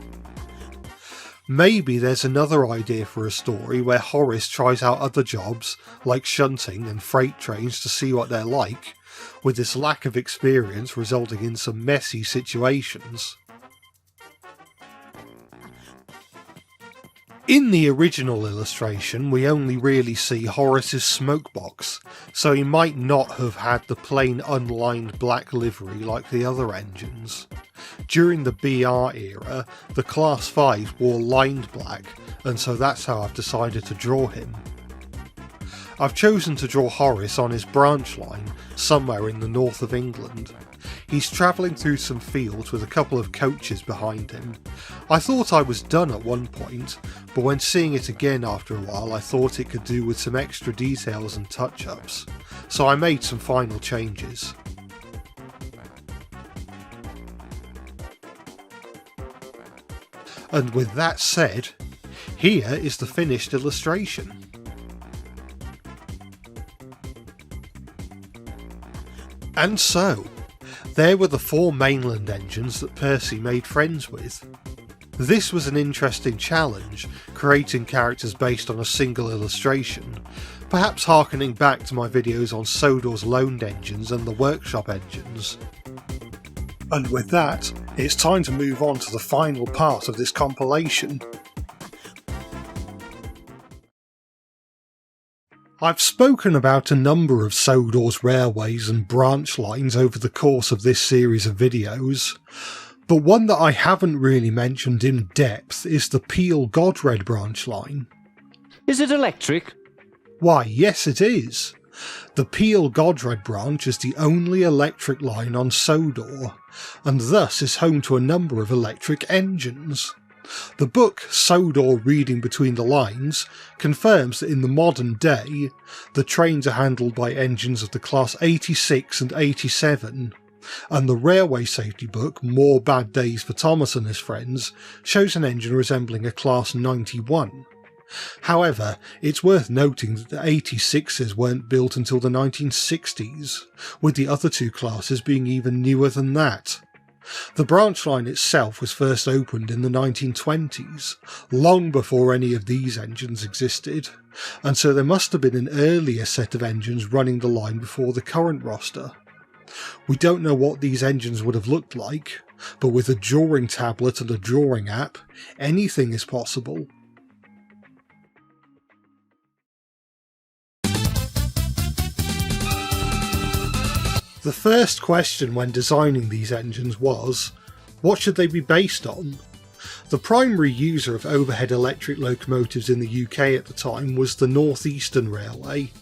Maybe there's another idea for a story where Horace tries out other jobs, like shunting and freight trains, to see what they're like, with this lack of experience resulting in some messy situations. In the original illustration, we only really see Horace's smokebox, so he might not have had the plain unlined black livery like the other engines. During the BR era, the Class 5s wore lined black, and so that's how I've decided to draw him. I've chosen to draw Horace on his branch line, somewhere in the north of England. He's travelling through some fields with a couple of coaches behind him. I thought I was done at one point, but when seeing it again after a while I thought it could do with some extra details and touch-ups, so I made some final changes. And with that said, here is the finished illustration. And so, there were the 4 Mainland engines that Percy made friends with. This was an interesting challenge, creating characters based on a single illustration, perhaps harkening back to my videos on Sodor's loaned engines and the workshop engines. And with that, it's time to move on to the final part of this compilation. I've spoken about a number of Sodor's railways and branch lines over the course of this series of videos, but one that I haven't really mentioned in depth is the Peel-Godred branch line. Is it electric? Why, yes it is. The Peel-Godred branch is the only electric line on Sodor, and thus is home to a number of electric engines. The book Sodor Reading Between the Lines confirms that in the modern day, the trains are handled by engines of the class 86 and 87, and the railway safety book More Bad Days for Thomas and His Friends shows an engine resembling a class 91. However, it's worth noting that the 86s weren't built until the 1960s, with the other 2 classes being even newer than that. The branch line itself was first opened in the 1920s, long before any of these engines existed, and so there must have been an earlier set of engines running the line before the current roster. We don't know what these engines would have looked like, but with a drawing tablet and a drawing app, anything is possible. The first question when designing these engines was, what should they be based on? The primary user of overhead electric locomotives in the UK at the time was the North Eastern Railway.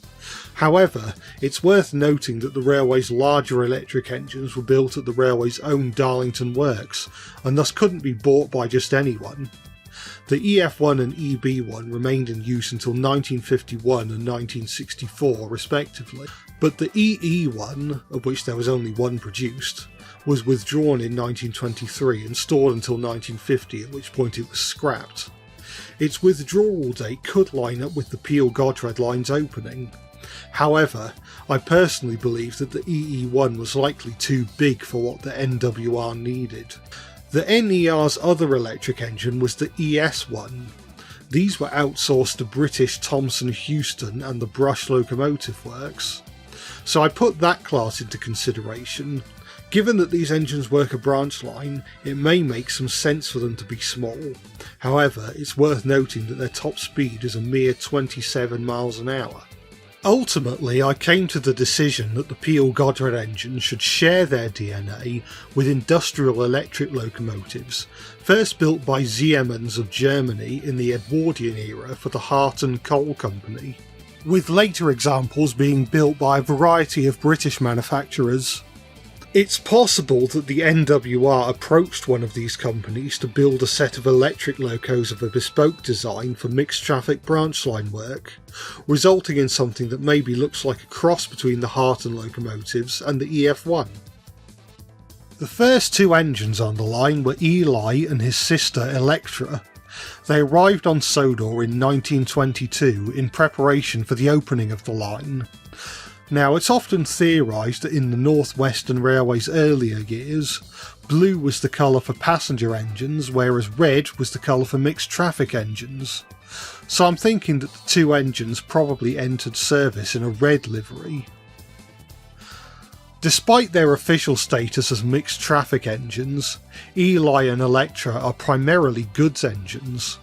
However, it's worth noting that the railway's larger electric engines were built at the railway's own Darlington works, and thus couldn't be bought by just anyone. The EF1 and EB1 remained in use until 1951 and 1964 respectively, but the EE1, of which there was only one produced, was withdrawn in 1923 and stored until 1950, at which point it was scrapped. Its withdrawal date could line up with the Peel-Godred line's opening. However, I personally believe that the EE1 was likely too big for what the NWR needed. The NER's other electric engine was the ES1. These were outsourced to British Thomson Houston and the Brush Locomotive Works. So I put that class into consideration. Given that these engines work a branch line, it may make some sense for them to be small. However, it's worth noting that their top speed is a mere 27 miles an hour. Ultimately, I came to the decision that the Peel-Godred engines should share their DNA with industrial electric locomotives, first built by Siemens of Germany in the Edwardian era for the Harton Coal Company, with later examples being built by a variety of British manufacturers. It's possible that the NWR approached one of these companies to build a set of electric locos of a bespoke design for mixed traffic branch line work, resulting in something that maybe looks like a cross between the Harton locomotives and the EF1. The first 2 engines on the line were Eli and his sister Electra. They arrived on Sodor in 1922 in preparation for the opening of the line. Now, it's often theorised that in the North Western Railway's earlier years, blue was the colour for passenger engines, whereas red was the colour for mixed traffic engines. So I'm thinking that the 2 engines probably entered service in a red livery. Despite their official status as mixed traffic engines, Eli and Electra are primarily goods engines.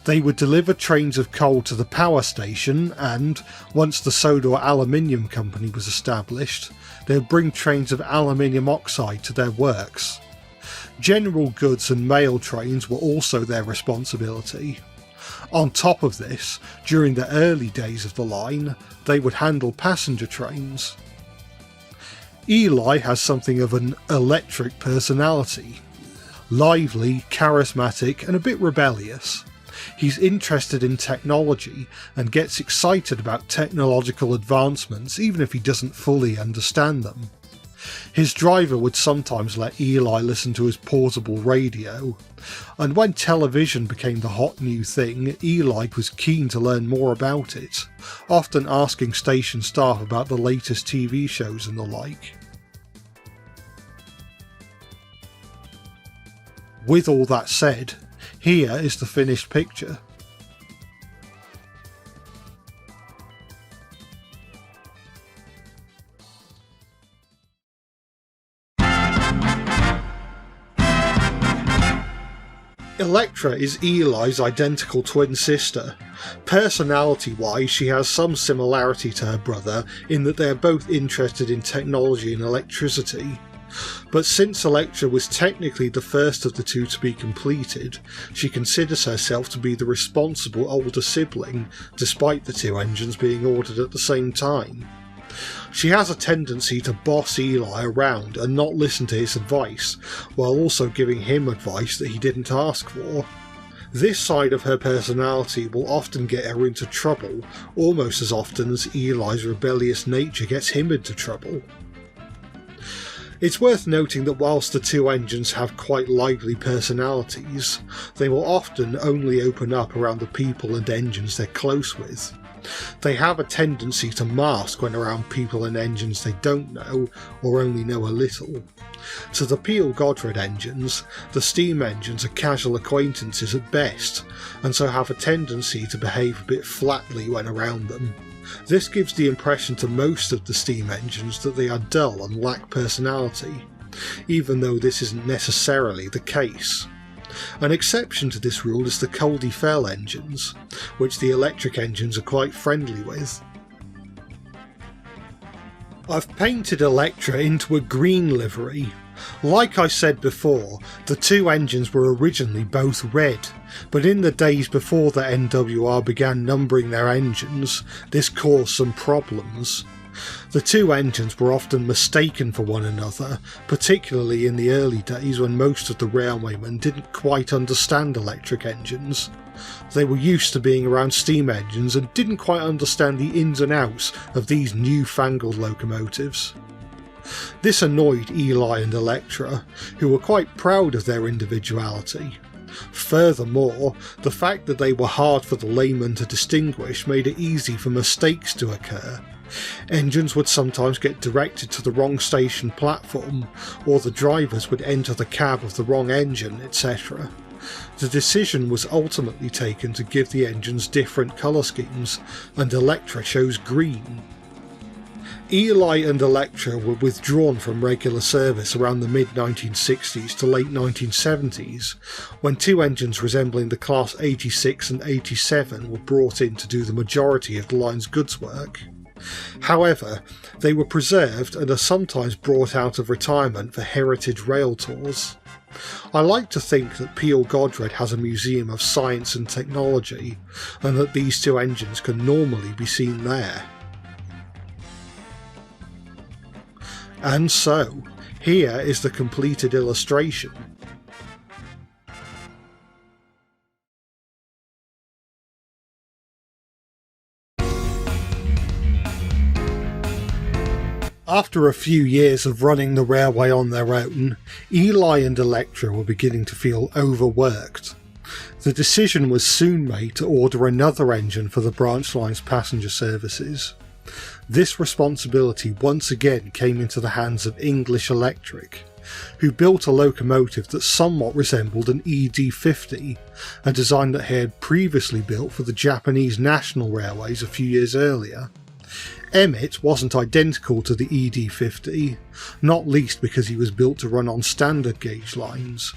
They would deliver trains of coal to the power station and, once the Sodor Aluminium Company was established, they would bring trains of aluminium oxide to their works. General goods and mail trains were also their responsibility. On top of this, during the early days of the line, they would handle passenger trains. Eli has something of an electric personality. Lively, charismatic and a bit rebellious. He's interested in technology and gets excited about technological advancements even if he doesn't fully understand them. His driver would sometimes let Eli listen to his portable radio, and when television became the hot new thing, Eli was keen to learn more about it, often asking station staff about the latest TV shows and the like. With all that said, here is the finished picture. Electra is Eli's identical twin sister. Personality-wise, she has some similarity to her brother in that they are both interested in technology and electricity. But since Electra was technically the first of the two to be completed, she considers herself to be the responsible older sibling, despite the two engines being ordered at the same time. She has a tendency to boss Eli around and not listen to his advice, while also giving him advice that he didn't ask for. This side of her personality will often get her into trouble, almost as often as Eli's rebellious nature gets him into trouble. It's worth noting that whilst the two engines have quite lively personalities, they will often only open up around the people and engines they're close with. They have a tendency to mask when around people and engines they don't know or only know a little. To the Godred engines, the steam engines are casual acquaintances at best, and so have a tendency to behave a bit flatly when around them. This gives the impression to most of the steam engines that they are dull and lack personality, even though this isn't necessarily the case. An exception to this rule is the Fell engines, which the electric engines are quite friendly with. I've painted Electra into a green livery. Like I said before, the two engines were originally both red, but in the days before the NWR began numbering their engines, this caused some problems. The two engines were often mistaken for one another, particularly in the early days when most of the railwaymen didn't quite understand electric engines. They were used to being around steam engines and didn't quite understand the ins and outs of these newfangled locomotives. This annoyed Eli and Electra, who were quite proud of their individuality. Furthermore, the fact that they were hard for the layman to distinguish made it easy for mistakes to occur. Engines would sometimes get directed to the wrong station platform, or the drivers would enter the cab of the wrong engine, etc. The decision was ultimately taken to give the engines different colour schemes, and Electra chose green. Eli and Electra were withdrawn from regular service around the mid-1960s to late 1970s, when two engines resembling the Class 86 and 87 were brought in to do the majority of the line's goods work. However, they were preserved and are sometimes brought out of retirement for heritage rail tours. I like to think that Godred has a museum of science and technology, and that these two engines can normally be seen there. And so, here is the completed illustration. After a few years of running the railway on their own, Eli and Electra were beginning to feel overworked. The decision was soon made to order another engine for the branch line's passenger services. This responsibility once again came into the hands of English Electric, who built a locomotive that somewhat resembled an ED50, a design that they had previously built for the Japanese National Railways a few years earlier. Emmett wasn't identical to the ED50, not least because he was built to run on standard gauge lines.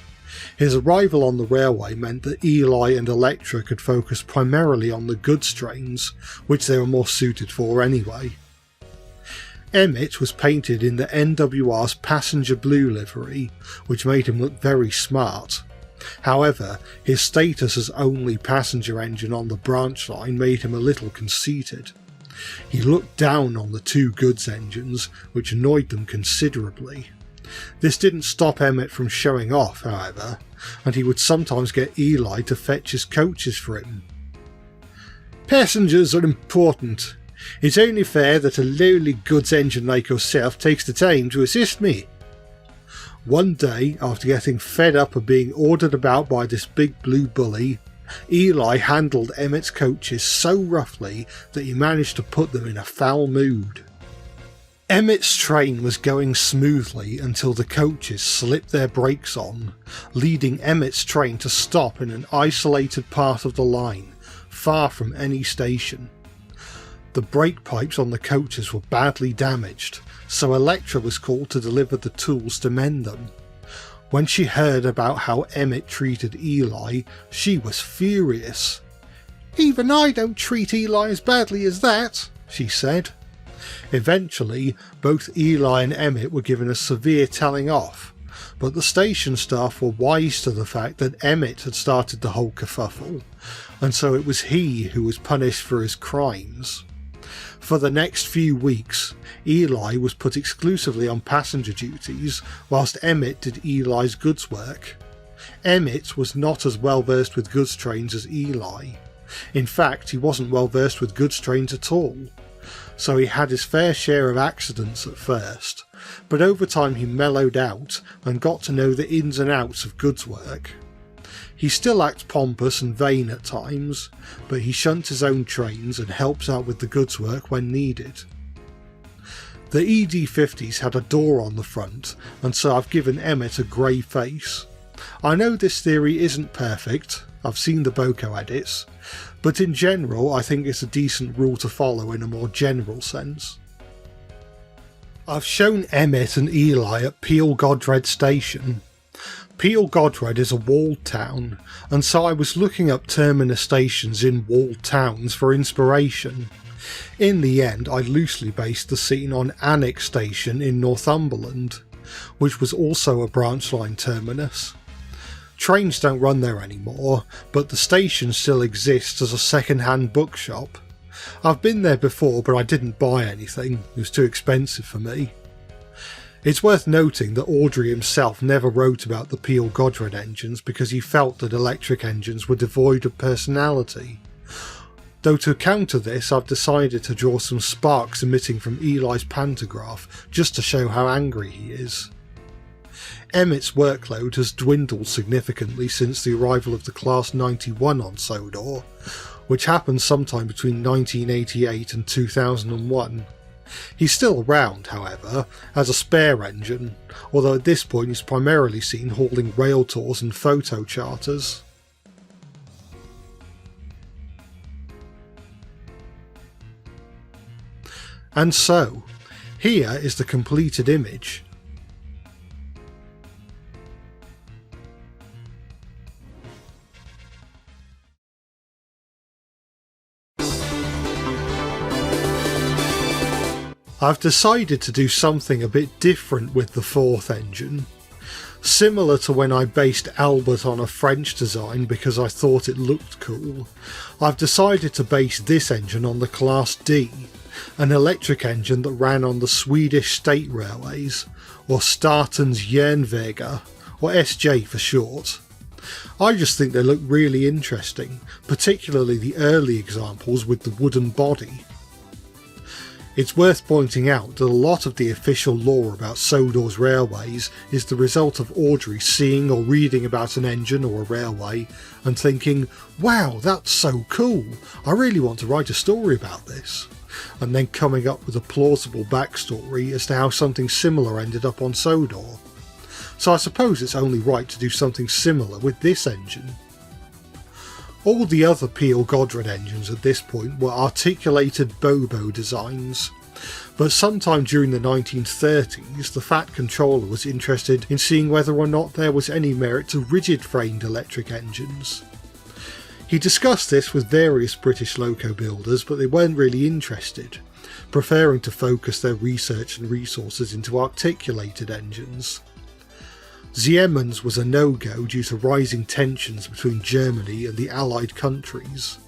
His arrival on the railway meant that Eli and Electra could focus primarily on the goods trains, which they were more suited for anyway. Emmett was painted in the NWR's passenger blue livery, which made him look very smart. However, his status as only passenger engine on the branch line made him a little conceited. He looked down on the two goods engines, which annoyed them considerably. This didn't stop Emmett from showing off, however, and he would sometimes get Eli to fetch his coaches for him. "Passengers are important," It's only fair that a lowly goods engine like yourself takes the time to assist me." One day, after getting fed up of being ordered about by this big blue bully, Eli handled Emmett's coaches so roughly that he managed to put them in a foul mood. Emmett's train was going smoothly until the coaches slipped their brakes on, leading Emmett's train to stop in an isolated part of the line, far from any station. The brake pipes on the coaches were badly damaged, so Electra was called to deliver the tools to mend them. When she heard about how Emmett treated Eli, she was furious. "Even I don't treat Eli as badly as that," she said. Eventually, both Eli and Emmett were given a severe telling off, but the station staff were wise to the fact that Emmett had started the whole kerfuffle, and so it was he who was punished for his crimes. For the next few weeks, Eli was put exclusively on passenger duties, whilst Emmett did Eli's goods work. Emmett was not as well versed with goods trains as Eli. In fact, he wasn't well versed with goods trains at all. So he had his fair share of accidents at first, but over time he mellowed out and got to know the ins and outs of goods work. He still acts pompous and vain at times, but he shunts his own trains and helps out with the goods work when needed. The ED50s had a door on the front, and so I've given Emmett a grey face. I know this theory isn't perfect, I've seen the Boko edits, but in general I think it's a decent rule to follow in a more general sense. I've shown Emmett and Eli at Peel Godred Station. Peel Godred is a walled town, and so I was looking up terminus stations in walled towns for inspiration. In the end, I loosely based the scene on Alnwick Station in Northumberland, which was also a branch line terminus. Trains don't run there anymore, but the station still exists as a second-hand bookshop. I've been there before, but I didn't buy anything, it was too expensive for me. It's worth noting that Awdry himself never wrote about the Peel Godred engines because he felt that electric engines were devoid of personality. Though to counter this, I've decided to draw some sparks emitting from Eli's pantograph just to show how angry he is. Emmett's workload has dwindled significantly since the arrival of the Class 91 on Sodor, which happened sometime between 1988 and 2001. He's still around, however, as a spare engine, although at this point he's primarily seen hauling rail tours and photo charters. And so, here is the completed image. I've decided to do something a bit different with the fourth engine. Similar to when I based Albert on a French design because I thought it looked cool, I've decided to base this engine on the Class D, an electric engine that ran on the Swedish State Railways, or Statens Järnvägar, or SJ for short. I just think they look really interesting, particularly the early examples with the wooden body. It's worth pointing out that a lot of the official lore about Sodor's railways is the result of Awdry seeing or reading about an engine or a railway and thinking, "Wow, that's so cool, I really want to write a story about this," and then coming up with a plausible backstory as to how something similar ended up on Sodor. So I suppose it's only right to do something similar with this engine. All the other Peel Godred engines at this point were articulated Bobo designs, but sometime during the 1930s the Fat Controller was interested in seeing whether or not there was any merit to rigid-framed electric engines. He discussed this with various British loco builders, but they weren't really interested, preferring to focus their research and resources into articulated engines. Siemens was a no-go due to rising tensions between Germany and the Allied countries,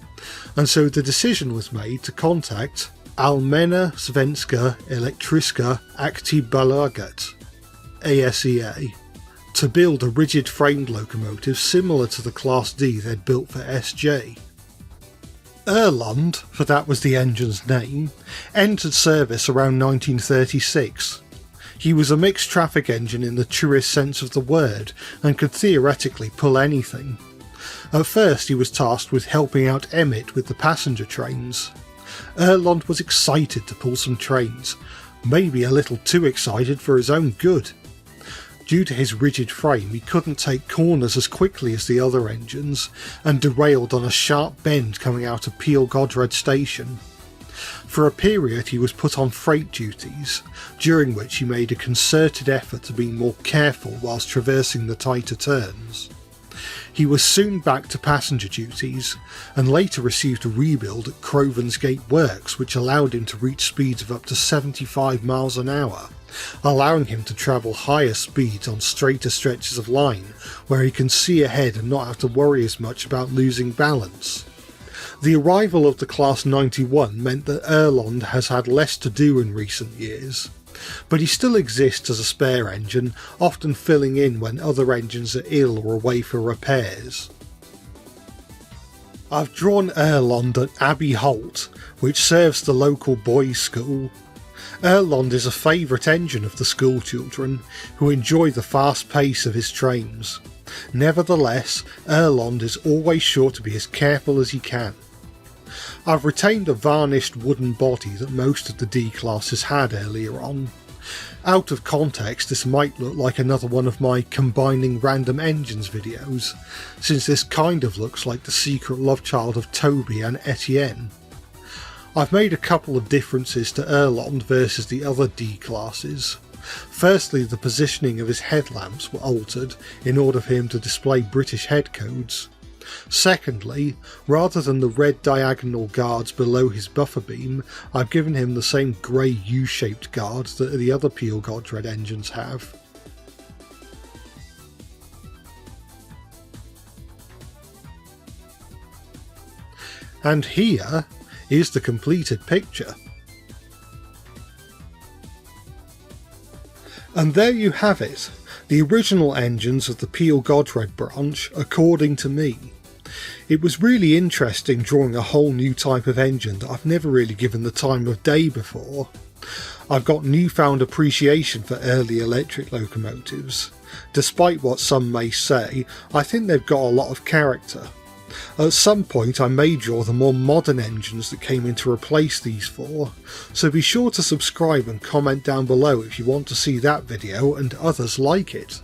and so the decision was made to contact Allmänna Svenska Elektriska Aktiebolaget, ASEA, to build a rigid-framed locomotive similar to the Class D they'd built for SJ. Erlund, for that was the engine's name, entered service around 1936. He was a mixed traffic engine in the truest sense of the word and could theoretically pull anything. At first he was tasked with helping out Emmett with the passenger trains. Erlund was excited to pull some trains, maybe a little too excited for his own good. Due to his rigid frame, he couldn't take corners as quickly as the other engines, and derailed on a sharp bend coming out of Peel Godred station. For a period he was put on freight duties, during which he made a concerted effort to be more careful whilst traversing the tighter turns. He was soon back to passenger duties, and later received a rebuild at Crovan's Gate Works which allowed him to reach speeds of up to 75 miles an hour, allowing him to travel higher speeds on straighter stretches of line where he can see ahead and not have to worry as much about losing balance. The arrival of the Class 91 meant that Erlund has had less to do in recent years, but he still exists as a spare engine, often filling in when other engines are ill or away for repairs. I've drawn Erlund at Abbey Holt, which serves the local boys' school. Erlund is a favourite engine of the school children, who enjoy the fast pace of his trains. Nevertheless, Erlund is always sure to be as careful as he can. I've retained a varnished wooden body that most of the D-classes had earlier on. Out of context, this might look like another one of my combining random engines videos, since this kind of looks like the secret love child of Toby and Etienne. I've made a couple of differences to Erlund versus the other D-classes. Firstly, the positioning of his headlamps were altered in order for him to display British head codes. Secondly, rather than the red diagonal guards below his buffer beam, I've given him the same grey U-shaped guards that the other Peel Godred engines have. And here is the completed picture. And there you have it, the original engines of the Peel Godred branch, according to me. It was really interesting drawing a whole new type of engine that I've never really given the time of day before. I've got newfound appreciation for early electric locomotives. Despite what some may say, I think they've got a lot of character. At some point I may draw the more modern engines that came in to replace these four, so be sure to subscribe and comment down below if you want to see that video and others like it.